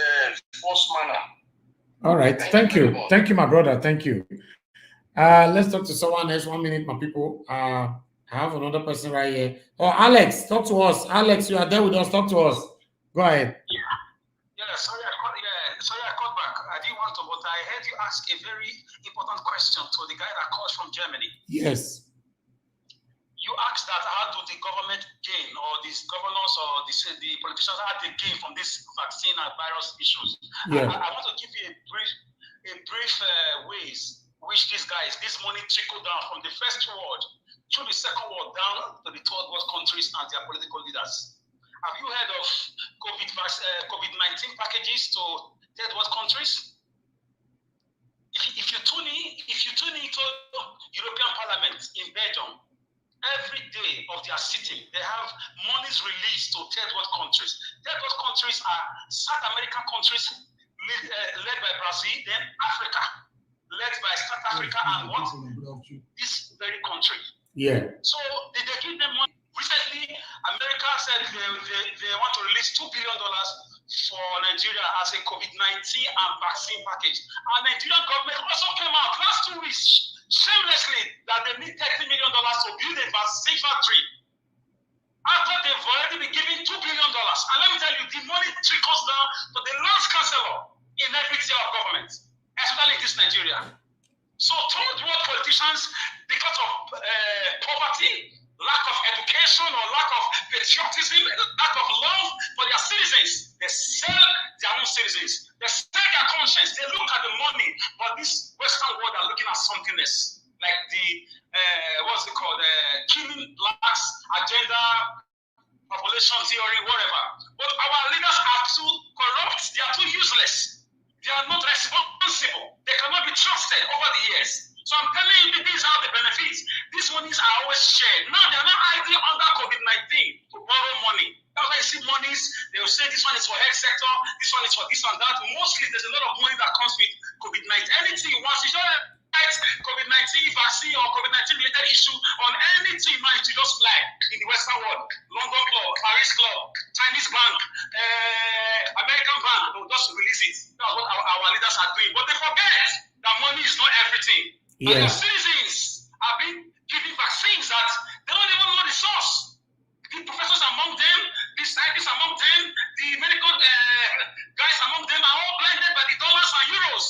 forced manner. All right. Thank you. Thank you, my brother. Thank you. Let's talk to someone else. 1 minute, my people. I have another person right here. Oh, Alex, talk to us. Alex, you are there with us. Talk to us. Go ahead. Yeah, sorry I called back. I didn't want to, but I heard you ask a very important question to the guy that calls from Germany. Yes. You asked that how do the government gain, or these governors or the politicians, how they gain from this vaccine and virus issues? Yeah. I want to give you a brief ways which this money trickled down from the first world through the second world down to the third world countries and their political leaders. Have you heard of COVID-19 packages to third world countries? If you tune into European Parliament in Belgium, every day of their sitting, they have monies released to third world countries. Third world countries are South American countries led by Brazil, then Africa, led by South Africa and what? This very country. Yeah. So they give them money. Recently, America said they want to release $2 billion for Nigeria as a COVID-19 and vaccine package. And Nigerian government also came out last 2 weeks shamelessly that they need $30 million to build a vaccine factory. After they've already been given $2 billion. And let me tell you, the money trickles down to the last councillor in every tier of government, especially in this Nigeria. So told what politicians, because of poverty, lack of education, or lack of patriotism, lack of love for their citizens, they sell their own citizens. They sell their conscience. They look at the money, but this Western world are looking at something else, like the what's it called, killing blacks agenda, population theory, whatever. But our leaders are too corrupt. They are too useless. They are not responsible. They cannot be trusted over the years. So I'm telling you, these are the benefits. These monies are always shared. Now they're not idle under COVID-19 to borrow money. That's why you see monies, they will say this one is for health sector, this one is for this and that. Mostly there's a lot of money that comes with COVID-19. Anything you want, you don't write COVID-19 vaccine or COVID-19 related issue on anything, man, you just fly in the Western world. London Club, Paris Club, Chinese Bank, American Bank, they'll just release it. That's what our leaders are doing. But they forget that money is not everything. Yes. And the citizens have been giving vaccines that they don't even know the source. The professors among them, the scientists among them, the medical guys among them are all blinded by the dollars and euros.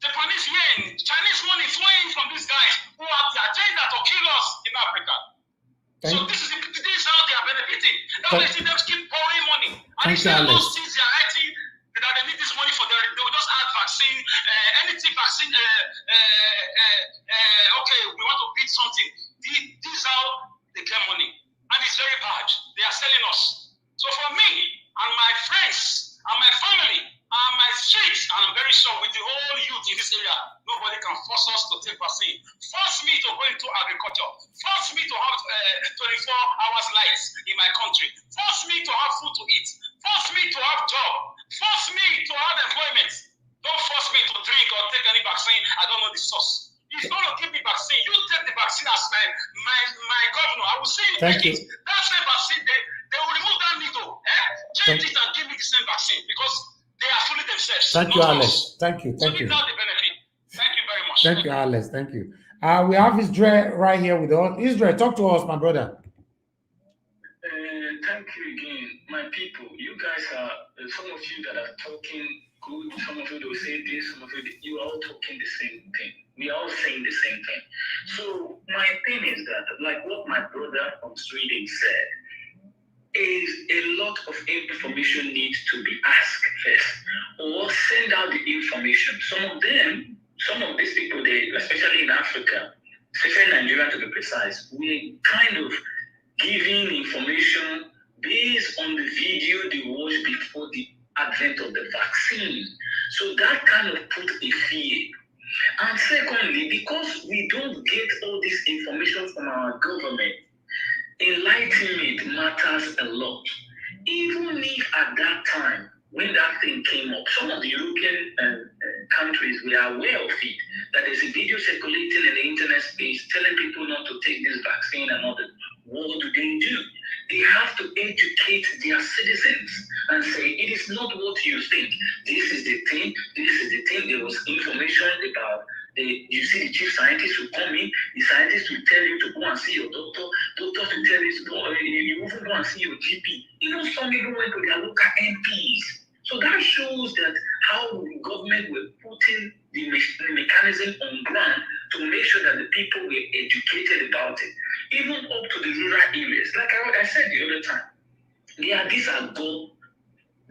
Japanese yen, Chinese money flowing from these guys who have the agenda to kill us in Africa. So this is how they are benefiting. That's why they just keep borrowing money. And if they don't see their IT, that they need this money for they will just add vaccine, anything vaccine, okay, we want to beat something. This is how they get money. And it's very bad. They are selling us. So for me and my friends and my family and my streets, and I'm very sure with the whole youth in this area, nobody can force us to take vaccine. Force me to go into agriculture. Force me to have 24 hours lights in my country. Force me to have food to eat. Force me to have job. Force me to have employment. Don't force me to drink or take any vaccine. I don't know the source. If you want to give me vaccine, you take the vaccine as my governor. I will see you take it. That same vaccine, they will remove that needle. Change it and give me the same vaccine because they are fooling themselves. Thank you, Alex. Thank you. Thank you. The benefit. Thank you very much. Thank you, Alex. Thank you. We have Israel right here with us. Israel, talk to us, my brother. Thank you again, my people. You guys are some of you that are talking good. Some of you will say this. Some of you are all talking the same thing. We are all saying the same thing. So my thing is that, like what my brother from Sweden said, is a lot of information needs to be asked first, or send out the information. Some of these people, especially in Africa, especially Nigeria to be precise, we kind of giving information based on the video they watched before the advent of the vaccine. So that kind of put a fear. And secondly, because we don't get all this information from our government, enlightenment matters a lot. Even if at that time, when that thing came up, some of the European countries were aware of it, that there's a video circulating in the internet space telling people not to take this vaccine and all that. What do? They have to educate their citizens and say, it is not what you think. This is the thing. There was information about you see the chief scientist will come in, the scientist will tell you to go and see your doctor, doctors will tell you to go, you even go and see your GP. Even some even went to their local MPs. So that shows that how the government were putting the mechanism on ground to make sure that the people were educated about it, even up to the rural areas. Like I said the other time, these are gold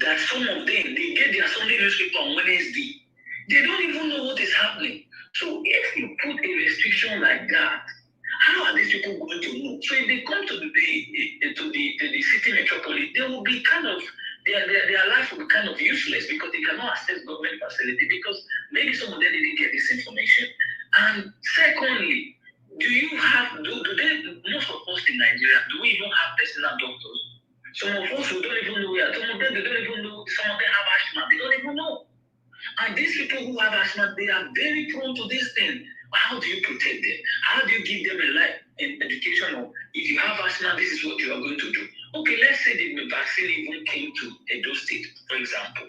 that some of them, they get their Sunday newspaper on Wednesday. They don't even know what is happening. So if you put a restriction like that, how are these people going to know? So if they come to the city metropolis, they will be kind of, their life will be kind of useless because they cannot access government facility because maybe some of them didn't get this information. And secondly, most of us in Nigeria, do we even have personal doctors? Some of us who don't even know where, some of them, they don't even know, some of them have asthma, they don't even know. And these people who have asthma, they are very prone to this thing. How do you protect them? How do you give them a life and education of, if you have asthma, this is what you are going to do? Okay, let's say the vaccine even came to Edo State, for example.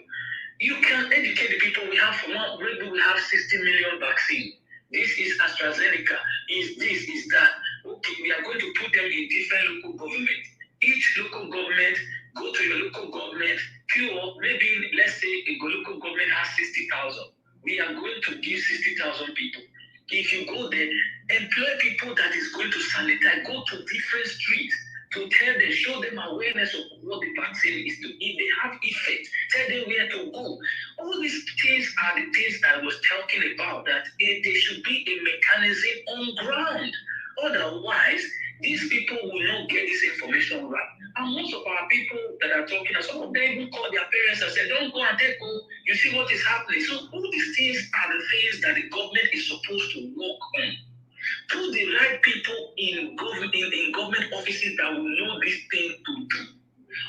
You can educate the people. We have 60 million vaccine. This is AstraZeneca. Is this, is that. Okay, we are going to put them in different local governments. Each local government, go to your local government, queue, maybe let's say a local government has 60,000. We are going to give 60,000 people. If you go there, employ people that is going to sanitize, go to different streets to tell them, show them awareness of what the vaccine is to. If they have effect, tell them where to go. All these things are the things I was talking about, that there should be a mechanism on ground. Otherwise, these people will not get this information right. And most of our people that are talking, some of them even call their parents and say, don't go and take home. You see what is happening. So all these things are the things that the government is supposed to work on. Put the right people in government offices that will know this thing to do.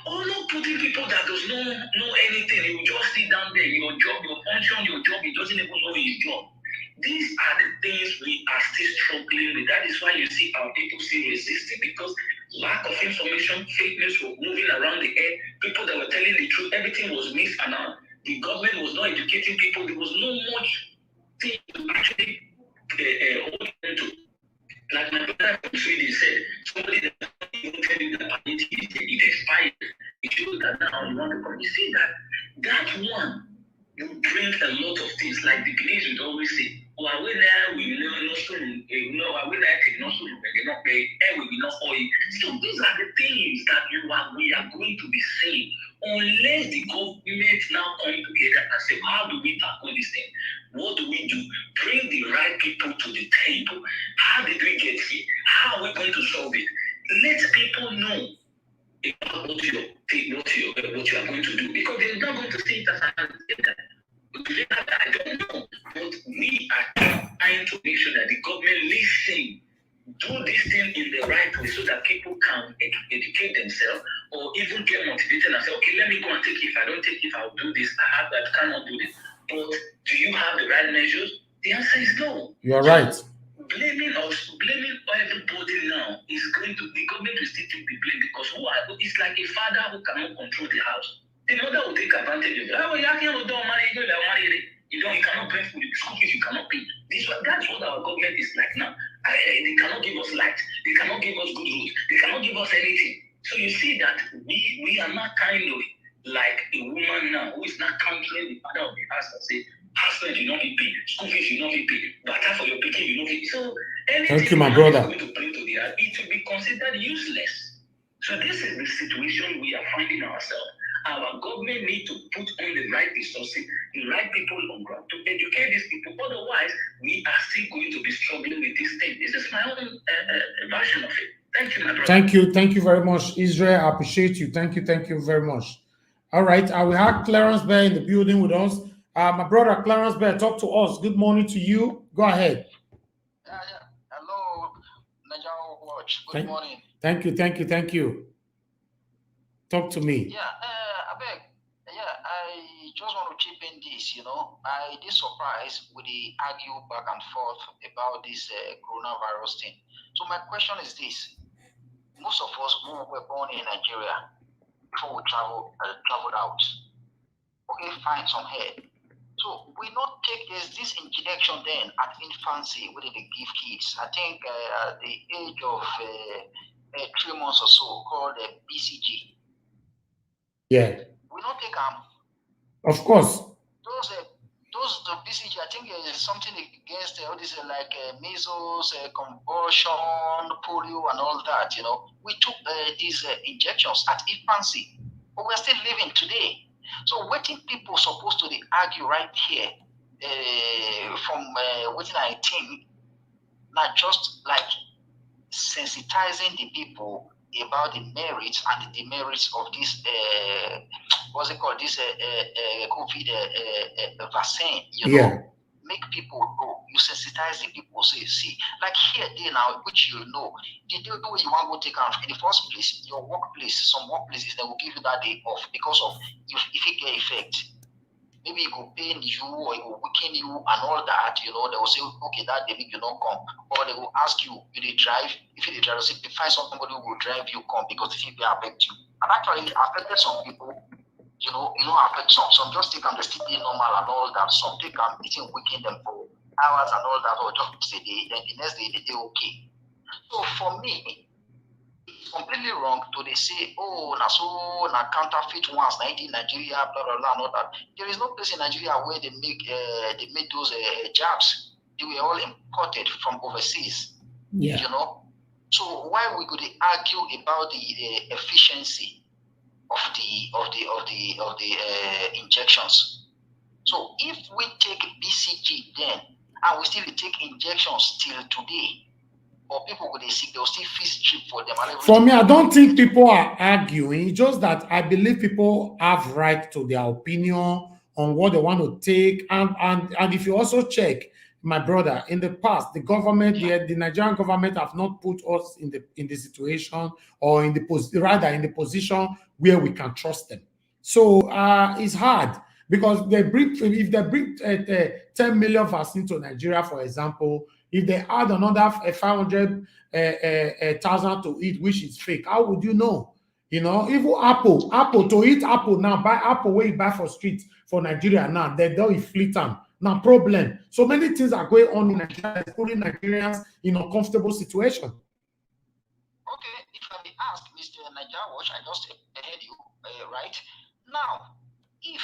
Or not putting people that does not know anything. He will just sit down there, your job, your function, your job, he doesn't even know his job. These are the things we are still struggling with. That is why you see our people still resisting, because lack of information, fake news were moving around the air. People that were telling the truth, everything was misannounced. The government was not educating people. There was no much thing to actually hold on to. Like my brother from Sweden said, somebody that even tell you that it expired. It shows that now you want to come. You see that one will bring a lot of things. Like the Ghanaians would always say, oh, I will now, we know, no soon, I will not take no soon, we not pay, and we will not oil. So these are the things that we are going to be saying, unless the government now come together and say, how do we tackle this thing? What do we do? Bring the right people to the table. How did we get here? How are we going to solve it? Let people know about what you are going to do, because they're not going to see it as an agenda. I don't know, but we are trying to make sure that the government listen, do this thing in the right way, so that people can educate themselves, or even get motivated and say, okay, let me go and take it. If I don't take it, I'll do this. I cannot do this. But do you have the right measures? The answer is no. You are right. Blaming everybody now is going to, the government will still take the blame, because it's like a father who cannot control the house. The mother will take advantage of it. Oh, you cannot pay for the school fees, you cannot pay. That's what our government is like now. They cannot give us light. They cannot give us good roads. They cannot give us anything. So you see that we are not kind of like a woman now who is not countering the father of the house and say, husband, you not be paid. School fees, you not be paid. Butter for your picking, you not be paid. So anything thank you, my brother. Going to bring to the earth, it will be considered useless. So this is the situation we are finding ourselves. Our government need to put on the right resources, the right people on ground to educate these people. Otherwise, we are still going to be struggling with this thing. This is my own version of it. Thank you, my brother. Thank you very much, Israel. I appreciate you. Thank you very much. All right, we have Clarence Bear in the building with us. My brother Clarence Bear, talk to us. Good morning to you. Go ahead. Yeah. Hello, Nigerian Watch. Good morning. Thank you. Talk to me. Yeah, I beg. Yeah, I just want to chip in this. I did surprise with the argue back and forth about this coronavirus thing. So my question is this: most of us who were born in Nigeria before we traveled out, okay, fine, some head. So we not take this injection then at infancy, where they give kids. I think at the age of 3 months or so, called BCG. Yeah. We not take them. Of course. Those the BCG, I think is something against all this like measles, convulsion, polio, and all that. We took these injections at infancy, but we're still living today. So what people supposed to argue right here from what I think, not just like sensitizing the people about the merits and the demerits of this this COVID vaccine, Yeah. Make people know, you sensitize the people, so you see, like here now, which the day you want to take out in the first place, your workplace, some workplaces they will give you that day off because of if it get effect. Maybe it will pain you or it will weaken you and all that, they will say, okay, that day you don't come. Or they will ask you, if they drive, they'll say, find somebody who will drive you, come, because if it will affect you. And actually, it affected some people. affect some. Some just take them, they still be normal and all that. Some take them, eating weaken them for hours and all that, or just a day, then the next day they okay. So for me, it's completely wrong to they say, oh, na counterfeit ones, in Nigeria, blah blah blah, and all that. There is no place in Nigeria where they make those jabs. They were all imported from overseas. Yeah. So why we could argue about the efficiency of the injections? So if we take BCG then, and we still take injections till today, or people with a sick, they'll still fix chip for them. For me, I don't think people are arguing. It's just that I believe people have right to their opinion on what they want to take. And if you also check, my brother, in the past, the government, the Nigerian government have not put us in the situation or in the position where we can trust them. So it's hard because if they bring 10 million vaccines to Nigeria, for example, if they add another 500,000 to it, which is fake, how would you know? Even Apple to eat Apple now, buy Apple where you buy for streets for Nigeria now, they don't inflict them. Now, problem. So many things are going on in Nigeria, putting Nigerians in a comfortable situation. Okay, if I may ask, Mr. Nigeria Watch, I just heard you, right? Now, if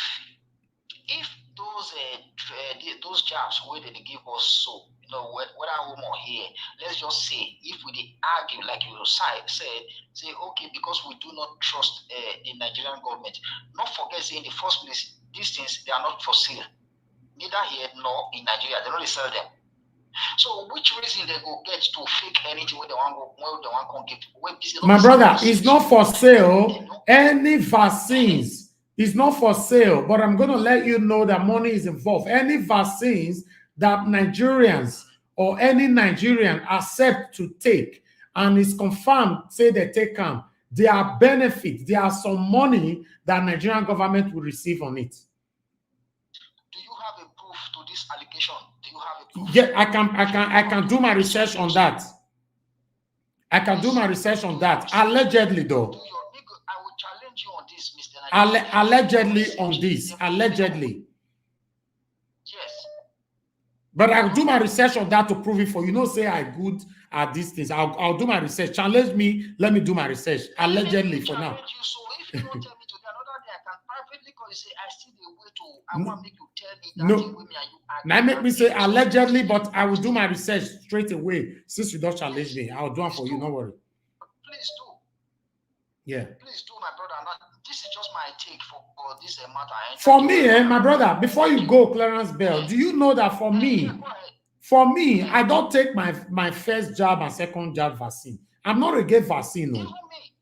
those jobs where they give us, so whether home or here, let's just say if we argue like you said, say okay, because we do not trust the Nigerian government. Not forget, say in the first place, these things they are not for sale. Neither here nor in Nigeria, they don't sell them. So which reason they go get to fake anything where they want to give? My brother, it's not for sale. Any vaccines is not for sale, but I'm going to let you know that money is involved. Any vaccines that Nigerians or any Nigerian accept to take and is confirmed, say they take them, there are benefits, there are some money that Nigerian government will receive on it. This allegation, do you have a proof? Yeah, I can do my research on that. I can do my research on that. Allegedly, though. I will challenge you on this, Mr. Allegedly on this. Allegedly. Yes. But I'll do my research on that to prove it for you. Say I'm good at these things. I'll do my research. Challenge me. Let me do my research. Allegedly for now. So if you don't tell me today, another day I can privately call you, say I see the way to. I want to make you tell me that thing with me and you. Now make me say allegedly, but I will do my research straight away. Since you don't challenge me, I'll do it for you. No worry. Please do. Yeah. Please do, my brother. This is just my take for this matter. For me, my brother, before you go, Clarence Bell, do you know that for me, I don't take my first jab and second jab vaccine. I'm not against vaccine. No.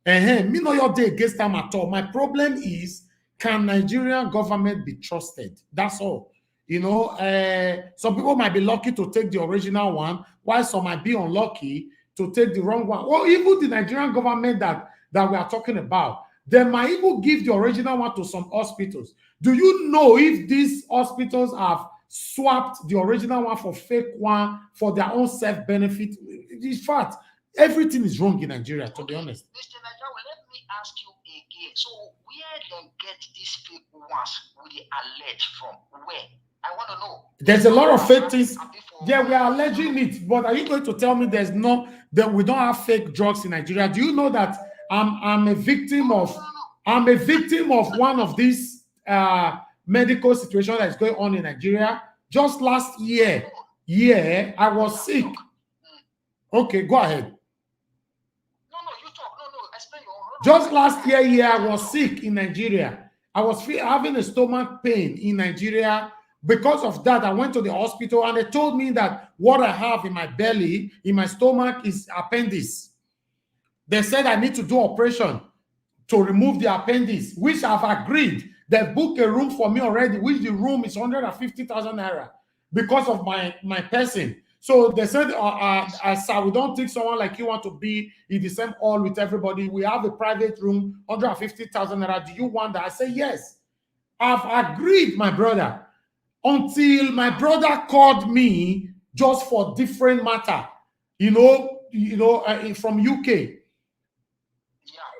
Me no your day against them at all. My problem is, can Nigerian government be trusted? That's all. Some people might be lucky to take the original one, while some might be unlucky to take the wrong one. Or even the Nigerian government that we are talking about, they might even give the original one to some hospitals. Do you know if these hospitals have swapped the original one for fake one for their own self-benefit? In fact, everything is wrong in Nigeria, to be honest. Mr. Nigeria, let me ask you again. So where they get these fake ones with the alleged from? Where? I want to know. There's a lot of fake things. Yeah, we are alleging it, but are you going to tell me that we don't have fake drugs in Nigeria? Do you know that I'm a victim of one of these medical situations that is going on in Nigeria? Just last year, I was sick. Okay, go ahead. Just last year, I was sick in Nigeria. I was having a stomach pain in Nigeria. Because of that, I went to the hospital and they told me that what I have in my belly, in my stomach, is appendix. They said I need to do operation to remove the appendix, which I've agreed. They booked a room for me already, which the room is 150,000 naira because of my person. So they said, sir, we don't think someone like you want to be in the same hall with everybody. We have a private room, 150,000 naira. Do you want that? I say, yes. I've agreed, my brother, until my brother called me just for different matter, from UK.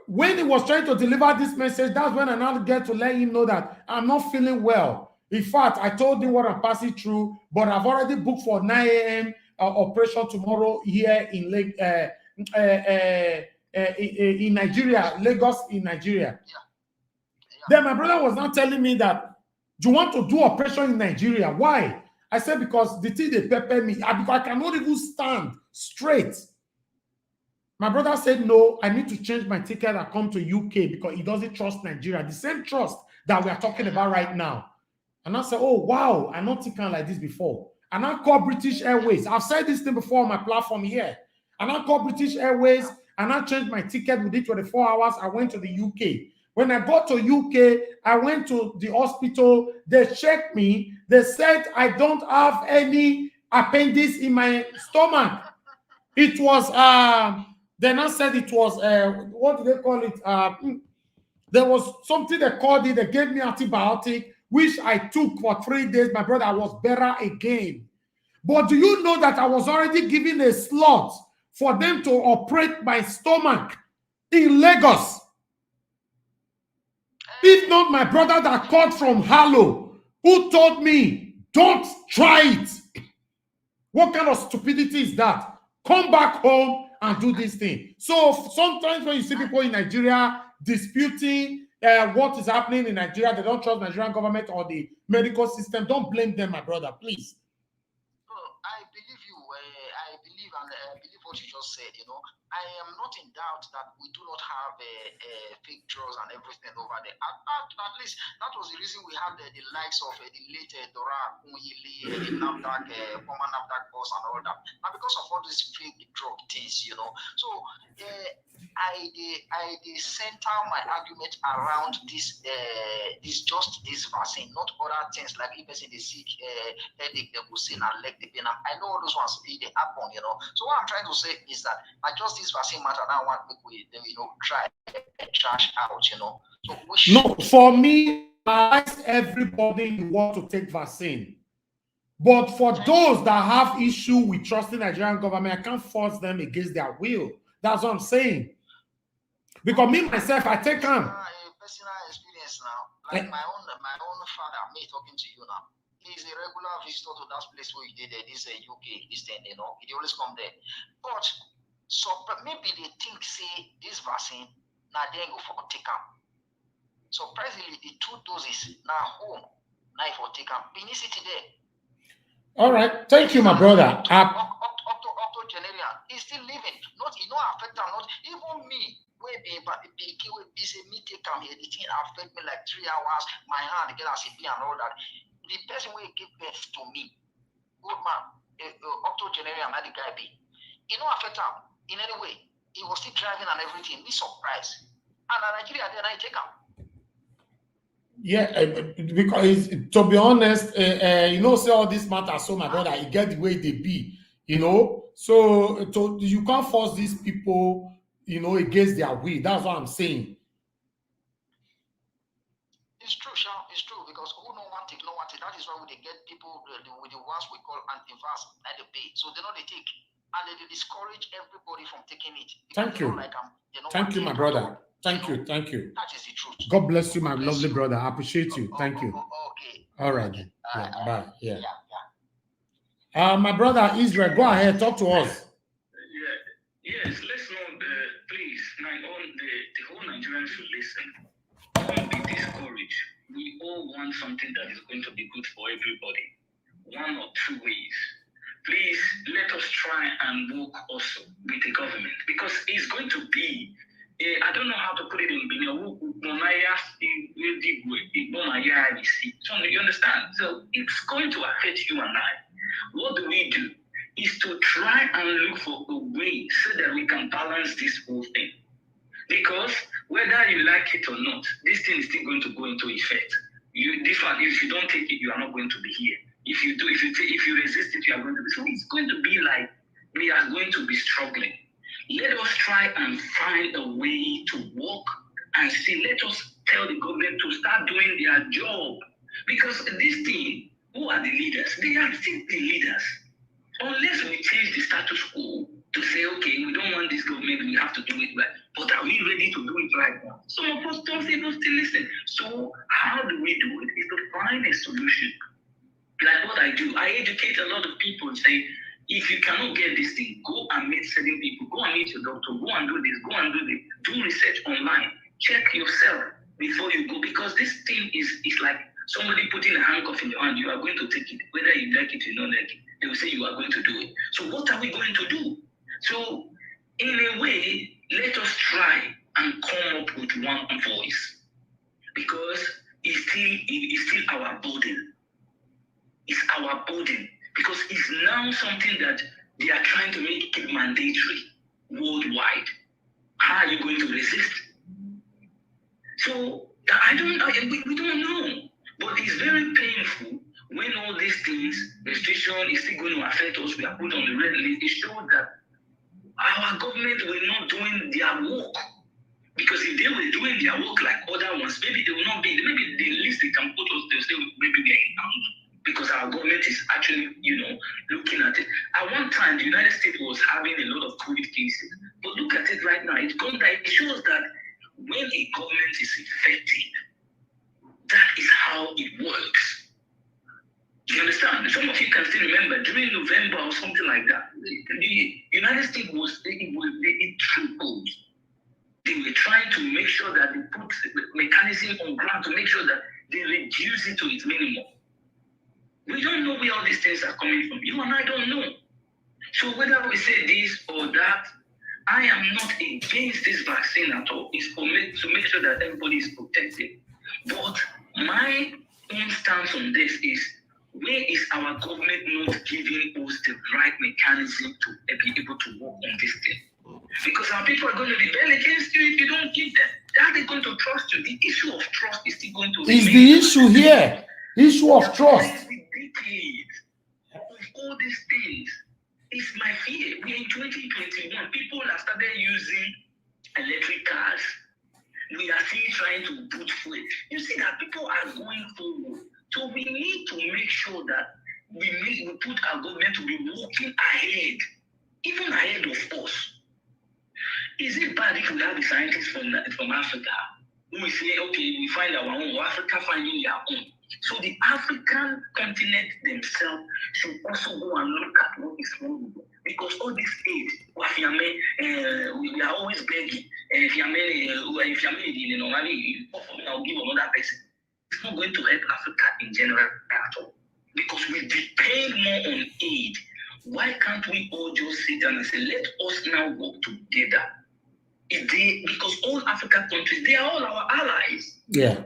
when he was trying to deliver this message, that's when I now get to let him know that I'm not feeling well. In fact, I told him what I'm passing through, but I've already booked for 9 a.m. Operation tomorrow here in in Nigeria, Lagos, in Nigeria. Then my brother was now telling me that, do you want to do operation in Nigeria? Why? I said, because the thing they pepper me, because I cannot even stand straight. My brother said, no, I need to change my ticket and come to UK because he doesn't trust Nigeria. The same trust that we are talking about right now. And I said, oh, wow, I not taken like this before. And I call British Airways. I've said this thing before on my platform here. And I call British Airways and I changed my ticket within 24 hours. I went to the UK. When I got to UK, I went to the hospital. They checked me. They said I don't have any appendix in my stomach. It was, then I said it was, what do they call it? There was something they called it. They gave me antibiotic, which I took for 3 days. My brother, I was better again. But do you know that I was already given a slot for them to operate my stomach in Lagos? If not my brother that called from Harlow, who told me, don't try it. What kind of stupidity is that? Come back home and do this thing. So sometimes when you see people in Nigeria disputing what is happening in Nigeria, they don't trust Nigerian government or the medical system. Don't blame them, my brother, please. No, I believe you. I believe what you just said. I am not in doubt that we do not have fake drugs and everything over there. At least that was the reason we had the likes of the late Dora Kumuhili, the NAFDAC, former NAFDAC boss and all that. Now because of all these fake drug things, So I center my argument around this vaccine, not other things like if person is sick, headache, they will say and leg the pain. I know all those ones they happen, So what I'm trying to say is that I just this vaccine matter. I want people, try trash out, So no, for me, I ask everybody who want to take vaccine. But for those that have issue with trusting Nigerian government, I can't force them against their will. That's what I'm saying. Because me myself, I take them. Personal experience now, like my own father, me talking to you now. He's a regular visitor to that place where you did this UK, this thing, He always come there. But maybe they think say this vaccine now they go for take them. Surprisingly, the 2 doses now home now for take them. Benicity there. All right, thank you, my brother. Octogenarian, he's still living. Not affect him. Not even me. Where be say me take come here. The thing affect me like 3 hours. My hand get as a bee and all that. The person will give birth to me, good man, octogenarian, that the guy be. It don't affect him in any way. He was still driving and everything. Be surprised. And in Nigeria, then I take him. Yeah, because to be honest, say all this matters. So my brother, you get the way they be, So you can't force these people, against their will. That's what I'm saying. It's true, Sean. It's true because who no one take. That is why they get people with the ones we call anti-vax at the bay. So they take, and they discourage everybody from taking it. Thank you. Thank you, my brother. Thank you. Thank you. That is the truth. God bless you, my lovely brother. I appreciate you. Thank you. Okay. All right. Yeah. Bye. Yeah. My brother Israel, go ahead. Talk to us. Yes. Let's not, please. The whole Nigerians should listen. Don't be discouraged. We all want something that is going to be good for everybody. 1 or 2 ways. Please let us try and work also with the government because it's going to be. I don't know how to put it in Benin. So you understand? So it's going to affect you and I. What do we do? Is to try and look for a way so that we can balance this whole thing. Because whether you like it or not, this thing is still going to go into effect. If you don't take it, you are not going to be here. If you do, if you resist it, you are going to be. So it's going to be like we are going to be struggling. Let us try and find a way to work and see. Let us tell the government to start doing their job. Because this thing, who are the leaders? They are still the leaders. Unless we change the status quo to say, okay, we don't want this government, we have to do it well. But are we ready to do it right now? Some of us don't even still listen. So how do we do it? Is to find a solution. Like what I do, I educate a lot of people and say, if you cannot get this thing, go and meet certain people, go and meet your doctor, go and do this, go and do this, do research online, check yourself before you go, because this thing is like somebody putting a handcuff in your hand. You are going to take it, whether you like it or not like it. They will say you are going to do it. So what are we going to do? So in a way, let us try and come up with one voice, because it's still our burden. It's our burden, because it's now something that they are trying to make it mandatory worldwide. How are you going to resist? So we don't know, but it's very painful when all these things, restriction is still going to affect us. We are put on the red list. It shows that our government were not doing their work. Because if they were doing their work like other ones, maybe they will not be. Maybe the least they can put us, they'll say maybe we are in bounds, because our government is actually, looking at it. At one time, the United States was having a lot of COVID cases, but look at it right now. It shows that when a government is effective, that is how it works. Do you understand? Some of you can still remember during November or something like that, the United States it tripled. They were trying to make sure that they put mechanism on ground to make sure that they reduce it to its minimum. We don't know where all these things are coming from. You and I don't know. So whether we say this or that, I am not against this vaccine at all. It's to make sure that everybody is protected. But my own stance on this is, where is our government not giving us the right mechanism to be able to work on this thing? Because our people are going to rebel against you if you don't give them. How are they going to trust you? The issue of trust is still going to remain. Is the issue here. Issue of trust. Decades of all these things. It's my fear. We're in 2021. People have started using electric cars. We are still trying to put fuel. You see that people are going forward. So we need to make sure that we put our government to be working ahead, even ahead of us. Is it bad if we have the scientists from Africa who we say, okay, we find our own, or Africa finding their own? So the African continent themselves should also go and look at what is wrong with them. Because all this aid, we are always begging. If you're I'll give another person. It's not going to help Africa in general at all. Because we depend more on aid. Why can't we all just sit down and say, let us now work together? Because all African countries, they are all our allies. Yeah.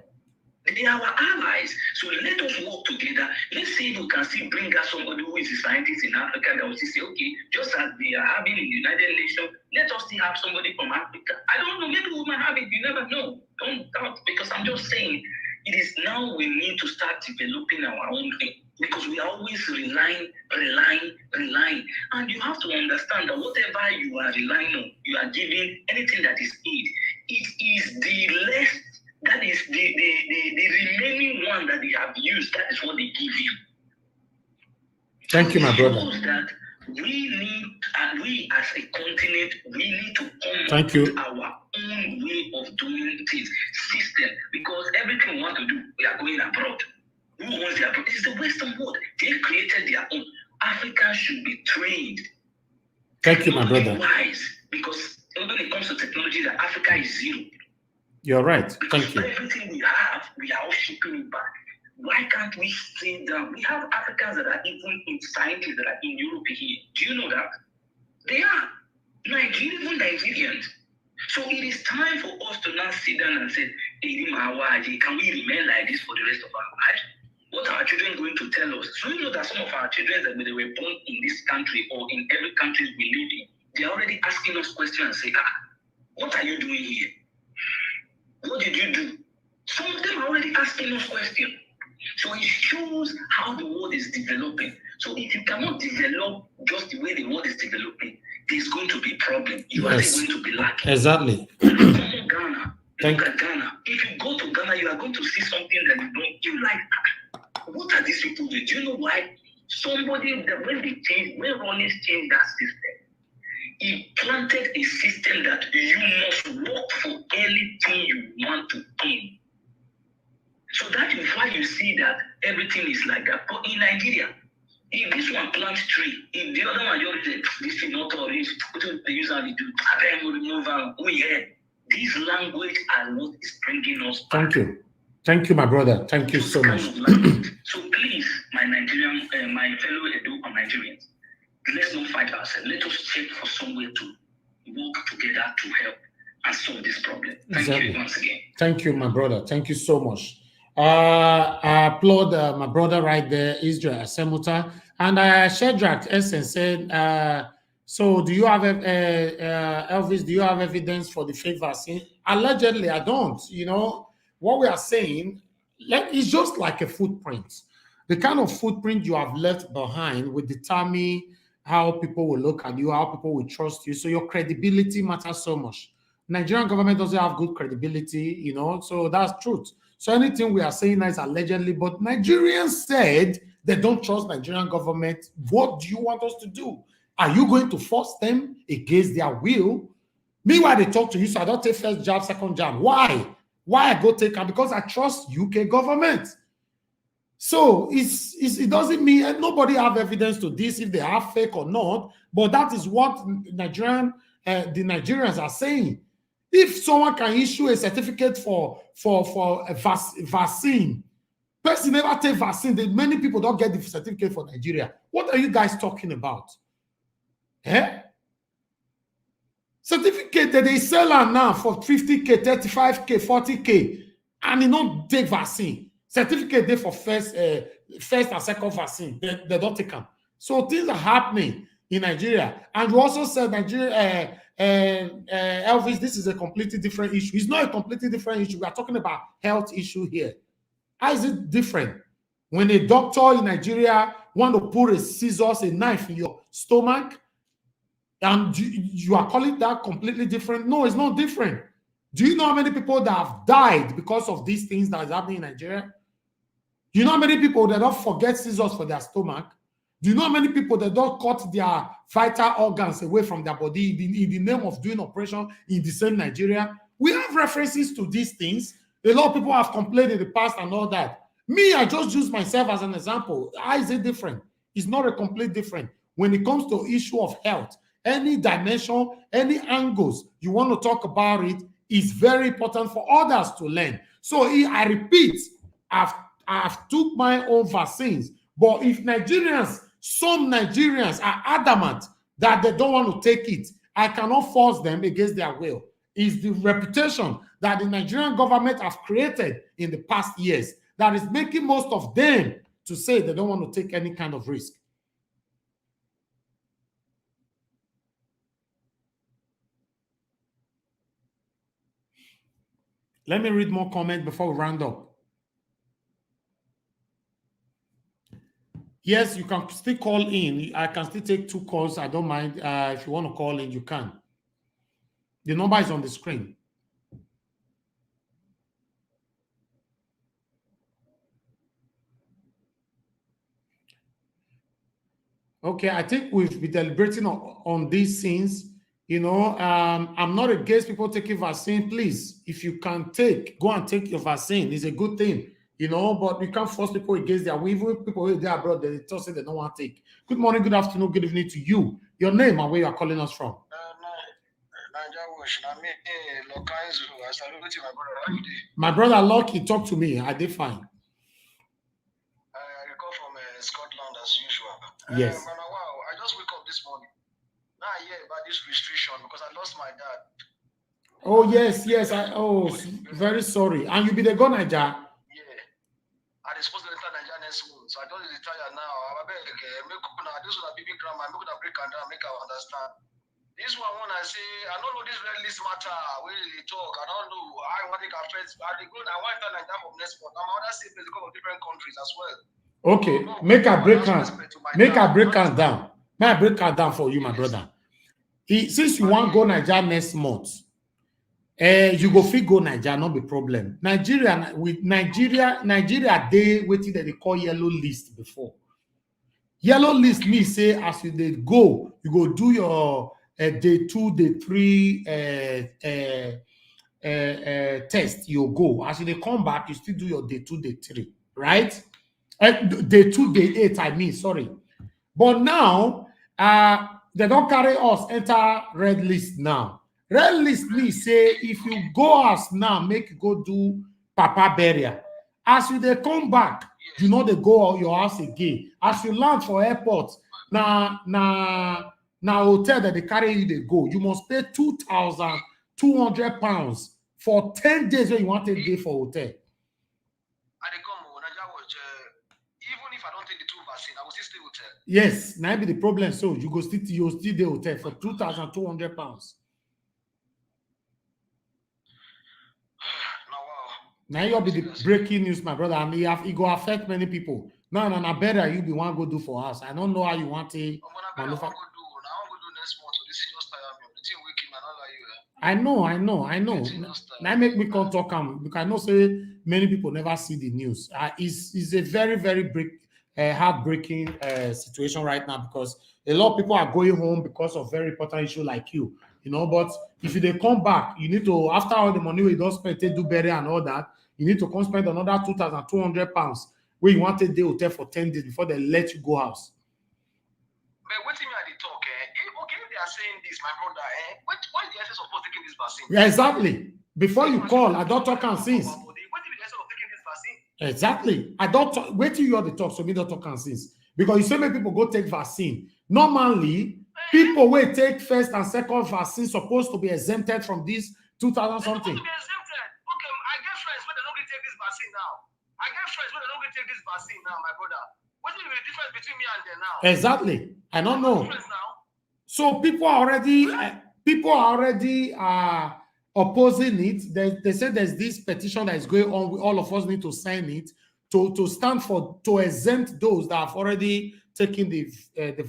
They are our allies. So let us work together. Let's see if we can still bring us somebody who is a scientist in Africa that will say, okay, just as they are having in the United Nations, let us still have somebody from Africa. I don't know, maybe we might have it, you never know. Don't doubt, because I'm just saying, it is now we need to start developing our own thing. Because we are always relying. And you have to understand that whatever you are relying on, you are giving anything that is aid. It is the less, that is the remaining one that they have used, that is what they give you. Thank you, my brother. That we need, and we as a continent, we need to come up with our own way of doing things, system, because everything we want to do, we are going abroad. Who owns their abroad? It's the Western world. They created their own. Africans should be trained. Thank you, my brother. Wise, because when it comes to technology, that Africa is zero. You're right. Because thank you. Everything we have, we are all shipping it back. Why can't we sit down? We have Africans that are even in scientists that are in Europe here. Do you know that? They are Nigerians. So it is time for us to now sit down and say, hey, can we remain like this for the rest of our lives? What are our children going to tell us? So you know that some of our children that they were born in this country or in every country we live in, they're already asking us questions and say, what are you doing here? What did you do? Some of them are already asking us questions. So it shows how the world is developing. So if you cannot develop just the way the world is developing, there's going to be a problem. You are going to be lacking. Exactly. Ghana. Look at Ghana. If you go to Ghana, you are going to see something that you don't. You like, what are these people doing? Do you know why? Somebody that when Rollins changed that system, he planted a system that you must work for anything you want to gain. So that is why you see that everything is like that. But in Nigeria, if this one plants tree, if the other one you this is not all this, they use how they do, I can remove them. This language are what is bringing us back. Thank you. Thank you, my brother. Thank you so much. So please, my Nigerian, my fellow Edo Nigerians, let's not fight ourselves. Let us check for somewhere to work together to help and solve this problem. Thank you once again. Thank you, my brother. Thank you so much. I applaud my brother right there, Israel Asemuta. And Shedrack Essen said, so do you have, Elvis, do you have evidence for the fake vaccine? Allegedly, I don't. You know, what we are saying, it's just like a footprint. The kind of footprint you have left behind will determine how people will look at you, how people will trust you. So your credibility matters so much. Nigerian government doesn't have good credibility, you know, so that's truth. So anything we are saying is allegedly, but Nigerians said they don't trust Nigerian government. What do you want us to do? Are you going to force them against their will? Meanwhile, they talk to you, so I don't take first jab, second jab. Why? Why I go take them? Because I trust UK government. So it doesn't mean nobody have evidence to this if they are fake or not, but that is what the Nigerians are saying. If someone can issue a certificate for a vaccine, person never take vaccine, many people don't get the certificate for Nigeria. What are you guys talking about? Certificate that they sell now for 50K, 35K, 40K, and they don't take vaccine. Certificate there for first and second vaccine. They don't take them. So things are happening in Nigeria. And you also said Nigeria, Elvis, this is a completely different issue. It's not a completely different issue. We are talking about health issue here. How is it different? When a doctor in Nigeria want to put a knife in your stomach, and you are calling that completely different? No, it's not different. Do you know how many people that have died because of these things that is happening in Nigeria? Do you know how many people that don't forget scissors for their stomach? Do you know how many people that don't cut their vital organs away from their body in the name of doing operation in the same Nigeria? We have references to these things. A lot of people have complained in the past and all that. Me, I just use myself as an example. How is it different? It's not a complete different. When it comes to issue of health, any dimension, any angles you want to talk about it is very important for others to learn. So I repeat, I've took my own vaccines, but if some Nigerians are adamant that they don't want to take it, I cannot force them against their will. It's the reputation that the Nigerian government have created in the past years that is making most of them to say they don't want to take any kind of risk. Let me read more comments before we round up. Yes, you can still call in. I can still take 2 calls. I don't mind. If you want to call in, you can. The number is on the screen. Okay, I think we've been deliberating on these things. You know, I'm not against people taking vaccine. Please, if you can go and take your vaccine. It's a good thing, you know, but you can't force people against their will. Even people who are abroad, they tell say they don't want to take. Good morning, good afternoon, good evening to you. Your name and where you are calling us from. My brother Lucky, talk to me. I did fine. I call from Scotland as usual. Yes. Wow, I just wake up this morning. Now I hear about this restriction because I lost my dad. Oh yes. Very sorry. And you be the go Niger? Yeah. I was supposed to enter Niger next month, so I don't retire now. I beg, this one a baby grandma, I'm going to break and down, make her understand. This one when I say, I don't know this red list matter, where they talk, I don't know. I want to take affairs, I want to enter Niger from next month. I'm other state because of different countries as well. Okay, make a break down. Make a break down. May I break it down for you, my brother? Since you want to go Niger next month, you go fit go Niger, not be problem. Nigeria, they waiting that they call yellow list before. Yellow list me say as you go do your day 2, day 3 test, you go. As they come back, you still do your day 2, day 3, right? Day 2, day 8, I mean, sorry. But now, they don't carry us enter red list now. Red list means say if you go us now, make you go do papa burial. As you they come back, you know they go your house again. As you land for airport, now hotel that they carry you, they go. You must pay £2,200 for 10 days when you want to day for hotel. Even if I don't take the 2 vaccine, I will still stay hotel. Yes, now be the problem. So you go still the hotel for £2,200. Now you'll be the breaking news, my brother, and it go affect many people. No, better you be one go do for us. I don't know how you want to. I know. Now make me come talk because I know say many people never see the news. It's a very, very heartbreaking situation right now because a lot of people are going home because of very important issue like you know. But if they come back, you need to, after all the money we don't spend, they do burial and all that, you need to come spend another £2,200 where you want to do hotel for 10 days before they let you go house. But what do you mean at the talk? Okay, if they are saying this, my brother, why the essence of taking this vaccine? Yeah, exactly. Before you call, I don't talk and since. What is the essence of taking this vaccine? Exactly. I don't talk. Wait till you hear the talk, so me don't talk and since. Because you say many people go take vaccine. Normally, people will take first and second vaccine supposed to be exempted from this 2000 something. To be exempted. Okay, I get friends when they don't take this vaccine now. Take this vaccine now, my brother. What is the difference between me and them now? Exactly. I don't know. So people are already opposing it. They said there's this petition that is going on. All of us need to sign it to stand for, to exempt those that have already taken the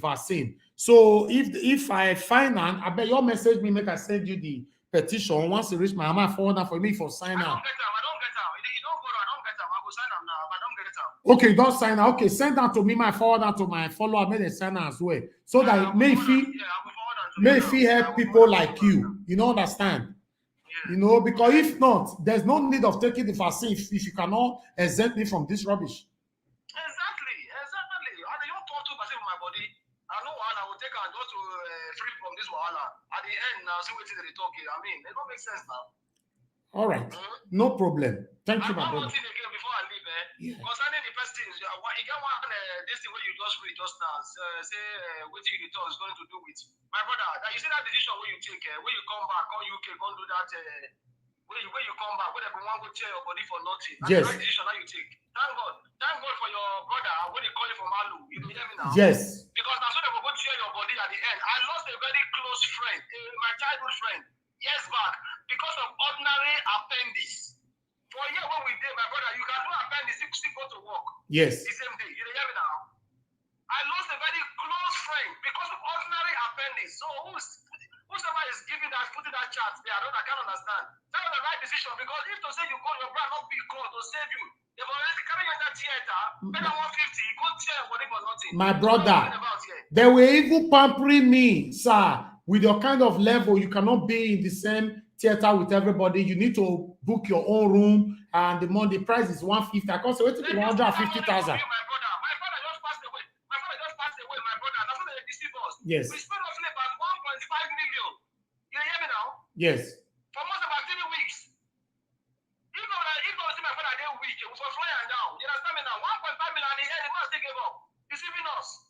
vaccine. So if I find out, I bet your message me make I send you the petition. Once you reach my mama, forward that for me for sign out. I don't get them. You don't go. I don't get them. I will sign them now. I don't get them. Okay, don't sign out. Okay, send that to me. My forward that to my follower. Make the sign as well, so that it may help people like you. You know, understand? Yeah. You know, because if not, there's no need of taking the vaccine if you cannot exempt me from this rubbish. Exactly. And you don't talk to vaccine for my body. I know one. I will take and go to free from this wahala. At the end, now see what they talk here. I mean, it don't make sense now. All right, no problem. Thank you, my brother. One thing again before I leave, concerning the first things, you get one this thing where you just read just now, say what you talk is going to do with my brother. That you see that decision where you take, where you come back, or UK, go do that, where you come back, where everyone go tear your body for nothing. Yes. That's the decision that you take. Thank God for your brother when they call you from Malu. You hear me now? Yes. Because that's when they will go tear your body at the end. I lost a very close friend, my childhood friend, years back, because of ordinary appendix. For a year when we did, my brother, you can do appendix, you still go to work. Yes. The same day. You hear me now? I lost a very close friend because of ordinary appendix. So whosoever is putting that chart there, I can't understand. That was the right decision because if to say you call your brother not be called to save you, they've already carried you in that theater, better 150, go tear your body for nothing. My brother, they were even pampering me, sir. With your kind of level, you cannot be in the same theater with everybody. You need to book your own room, and the price is 150. I can't say wait till 150,000. My father just passed away. My brother. That's what they deceive us. Yes. We spent roughly about 1.5 million. You hear me now? Yes. For most about 3 weeks. If not see my father day week, we for flying down. You understand me now? 1.5 million at the end, the man still gave up. Deceiving us.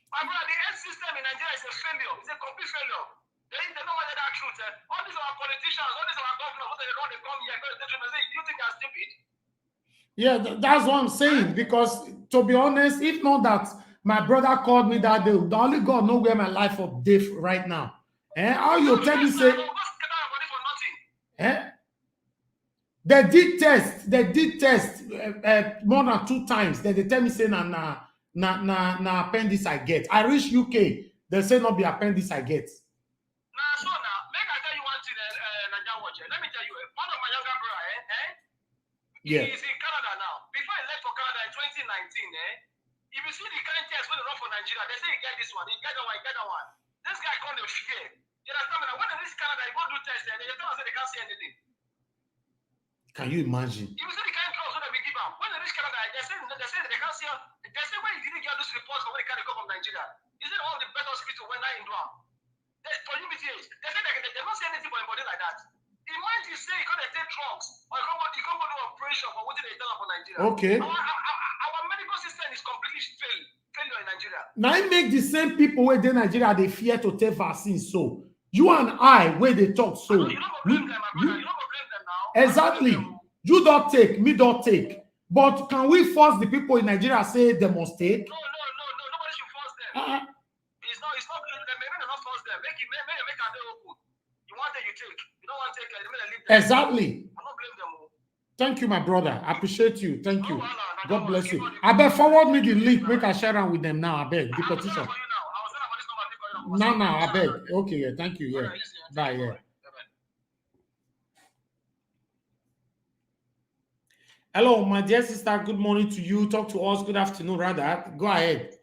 My brother, the health system in Nigeria is a failure. It's a complete failure. They don't want that truth. All these our politicians, all these our governors, what they run, they come here, you think they're stupid? Yeah, that's what I'm saying. Because to be honest, if not that my brother called me that day, the only God knows where my life of death right now. How you tell me say? They did test more than 2 times. They tell me say na appendix I get. I reach UK, they say not be appendix I get. So now, make I tell you one thing, Nigerian watcher. Let me tell you, one of my younger brother, yeah. He's in Canada now. Before he left for Canada in 2019, if you see the kind of test when they run for Nigeria, they say he get this one, he get that one, he get that one. This guy called the fear. You understand me? When they reach Canada, you go do test, and they tell us that they can't see anything. Can you imagine? You see the kind of drugs that we give them. When they reach Canada, they say they can't see. They say when you didn't get this report from when they can't come from Nigeria. Is it all the best hospital when I in Duam? For UBTH, they say they don't see anything for anybody like that. Imagine you say you can't take drugs or you can't do operation for what they done for Nigeria. Okay. Our medical system is completely failure in Nigeria. Now it make the same people where they Nigeria they fear to take vaccines. So you and I where they talk so. You don't go blame them, my brother. You don't go blame them now. Exactly. You don't take, me don't take. But can we force the people in Nigeria say demonstrate? No. Nobody should force them. It's not. Maybe they not force them. Make a day open. You want it, you take. You don't want to take it, you leave them. Exactly. I don't blame them. Thank you, my brother. I appreciate you. Thank you. No, God bless you. I beg forward me the link. Make I share it with them now. I beg the petition. Now, I beg. Okay, yeah. Thank you. Yeah. Bye. Yeah. Hello, my dear sister. Good morning to you. Talk to us. Good afternoon, rather. Go ahead.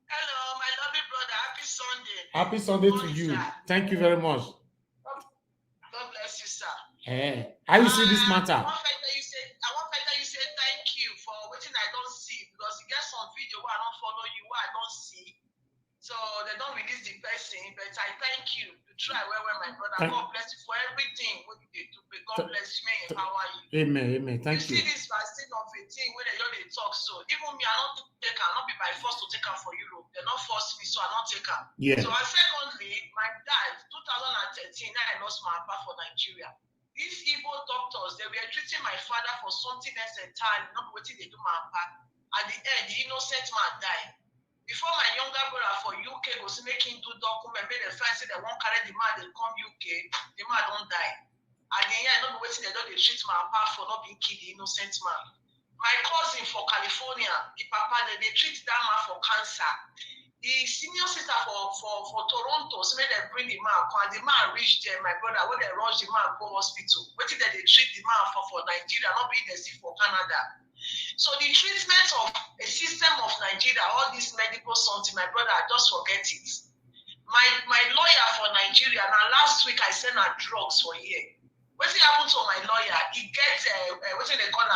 Hello, my lovely brother. Happy Sunday. Happy Sunday to you. Sir. Thank you very much. God bless you, sir. Hey, how you see this matter? I want to say thank you for what I don't see because you get some video where I don't follow you, where I don't see. So they don't release the person, but I thank you to try where my brother. God bless you for everything what you did to be. God bless you, may empower you. Amen. Thank you. You see this vaccine of 18 where they talk so. Even me, I don't take her, not be by force to take her for Europe. They not force me, so I don't take her. Yeah. So and secondly, my dad, 2013, I lost my papa for Nigeria. These evil doctors, they were treating my father for something else entirely, not what they do my papa. At the end, the innocent man died. Before my younger brother for UK was making do document, made a friend say they won't carry the man, they come UK, the man don't die. And then yeah, not waiting, they don't treat my papa for not being killed, the innocent man. My cousin for California, the papa, they treat that man for cancer. The senior sister for Toronto, so they bring the man, and the man reached there, my brother, when they rush the man go hospital. Waiting that they treat the man for Nigeria, not being the sick for Canada. So the treatment of a system of Nigeria, all this medical something, my brother, just forget it. My lawyer for Nigeria, now last week I sent her drugs for here. What happened to my lawyer? He gets what they call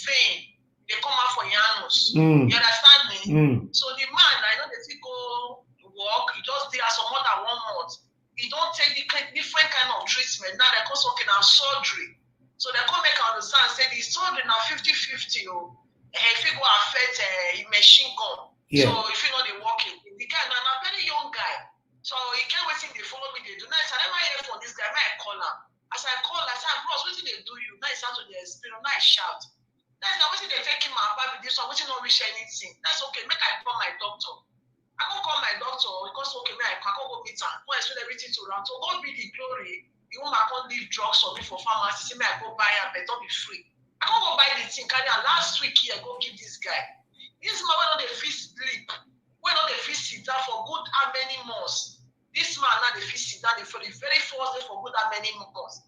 vein. They come out for Janus. You understand me? So the man, I know they go work. He just did some more than 1 month. He don't take the different kind of treatment. Now they go talking about surgery. So they come make understand say the surgery now 50-50. If it go affect machine gun. Yeah. So if you know they working, the guy now a very young guy. So he can't wait till they follow me. They do nice. I never hear from this guy. Now I call him. As I call, I say, bros, what did they do you? Now it's out of the experience. Now I shout. That's not what they take him apart with this one. What you not wish anything. That's okay. Make I call my doctor. I go call my doctor because okay, I can go meet her. Go explain everything to her. So God be the glory. The woman can't leave drugs for me for pharmacy. Say me I go buy her, but don't be free. I can't go buy the thing. Carry her last week here. Go give this guy. This man when on the fit sleep. When on the fit sit down for good how many months. This man now the fit sit down for the very first day for good how many months.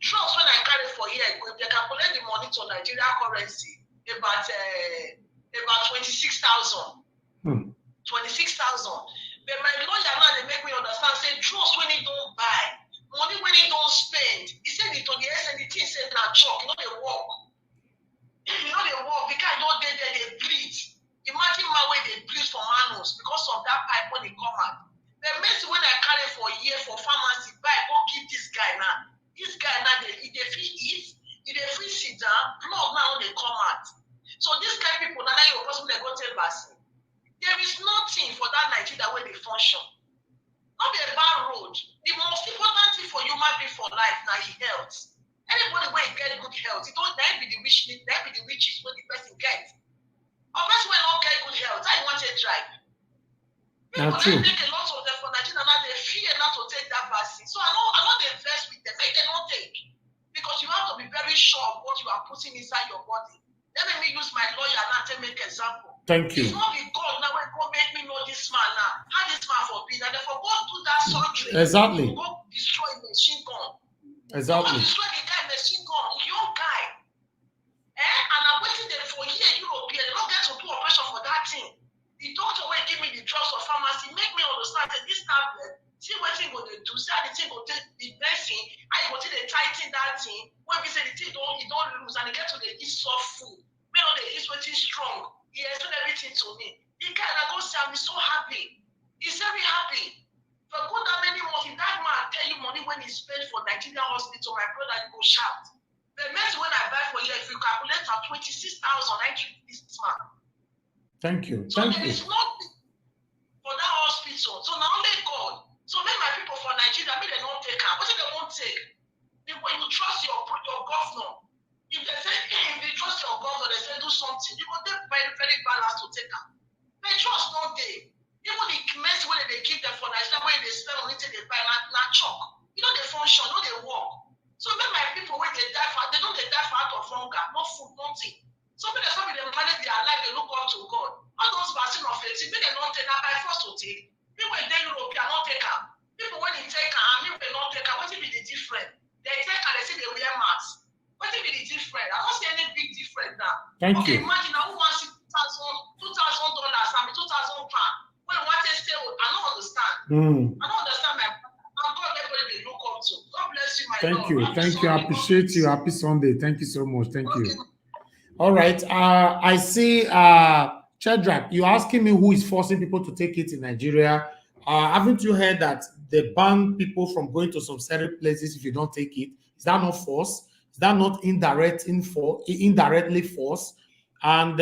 Drugs when I carry for here, they can collect the money to Nigeria currency about 26,000. 26,000. But my lawyer now they make me understand say drugs when he don't buy, money when he don't spend. He said it on the SNDT said now chalk, you know they work. You know they work because don't they bleed. Imagine my way they bleed for manus because of that pipe when they come out. The medicine when I carry for a year for pharmacy, buy go give this guy now. This guy now, they fit eat, they fit sit down, blood now they come out. So this kind of people, now you're possible they go take vaccine. There is nothing for that Nigeria where they function. Not be a bad road. The most important thing for human being for life now is health. Anybody where you get good health, it don't that be the wish, that be the riches what the person gets. Unless when don't get good health, I want to drive. People take a lot of them for Nigeria now, they fear not to take that vaccine. So I know they invest with them, they cannot take. Because you have to be very sure of what you are putting inside your body. Let me use my lawyer now to make example. Thank you. It's not the God now when go make me know this man now. How this man forbid and therefore go do that surgery. Exactly. Go destroy machine gun. Exactly. Go destroy the guy machine gun, young guy. And I'm waiting there for year European. They don't get to do operation for that thing. The doctor will give me the drugs of pharmacy, make me understand see how the thing will take the blessing, and you go take the tighten that thing. When we say the thing don't lose, and they get to the eat soft food. Me know they eat something strong. He explained everything to me. The guy that goes say, I'm so happy. He's very happy. For good that many months, if that man tell you money when he spent for Nigerian hospital, my brother, you go shout. The medicine when I buy for you, if you calculate at 26,000, I treat this man. Thank you. So Thank there you. is nothing for that hospital. So now only God. So make my people for Nigeria, make they don't take her. What if they won't take? When you trust your governor, if they say, hey, if you trust your governor, they say do something, you go take very, very balanced to take her. They trust no day. Even the mess when they give them for Nigeria, when they spend on it, they buy not chalk. You know they function, no they work. So make my people when they die for, they don't they die for out of hunger, no food, nothing. So when they manage their life, they look up to God. All those vaccine of 18, when they don't take her by force to take. People when they Europe, they not take her. People when they take her, I mean they not take her. What if it is different? They take her, they say they wear masks. What if it is different? I don't see any big difference now. Thank okay, you. Imagine now who wants $2,000, I mean £2,000. When one say stay, I don't understand. I don't understand my God, everybody they look up to. God bless you, my Thank Lord. you. Happy Thank you. I Sunday. appreciate you. Happy Sunday. Thank you so much. Thank you. All right. I see Chedrak, you're asking me who is forcing people to take it in Nigeria. Haven't you heard that they ban people from going to some certain places if you don't take it? Is that not force? Is that not indirectly force? And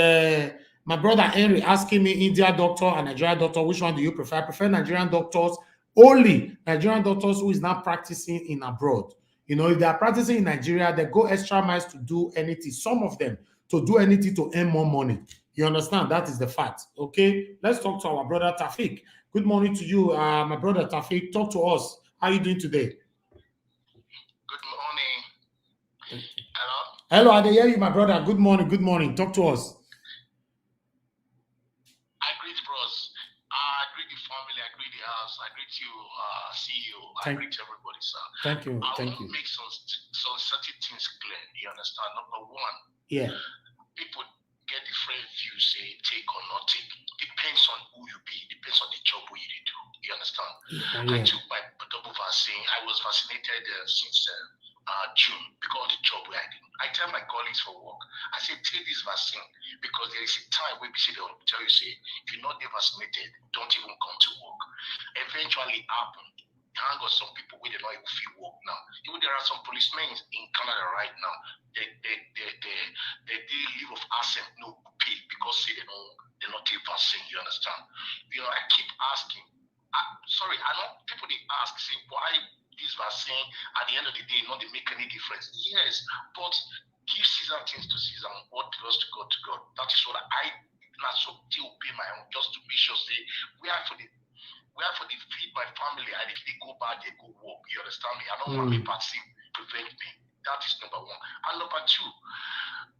my brother Henry asking me, India doctor and Nigerian doctor, which one do you prefer? I prefer Nigerian doctors, only Nigerian doctors who is not practicing in abroad. You know, if they are practicing in Nigeria, they go extra miles to do anything. Some of them to do anything to earn more money. You understand? That is the fact. Okay, let's talk to our brother Tafik. Good morning to you, my brother Tafik. Talk to us. How are you doing today? Good morning. Hello? Hello, I hear you, my brother. Good morning. Good morning. Talk to us. I greet bros. I greet the family. I greet the house. I greet you, CEO. I greet everybody, sir. Thank you. I Thank want you. to make some certain things clear. You understand? Number one, people get different views, say take or not take. Depends on who you be. Depends on the job you do. You understand? I took my double vaccine. I was vaccinated since June because of the job where I do. I tell my colleagues for work, I say take this vaccine because there is a time where we say they will tell you, say, if you're not vaccinated, don't even come to work. Eventually it happened. Hang on, some people where they don't even feel work now. Even there are some policemen in Canada right now. They leave of absence no pay because say they not take vaccine. You understand? You know, I keep asking. Sorry, I know people they ask, say why this vaccine at the end of the day not they make any difference. Yes, but give Caesar things to Caesar, what belongs to God. That is what I not so deal pay my own just to make sure say we have for the feed my family and if they go bad, they go work. You understand me? I don't want to make vaccine prevent me. That is number one. And number two,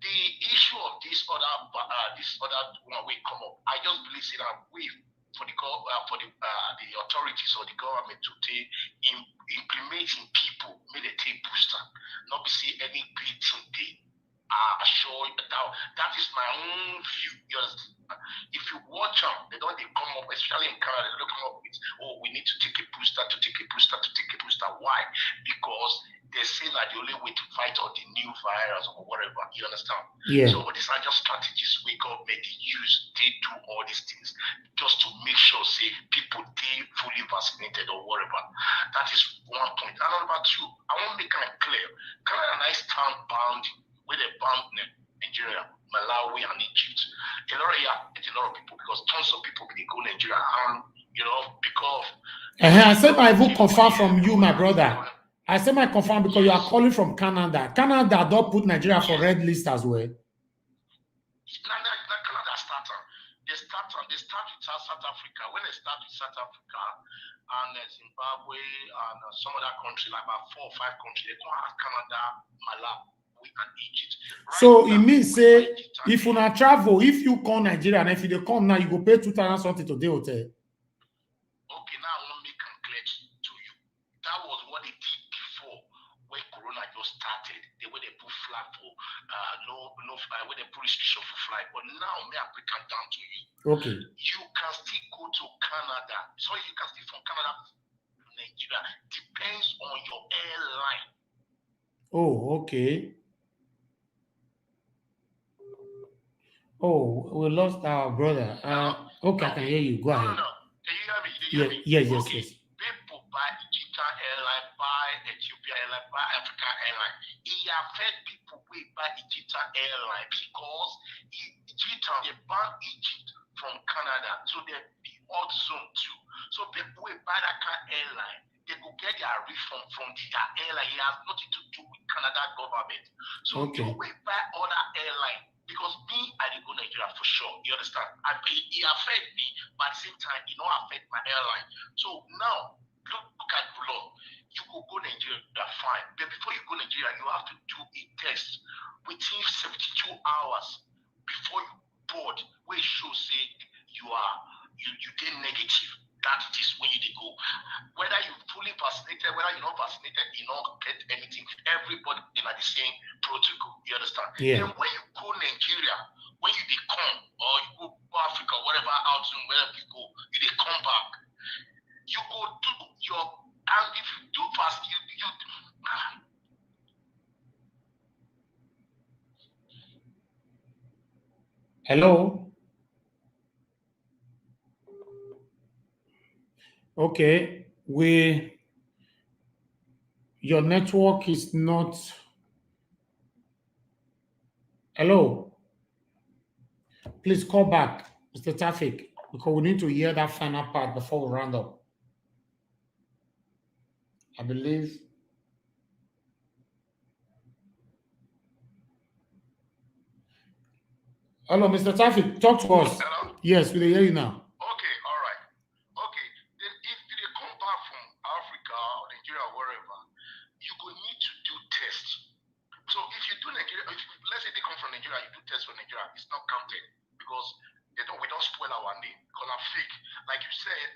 the issue of this other one will come up. I just believe that we for the authorities or the government to take in implementing people, may they take booster, not be see any beating day. Sure that is my own view. You understand? If you watch them, they come up, especially in Canada, they don't come up with, oh, we need to take a booster, to take a booster. Why? Because they say that the only way to fight all the new virus or whatever. You understand? Yeah. So these are just strategies we government use. They do all these things just to make sure, say, people they fully vaccinated or whatever. That is one point. And number two, I want to make it clear. Canada and I stand bound with a band Nigeria, Malawi, and Egypt. A lot of people because tons of people they go Nigeria and because I said I will confirm from you, my brother. I said I confirm because you are calling from Canada. Canada don't put Nigeria for red list as well. Canada started. They start with South Africa. When they start with South Africa and Zimbabwe and some other countries, like about 4 or 5 countries, they don't have Canada, Malawi, and Egypt. Right so now, it means say if you not travel, if you come Nigeria and if you come now, you go pay 2,000 something to the hotel. Okay, now I want to make it clear to you. That was what they did before when Corona just started. They put flag for when they put restriction for flight. But now may I break it down to you. Okay. You can still go to Canada. So you can still from Canada to Nigeria depends on your airline. Oh, okay. Oh, we lost our brother. Okay, I can hear you. Go ahead. No. Can you hear me? Yes. People buy Egyptian airline, buy Ethiopia airline, buy African airline. It affects people who buy Egyptian airline because Egyptian, they ban Egypt from Canada, so they be odd zone too. So people who buy that kind of airline, they will get their refund from their airline. It has nothing to do with Canada government. So you will buy other airline. Because me, I didn't go Nigeria for sure. You understand? It affect me, but at the same time, it don't affect my airline. So now, look at the law. You could go Nigeria, fine. But before you go Nigeria, you have to do a test within 72 hours before you board, where it shows say you get negative. That is when you go. Whether you're fully vaccinated, whether you're not vaccinated, you don't get anything. Everybody in the same protocol. You understand? Yeah. Then when you go Nigeria, when you come or you go Africa, whatever out soon, wherever you go, you come back. You go do your, and if you do fast, you Hello. Okay, your network is not. Hello. Please call back, Mr. Tafik, because we need to hear that final part before we round up. I believe. Hello, Mr. Tafik, talk to us. Hello? Yes, we hear you now. Okay, all right. Okay, then if they come back from Africa or Nigeria or wherever, you go need to do tests. So if you do Nigeria, let's say they come from Nigeria, you do tests for Nigeria, it's not counted because we don't spoil our name because I'm fake. Like you said,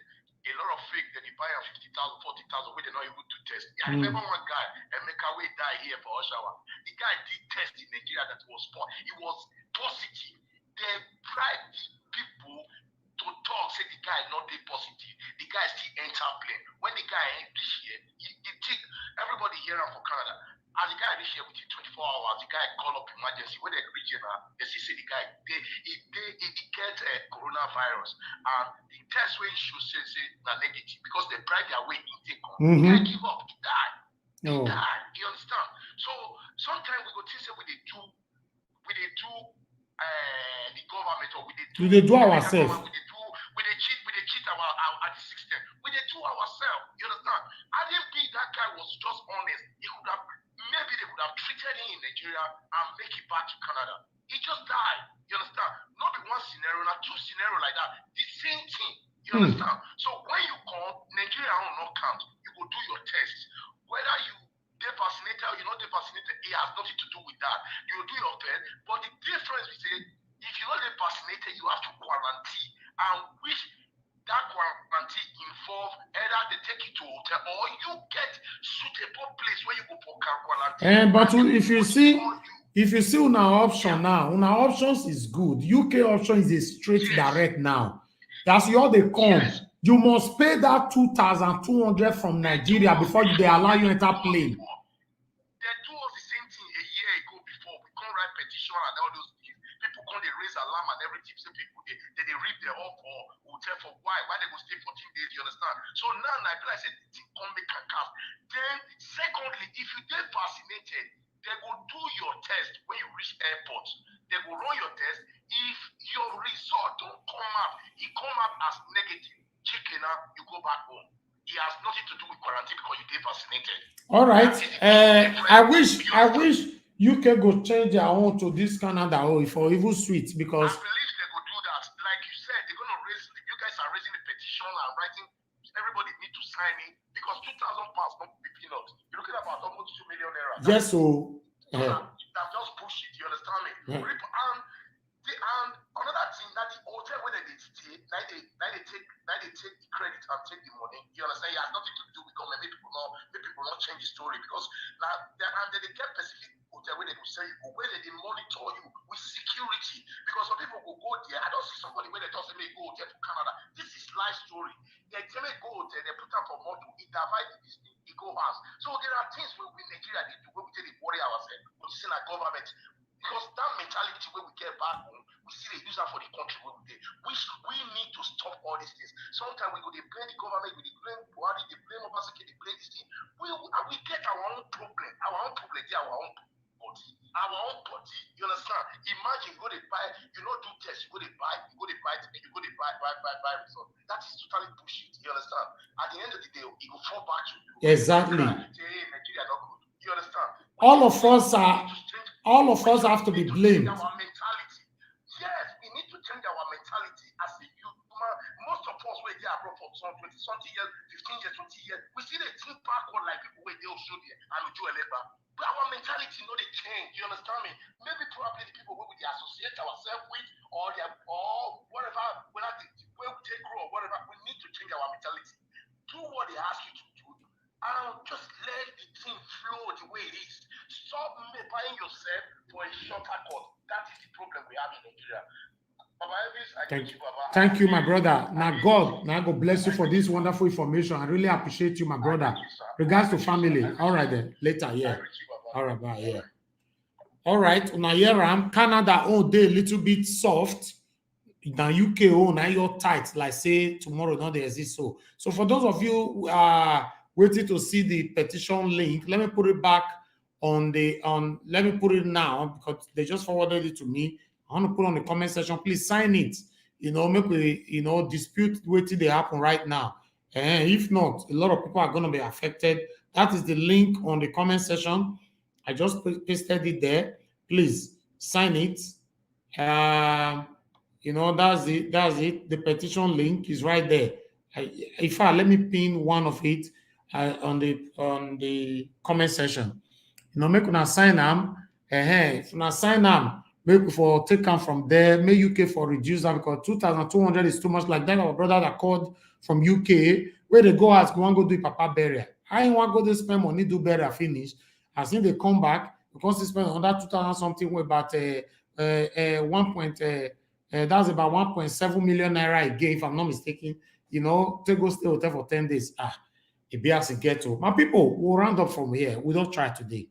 a lot of fake that you buy at 50,000, 40,000, where they're not able to test. I remember one guy, Emeka, we died here for Oshawa. The guy did test in Nigeria that was positive. They bribed people to talk, say the guy not be positive. The guy still enter plane. When the guy this year, he take everybody here from Canada. As the guy this year within 24 hours, the guy call up emergency. When they reach him, they see the guy, he get coronavirus. And the test when should say na negative because they bribe their way intake. The guy give up, he died. He died. You understand? So sometimes we go think say we they do the government or we they do ourselves. We they cheat our the system. We they do ourselves. You understand? I didn't think that guy was just honest. He could have maybe they would have treated him in Nigeria and make it back to Canada. He just died. You understand? Not the one scenario, not two scenarios like that. The same thing. You understand? So when you come, Nigeria will not count. You go do your tests. Whether you get vaccinated or you're not vaccinated, it has nothing to do with that. You will do your test. But the difference is that if you're not vaccinated, you have to quarantine. And which that quarantine involve either they take you to a hotel or you get suitable place where you go for quarantine. But if you see on our option now, on our options is good. UK option is a straight direct now. That's all they come. Yes. You must pay that 2,200 from Nigeria before they allow you enter plane. They do us the same thing a year ago before. We can't write petition and all those things. People come, they raise alarm and everything. So people they rip their off for hotel for why they go stay 14 days. You understand? So now I said the thing come make a cast. Then secondly, if you get vaccinated, they will do your test when you reach airport. They will run your test. If your result don't come out, it come out as negative. Chicken out, you go back home. It has nothing to do with quarantine because you get vaccinated. All right. I wish UK go change their own to this Canada for even sweet because I believe they will do that. Like you said, they're gonna raise. You guys are raising the petition and writing. Everybody need to sign it because £2,000 not be peanuts. You're looking about almost 2 million naira. Yes, so that's just bullshit. You understand me? Yeah. And another thing that the hotel where they stay, now they take the credit and take the money. You understand? It has nothing to do with government. Maybe people not change the story because now they get specific hotel there where they will say you go, where they monitor you with security. Because some people will go there. I don't see somebody where they just say, me go there to Canada. This is life story. They tell me go there, they put up a motto, it divide this thing, it go house. So there are things where we in Nigeria they do, where we take the worry ourselves, we see our government. Because that mentality where we get back home, we see they use that for the country where we did. We need to stop all these things. Sometimes we go, they blame the government, we blame Buhari, they blame Obaseki, they blame this thing. We get our own problem, they are our own body. Our own body, you understand? Imagine you go to buy, you don't do tests, you go to buy results. That is totally bullshit, you understand? At the end of the day, it will fall back to you. Exactly. Say, hey, Nigeria not good. You understand? All of us have to be blamed. Our mentality. Yes, we need to change our mentality as a youth. Most of us were there abroad for some 20-something years, 15 years, 20 years. We see the think backward like people were there also there and we do a labor. But our mentality not they change. You understand me? Maybe probably the people where we associate ourselves with or whatever, whether where we take grow or whatever, we need to change our mentality. Do what they ask you to do. And just let the thing flow the way it is. Stop buying yourself for a shorter cut. That is the problem we have in Nigeria. Baba Elvis, Thank you, my brother. Now God bless you for this wonderful information. I really appreciate you, my brother. Regards to family. All right then. Later, yeah. All right, bye. Yeah. All right. Now here I'm Canada all day a little bit soft. Now UK now you're tight. Like say tomorrow not there exist so. So for those of you who are waiting to see the petition link, let me put it back let me put it now because they just forwarded it to me. I want to put on the comment section, please sign it. Make we, dispute waiting they happen right now. And if not, a lot of people are going to be affected. That is the link on the comment section. I just pasted it there. Please sign it. That's it. That's it. The petition link is right there. Let me pin one of it on the comment section. Make una sign them. If una sign them, make for take them from there. Make UK for reduce that because 2,200 is too much. Like that, our brother that called from UK, where they go ask, we want to go do Papa burial. I ain't want to go to spend money do burial finish. As soon they come back, because they spend another 2,000 something, about that's about 1.7 million naira again, if I'm not mistaken. Take go stay hotel for 10 days. It be as a ghetto. My people, we'll round up from here. We don't try today.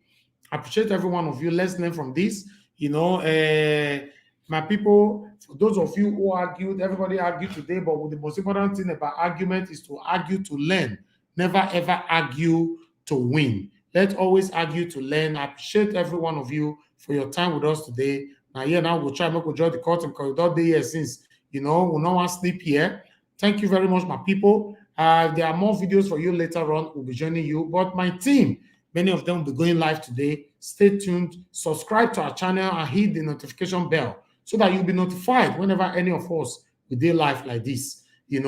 I appreciate every one of you. Let's learn from this. My people, for those of you who argued, everybody argued today, but the most important thing about argument is to argue to learn. Never ever argue to win. Let's always argue to learn. I appreciate every one of you for your time with us today. Now we'll try to join the curtain because we don't be here since, we don't want to sleep here. Thank you very much, my people. There are more videos for you later on. We'll be joining you. But my team, many of them will be going live today. Stay tuned. Subscribe to our channel and hit the notification bell so that you'll be notified whenever any of us will do live like this. Make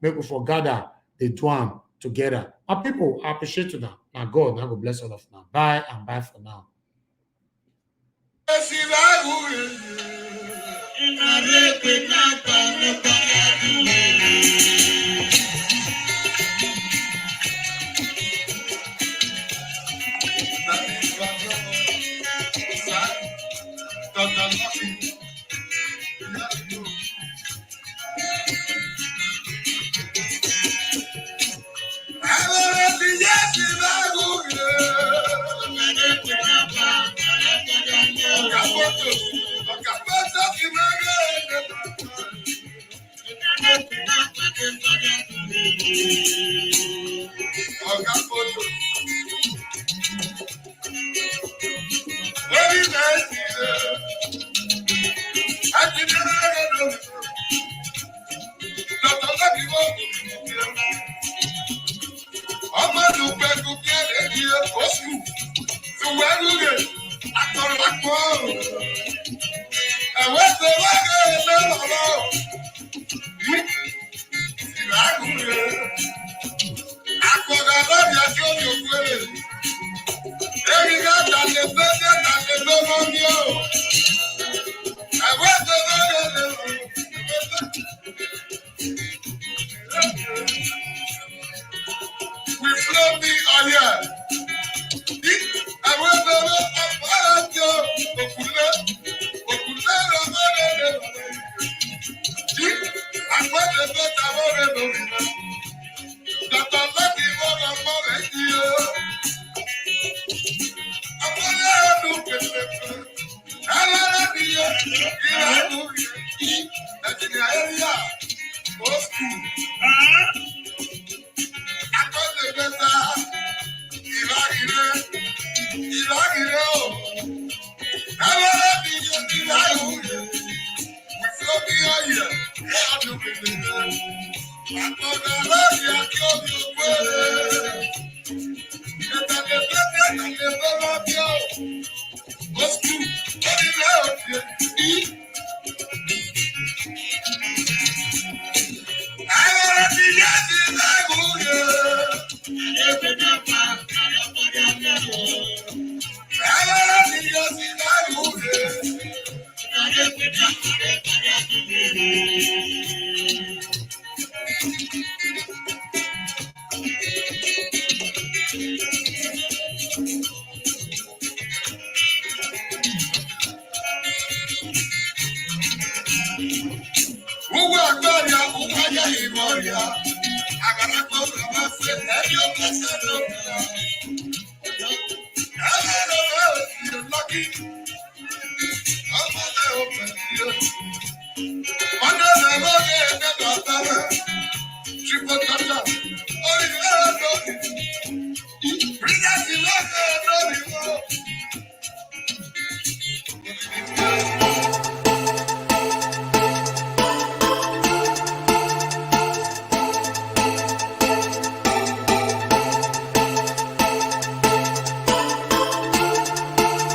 we gather the drum together. My people, I appreciate you now. Now God bless all of now. Bye and bye for now. We flow the